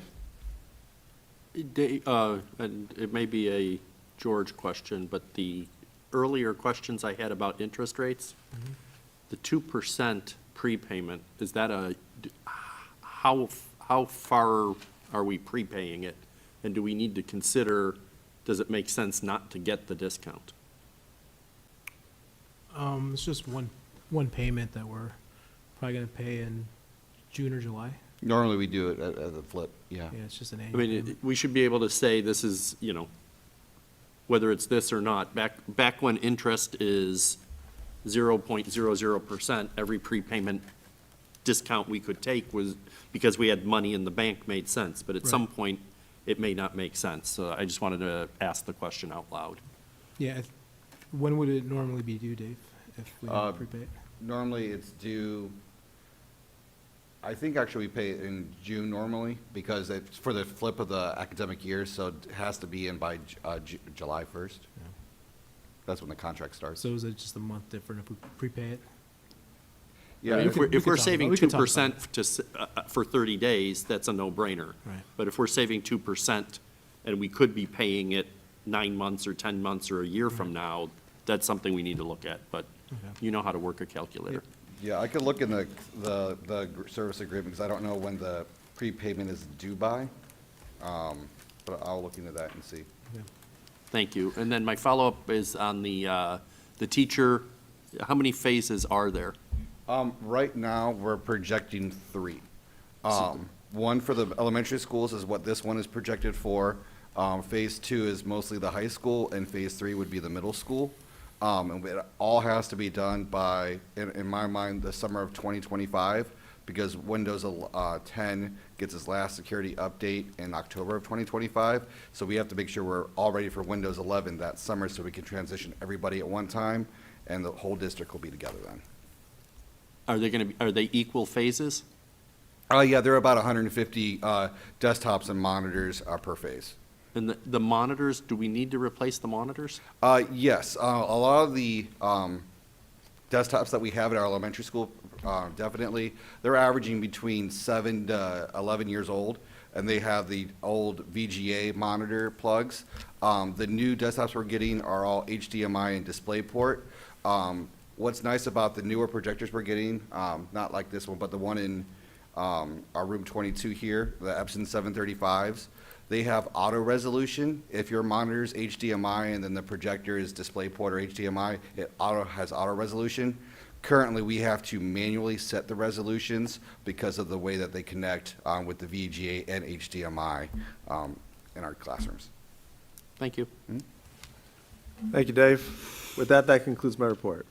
And it may be a George question, but the earlier questions I had about interest rates, the 2% prepayment, is that how far are we prepaying it? And do we need to consider, does it make sense not to get the discount? It's just one payment that we're probably gonna pay in June or July. Normally we do it as a flip, yeah. Yeah, it's just an I annual. mean, we should be able to say this is, whether it's this or not, back when interest is 0.00%, every prepayment discount we could take was because we had money in the bank made sense, but at some Right. point, it may not make sense. So I just wanted to ask the question out loud. Yeah, when would it normally be due, Dave, if we didn't prepay it? Normally it's due, I think actually we pay it in June normally, because it's for the flip of the academic year, so it has to be in by July 1st. That's when the contract starts. So is it just a month different if we prepay it? Yeah, I mean, we if we're could talk saving about it. We could talk 2% for 30 days, that's a no-brainer. Right. But if we're saving 2% and we could be paying it 9 months or 10 months or a year from now, that's something we need to look at, but Okay. you know how to work a calculator. Yeah, I could look in the service agreement, because I don't know when the prepayment is due by. But I'll look into that and see. Thank you. And then my follow-up is on the teacher, how many phases are there? Right now, we're projecting 3. One for the elementary schools is what this one is projected for. Phase 2 is mostly the high school, and phase 3 would be the middle school. And it all has to be done by, in my mind, the summer of 2025, because Windows 10 gets its last security update in October of 2025. So we have to make sure we're all ready for Windows 11 that summer, so we can transition everybody at one time, and the whole district will be together then. Are they equal phases? Yeah, there are about 150 desktops and monitors per phase. And the monitors, do we need to replace the monitors? Yes, a lot of the desktops that we have at our elementary school, definitely, they're averaging between 7 to 11 years old, and they have the old VGA monitor plugs. The new desktops we're getting are all HDMI and DisplayPort. What's nice about the newer projectors we're getting, not like this one, but the one in our room 22 here, the Epson 735s, they have auto resolution. If your monitor is HDMI and then the projector is DisplayPort or HDMI, it has auto resolution. Currently, we have to manually set the resolutions because of the way that they connect with the VGA and HDMI in our classrooms. Thank you. Thank you, Dave. With that, that concludes my report.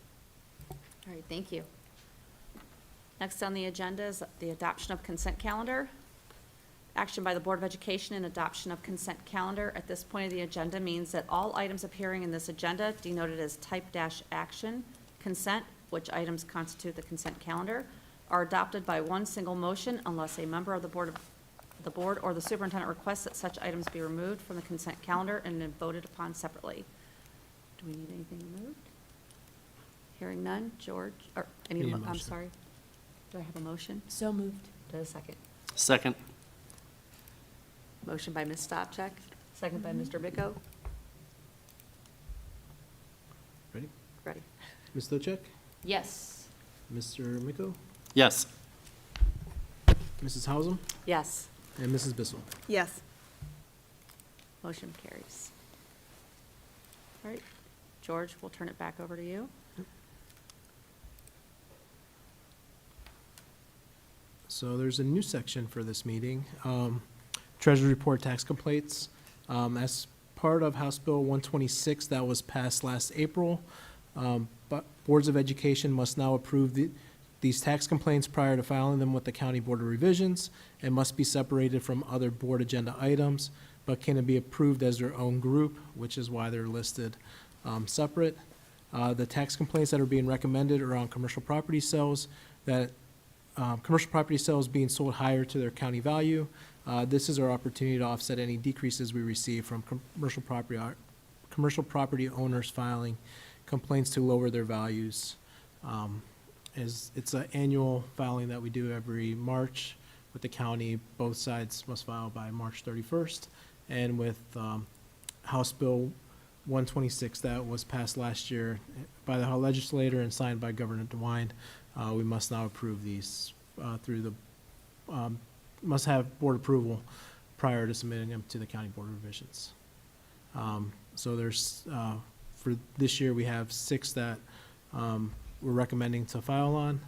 All right, thank you. Next on the agenda is the adoption of consent calendar. Action by the Board of Education and adoption of consent calendar at this point of the agenda means that all items appearing in this agenda denoted as type-action consent, which items constitute the consent calendar, are adopted by one single motion unless a member of the board or the superintendent requests that such items be removed from the consent calendar and then voted upon separately. Do we need anything removed? Hearing none, George, or, Need a I'm motion. sorry. Do I have a motion? So moved. Do I have a second? Second. Motion by Ms. Stavcek, second by Mr. Miko. Ready? Ready. Ms. Stochek? Yes. Mr. Miko? Yes. Mrs. Hausum? Yes. And Mrs. Bissell? Yes. Motion carries. All right, George, we'll turn it back over to you. So there's a new section for this meeting, Treasury Report Tax Complaints. As part of House Bill 126 that was passed last April, but boards of education must now approve these tax complaints prior to filing them with the County Board of Revisions and must be separated from other board agenda items, but can be approved as their own group, which is why they're listed separate. The tax complaints that are being recommended are on commercial property sales commercial property sales being sold higher to their county value. This is our opportunity to offset any decreases we receive from commercial property owners filing complaints to lower their values. It's an annual filing that we do every March with the county. Both sides must file by March 31st. And with House Bill 126 that was passed last year by the legislator and signed by Governor DeWine, we must now approve these must have board approval prior to submitting them to the County Board of Revisions. So there's, for this year, we have 6 that we're recommending to file on,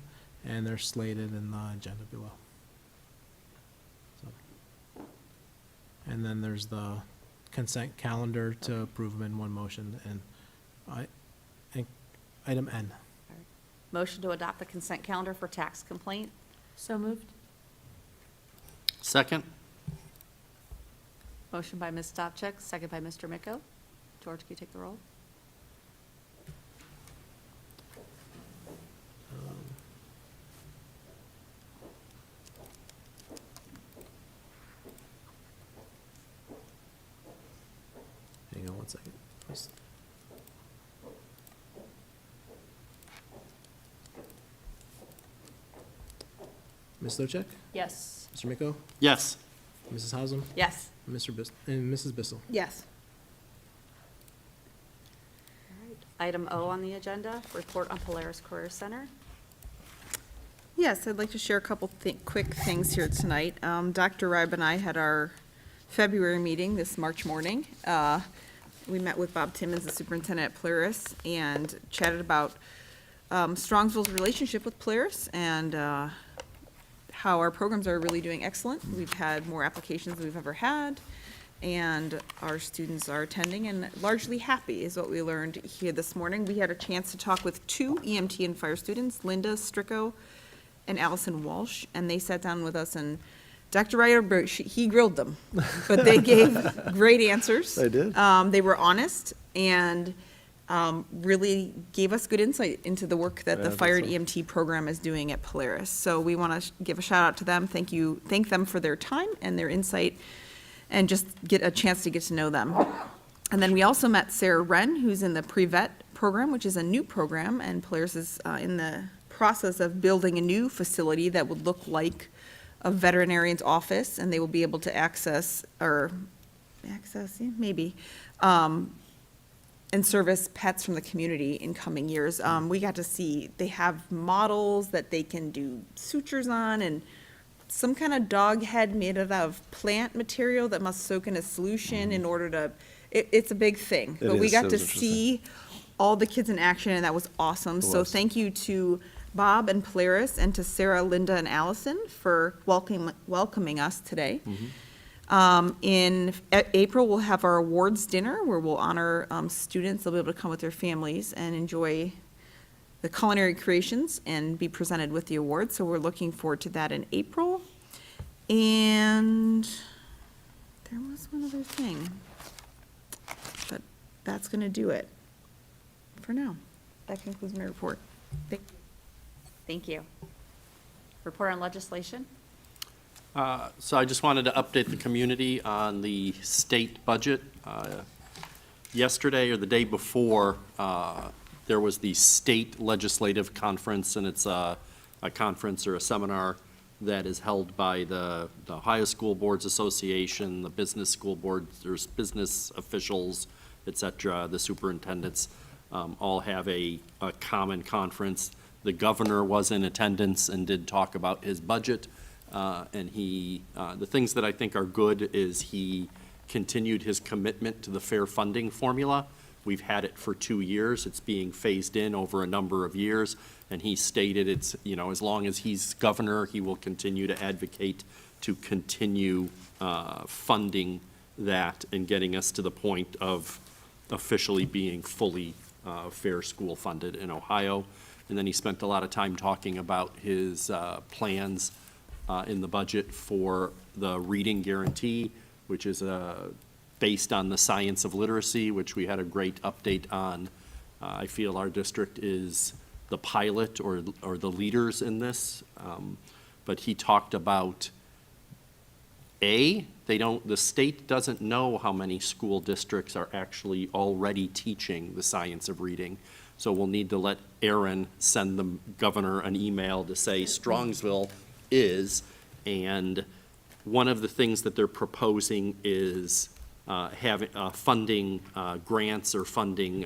and they're slated in the agenda below. So. And then there's the consent calendar to approve them in one motion, and item N. Motion to adopt the consent calendar for tax complaint. So moved. Second. Motion by Ms. Stavcek, second by Mr. Miko. George, can you take the roll? 1 second. Ms. Stochek? Yes. Mr. Miko? Yes. Mrs. Hausum? Yes. And Mrs. Bissell? Yes. Item O on the agenda, report on Polaris Career Center. Yes, I'd like to share a couple quick things here tonight. Dr. Reib and I had our February meeting this March morning. We met with Bob Timmons, the superintendent at Polaris, and chatted about Strongsville's relationship with Polaris and how our programs are really doing excellent. We've had more applications than we've ever had, and our students are attending and largely happy is what we learned here this morning. We had a chance to talk with 2 EMT and fire students, Linda Stricko and Allison Walsh, and they sat down with us, and Dr. Ryder, he grilled them, but they gave great answers. They did. They were honest and really gave us good insight into the work that the Yeah, fire and that's EMT program is doing at Polaris. So we want to give a shout out to them. Thank them for their time and their insight, and just get a chance to get to know them. And then we also met Sarah Wren, who's in the pre-vet program, which is a new program, and Polaris is in the process of building a new facility that would look like a veterinarian's office, and they will be able to access, maybe, and service pets from the community in coming years. We got to see, they have models that they can do sutures on, and some kind of dog head made out of plant material that must soak in a solution in order to, it's a big thing. It But we is. got It to was interesting. see all the kids in action, and that was awesome. So was. thank you to Bob and Polaris, and to Sarah, Linda, and Allison for welcoming us today. In April, we'll have our awards dinner where we'll honor students. They'll be able to come with their families and enjoy the culinary creations and be presented with the awards. So we're looking forward to that in April. And there was one other thing, but that's going to do it for now. That concludes my report. Thank you. Report on legislation. So I just wanted to update the community on the state budget. Yesterday or the day before, there was the state legislative conference, and it's a conference or a seminar that is held by the Ohio School Boards Association, the business school boards, there's business officials, et cetera, the superintendents, all have a common conference. The governor was in attendance and did talk about his budget. And the things that I think are good is he continued his commitment to the fair funding formula. We've had it for 2 years. It's being phased in over a number of years. And he stated as long as he's governor, he will continue to advocate to continue funding that and getting us to the point of officially being fully fair school funded in Ohio. And then he spent a lot of time talking about his plans in the budget for the reading guarantee, which is based on the science of literacy, which we had a great update on. I feel our district is the pilot or the leaders in this. But he talked about, the state doesn't know how many school districts are actually already teaching the science of reading. So we'll need to let Aaron send the governor an email to say Strongsville is, and one of the things that they're proposing is having funding grants or funding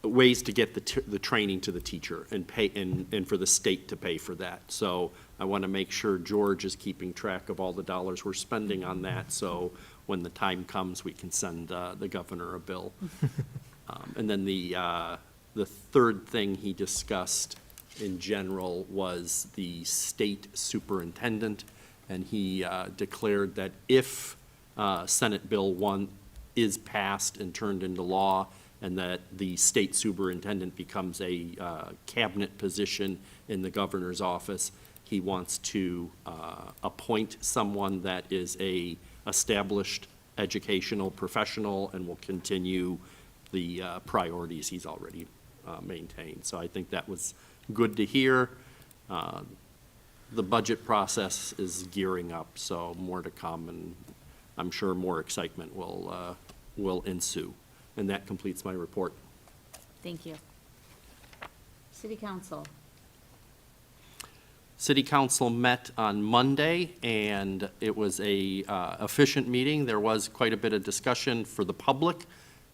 ways to get the training to the teacher and pay and for the state to pay for that. So I want to make sure George is keeping track of all the dollars we're spending on that. So when the time comes, we can send the governor a bill. And then the third thing he discussed in general was the state superintendent, and he declared that if Senate Bill 1 is passed and turned into law, and that the state superintendent becomes a cabinet position in the governor's office, he wants to appoint someone that is a established educational professional and will continue the priorities he's already maintained. So I think that was good to hear. The budget process is gearing up, so more to come, and I'm sure more excitement will ensue. And that completes my report. Thank you. City Council. City Council met on Monday, and it was a efficient meeting. There was quite a bit of discussion for the public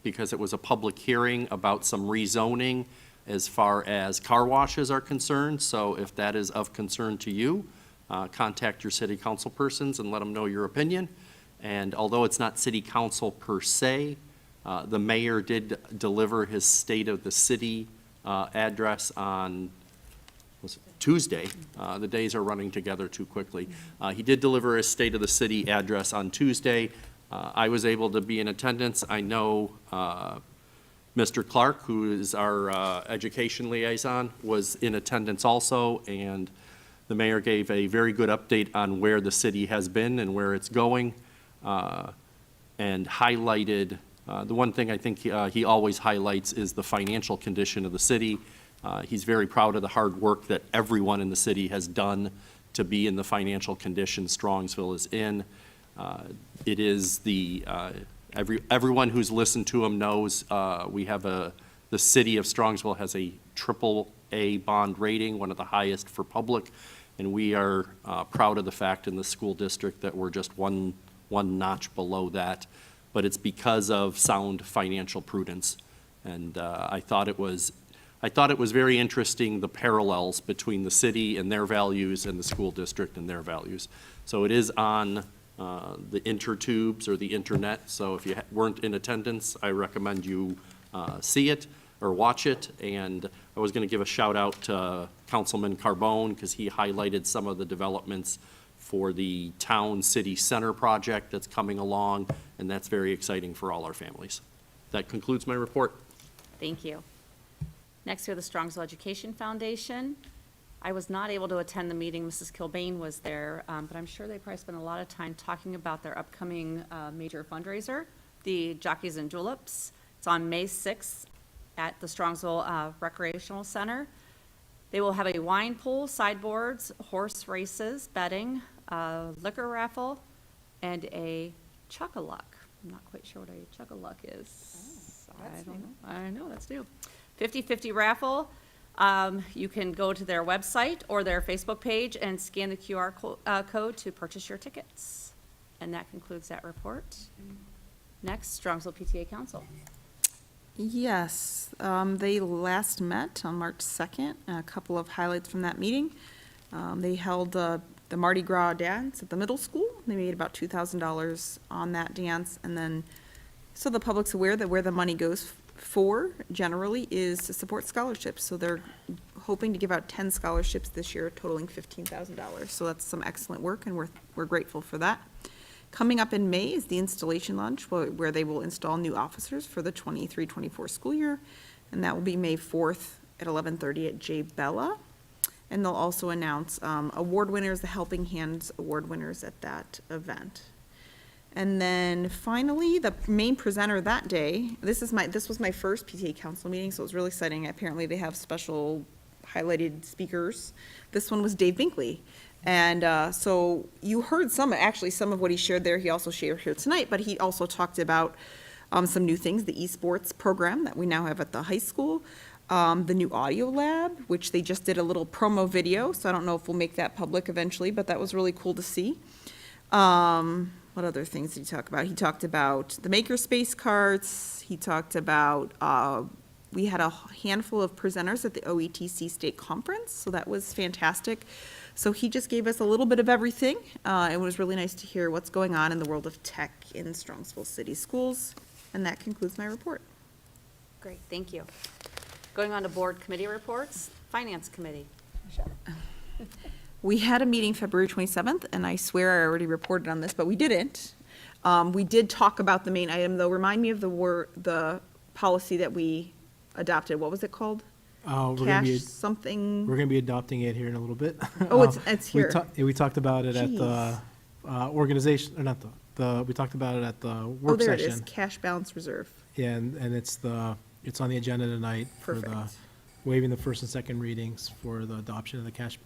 because it was a public hearing about some rezoning as far as car washes are concerned. So if that is of concern to you, contact your city council persons and let them know your opinion. And although it's not city council per se, the mayor did deliver his state of the city address on was it Tuesday. The days are running together too quickly. He did deliver his State of the City address on Tuesday. I was able to be in attendance. I know Mr. Clark, who is our education liaison, was in attendance also, and the mayor gave a very good update on where the city has been and where it's going, and highlighted, the one thing I think he always highlights is the financial condition of the city. He's very proud of the hard work that everyone in the city has done to be in the financial condition Strongsville is in. It is the, everyone who's listened to him knows we have the city of Strongsville has a AAA bond rating, one of the highest for public, and we are proud of the fact in the school district that we're just one notch below that. But it's because of sound financial prudence. And I thought it was very interesting, the parallels between the city and their values and the school district and their values. So it is on the intertubes or the internet. So if you weren't in attendance, I recommend you see it or watch it. And I was going to give a shout out to Councilman Carbone because he highlighted some of the developments for the town city center project that's coming along, and that's very exciting for all our families. That concludes my report. Thank you. Next, we have the Strongsville Education Foundation. I was not able to attend the meeting. Mrs. Kilbane was there, but I'm sure they probably spent a lot of time talking about their upcoming major fundraiser, the Jockeys and Juleps. It's on May 6th at the Strongsville Recreational Center. They will have a wine pool, sideboards, horse races, betting, liquor raffle, and a chuck-a-luck. I'm not quite sure what a chuck-a-luck is. I don't know. I know, that's new. 50/50 raffle. You can go to their website or their Facebook page and scan the QR code to purchase your tickets. And that concludes that report. Next, Strongsville PTA Council. Yes, they last met on March 2nd. A couple of highlights from that meeting. They held the Mardi Gras dance at the middle school. They made about $2,000 on that dance. And then, so the public's aware that where the money goes for generally is to support scholarships. So they're hoping to give out 10 scholarships this year, totaling $15,000. So that's some excellent work, and we're grateful for that. Coming up in May is the installation lunch, where they will install new officers for the 23-24 school year, and that will be May 4th at 11:30 at J. Bella. And they'll also announce award winners, the Helping Hands award winners at that event. And then finally, the main presenter that day, this was my first PTA council meeting, so it was really exciting. Apparently they have special highlighted speakers. This one was Dave Binkley. And so you heard some of what he shared there. He also shared here tonight, but he also talked about some new things, the esports program that we now have at the high school, the new audio lab, which they just did a little promo video. So I don't know if we'll make that public eventually, but that was really cool to see. What other things did he talk about? He talked about the makerspace carts. He talked about, we had a handful of presenters at the OETC State Conference, so that was fantastic. So he just gave us a little bit of everything. It was really nice to hear what's going on in the world of tech in Strongsville City Schools. And that concludes my report. Great, thank you. Going on to board committee reports, Finance Committee. We had a meeting February 27th, and I swear I already reported on this, but we didn't. We did talk about the main item, though. Remind me of the policy that we adopted. What was it called? Cash something? We're going to be adopting it here in a little bit. Oh, it's here. We talked about it at the organization, or not we talked about it at the work session. Oh, there it is, cash balance reserve. Yeah, and it's on the agenda tonight for the Perfect. waiving the first and second readings for the adoption of the cash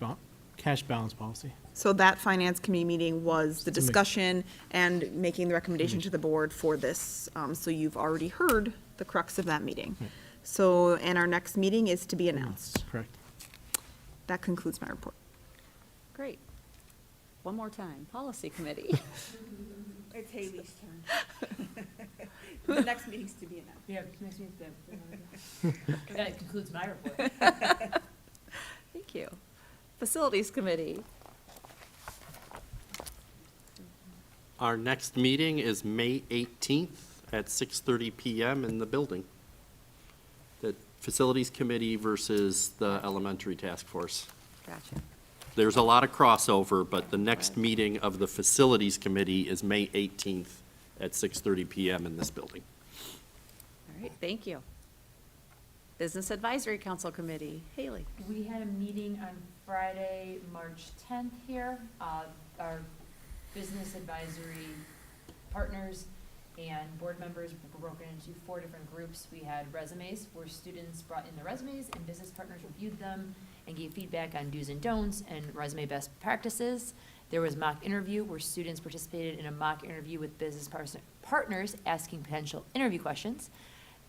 cash balance policy. So that finance committee meeting was the To make- discussion and making the recommendation to the board for this. So you've already heard the crux of that meeting. Right. So, and our next meeting is to be announced. Correct. That concludes my report. Great. One more time, policy committee. It's Haley's turn. The next meeting's to be announced. Yeah, next meeting's that concludes my report. Thank you. Facilities committee. Our next meeting is May 18th at 6:30 PM in the building. The Facilities Committee versus the Elementary Task Force. Gotcha. There's a lot of crossover, but the next meeting of the Facilities Committee is May 18th at 6:30 PM in this building. All right, thank you. Business Advisory Council Committee, Haley. We had a meeting on Friday, March 10th here. Our business advisory partners and board members were broken into 4 different groups. We had resumes, where students brought in their resumes and business partners reviewed them and gave feedback on do's and don'ts and resume best practices. There was mock interview, where students participated in a mock interview with business partners asking potential interview questions.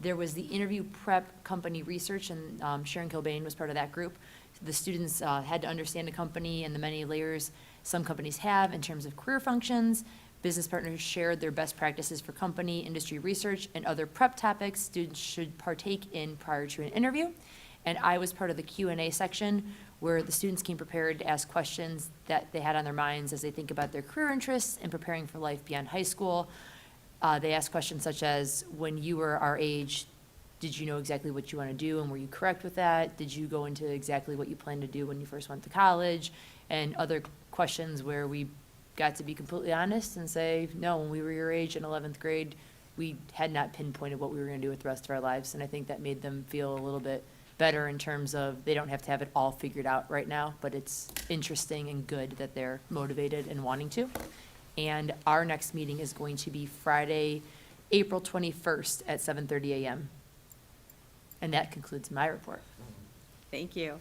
There was the interview prep company research, and Sharon Kilbane was part of that group. The students had to understand the company and the many layers some companies have in terms of career functions. Business partners shared their best practices for company, industry research, and other prep topics students should partake in prior to an interview. And I was part of the Q&A section, where the students came prepared to ask questions that they had on their minds as they think about their career interests and preparing for life beyond high school. They asked questions such as, when you were our age, did you know exactly what you want to do, and were you correct with that? Did you go into exactly what you planned to do when you first went to college? And other questions where we got to be completely honest and say, no, when we were your age in 11th grade, we had not pinpointed what we were going to do with the rest of our lives. And I think that made them feel a little bit better in terms of they don't have to have it all figured out right now, but it's interesting and good that they're motivated and wanting to. And our next meeting is going to be Friday, April 21st at 7:30 a.m. And that concludes my report. Thank you.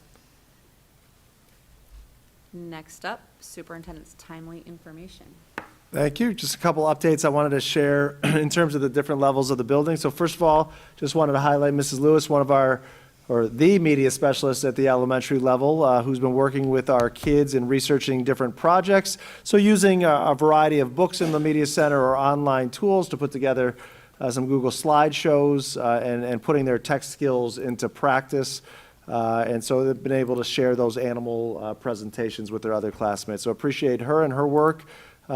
Next up, superintendent's timely information. Thank you. Just a couple updates I wanted to share in terms of the different levels of the building. So first of all, just wanted to highlight Mrs. Lewis, one of our, or the media specialist at the elementary level, who's been working with our kids in researching different projects. So using a variety of books in the media center or online tools to put together some Google slideshows and putting their tech skills into practice. And so they've been able to share those animal presentations with their other classmates. So appreciate her and her work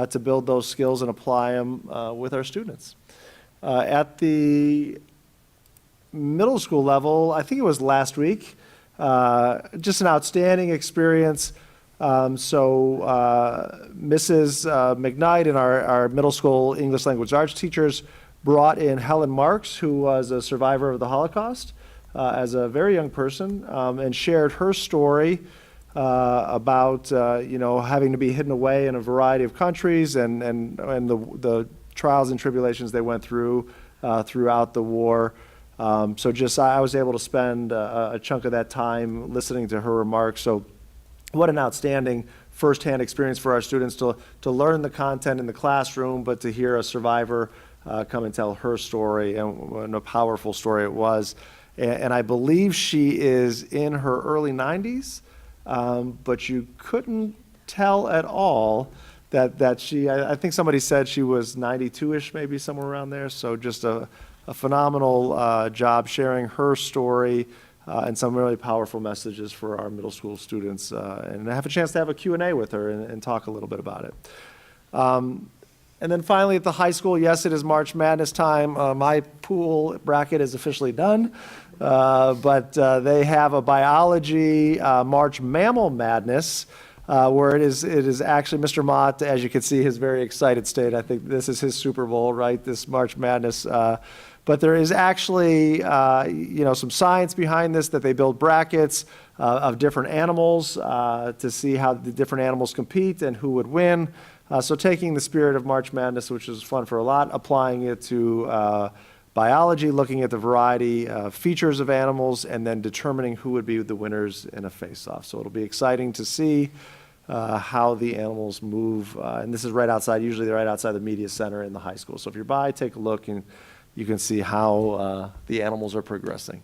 to build those skills and apply them with our students. At the middle school level, I think it was last week, just an outstanding experience. Mrs. McKnight and our middle school English language arts teachers brought in Helen Marks, who was a survivor of the Holocaust as a very young person, and shared her story about having to be hidden away in a variety of countries and the trials and tribulations they went through throughout the war. I was able to spend a chunk of that time listening to her remarks. So what an outstanding firsthand experience for our students to learn the content in the classroom, but to hear a survivor come and tell her story, and a powerful story it was. And I believe she is in her early 90s, but you couldn't tell at all that she, I think somebody said she was 92-ish, maybe somewhere around there. So just a phenomenal job sharing her story and some really powerful messages for our middle school students. And I have a chance to have a Q&A with her and talk a little bit about it. And then finally at the high school, yes, it is March Madness time. My pool bracket is officially done, but they have a biology March Mammal Madness, where it is actually Mr. Mott, as you can see, his very excited state. I think this is his Super Bowl, right? This March Madness. But there is actually, some science behind this, that they build brackets of different animals to see how the different animals compete and who would win. So taking the spirit of March Madness, which is fun for a lot, applying it to biology, looking at the variety of features of animals, and then determining who would be the winners in a face-off. So it'll be exciting to see how the animals move. And this is right outside, usually right outside the media center in the high school. So if you're by, take a look and you can see how the animals are progressing.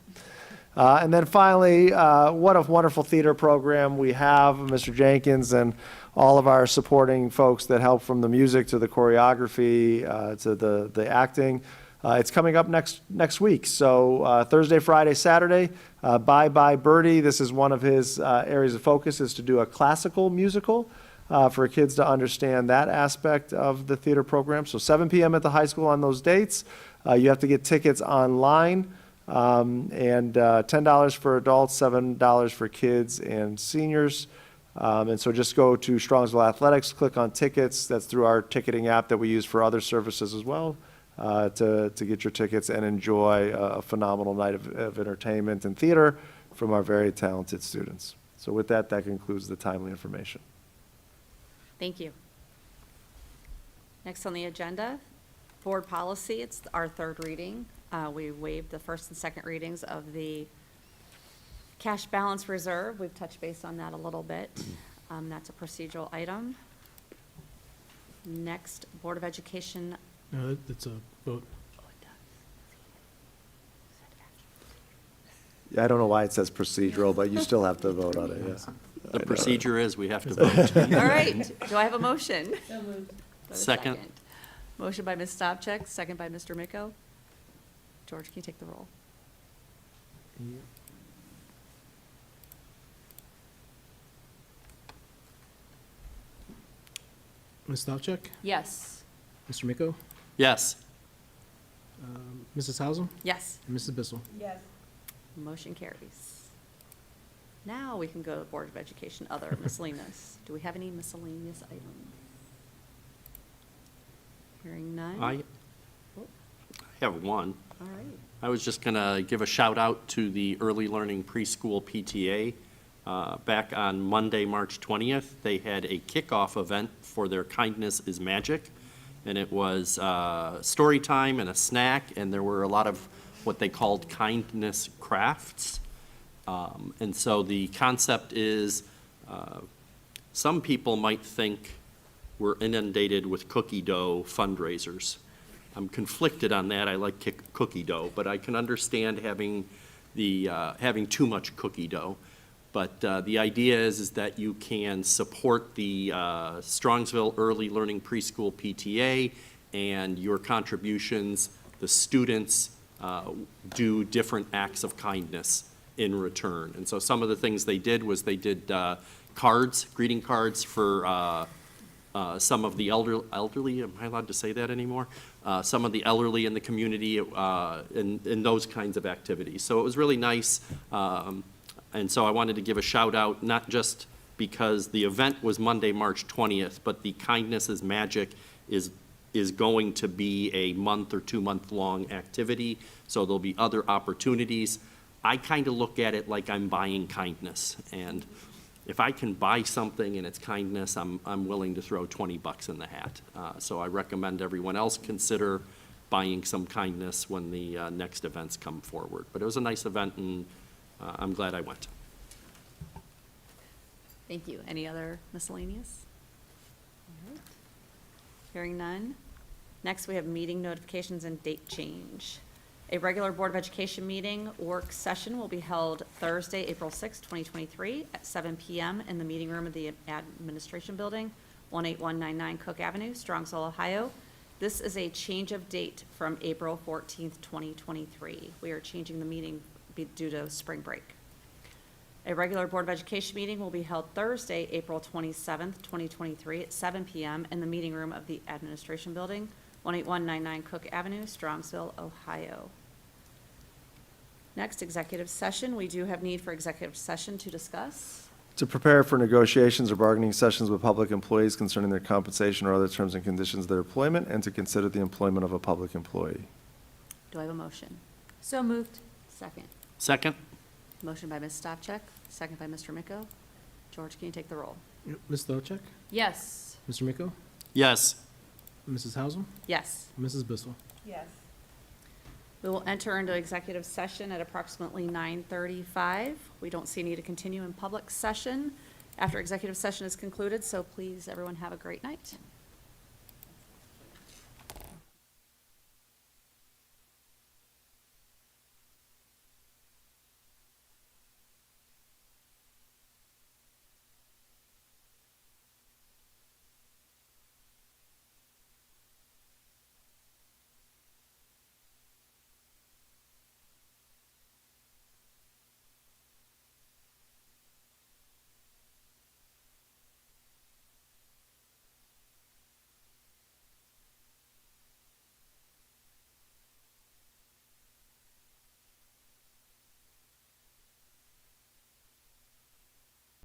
And then finally, what a wonderful theater program we have, Mr. Jenkins and all of our supporting folks that help from the music to the choreography to the acting. It's coming up next week. So Thursday, Friday, Saturday, Bye Bye Birdie. This is one of his areas of focus, is to do a classical musical for kids to understand that aspect of the theater program. So 7 p.m. at the high school on those dates. You have to get tickets online, and $10 for adults, $7 for kids and seniors. And so just go to Strongsville Athletics, click on tickets. That's through our ticketing app that we use for other services as well, to get your tickets and enjoy a phenomenal night of entertainment and theater from our very talented students. So with that, that concludes the timely information. Thank you. Next on the agenda, board policy. It's our third reading. We waived the first and second readings of the cash balance reserve. We've touched base on that a little bit. That's a procedural item. Next, Board of Education. No, it's a vote. Yeah, I don't know why it says procedural, but you still have to vote on it, yes. The procedure is we have to vote. All right, do I have a motion? Do I have a Second. Motion by Ms. Stavcek, second by Mr. Miko. George, can you take the roll? Ms. Stavcek? Yes. Mr. Miko? Yes. Mrs. Hausum? Yes. And Mrs. Bissell? Yes. Motion carries. Now we can go to Board of Education, other miscellaneous. Do we have any miscellaneous items? Hearing none? I have one. All right. I was just going to give a shout out to the Early Learning Preschool PTA. Back on Monday, March 20th, they had a kickoff event for their Kindness is Magic. And it was story time and a snack, and there were a lot of what they called kindness crafts. And so the concept is, some people might think we're inundated with cookie dough fundraisers. I'm conflicted on that. I like cookie dough, but I can understand having too much cookie dough. But the idea is that you can support the Strongsville Early Learning Preschool PTA, and your contributions, the students do different acts of kindness in return. And so some of the things they did was they did cards, greeting cards for some of the elderly, am I allowed to say that anymore? Some of the elderly in the community in those kinds of activities. So it was really nice. And so I wanted to give a shout out, not just because the event was Monday, March 20th, but the Kindness is Magic is going to be a month or 2 month long activity. So there'll be other opportunities. I kind of look at it like I'm buying kindness. And if I can buy something and it's kindness, I'm willing to throw 20 bucks in the hat. So I recommend everyone else consider buying some kindness when the next events come forward. But it was a nice event, and I'm glad I went. Thank you. Any other miscellaneous? All right. Hearing none. Next, we have meeting notifications and date change. A regular Board of Education meeting work session will be held Thursday, April 6, 2023 at 7 p.m. in the meeting room of the Administration Building, 18199 Cook Avenue, Strongsville, Ohio. This is a change of date from April 14th, 2023. We are changing the meeting due to spring break. A regular Board of Education meeting will be held Thursday, April 27th, 2023 at 7 p.m. in the meeting room of the Administration Building, 18199 Cook Avenue, Strongsville, Ohio. Next, executive session. We do have need for executive session to discuss. To prepare for negotiations or bargaining sessions with public employees concerning their compensation or other terms and conditions of their employment, and to consider the employment of a public employee. Do I have a motion? So moved. Second. Second? Motion by Ms. Stavcek, second by Mr. Miko. George, can you take the roll? Ms. Stavcek? Yes. Mr. Miko? Yes. Mrs. Hausum? Yes. Mrs. Bissell? Yes. We will enter into executive session at approximately 9:35. We don't see a need to continue in public session after executive session is concluded, so please, everyone, have a great night.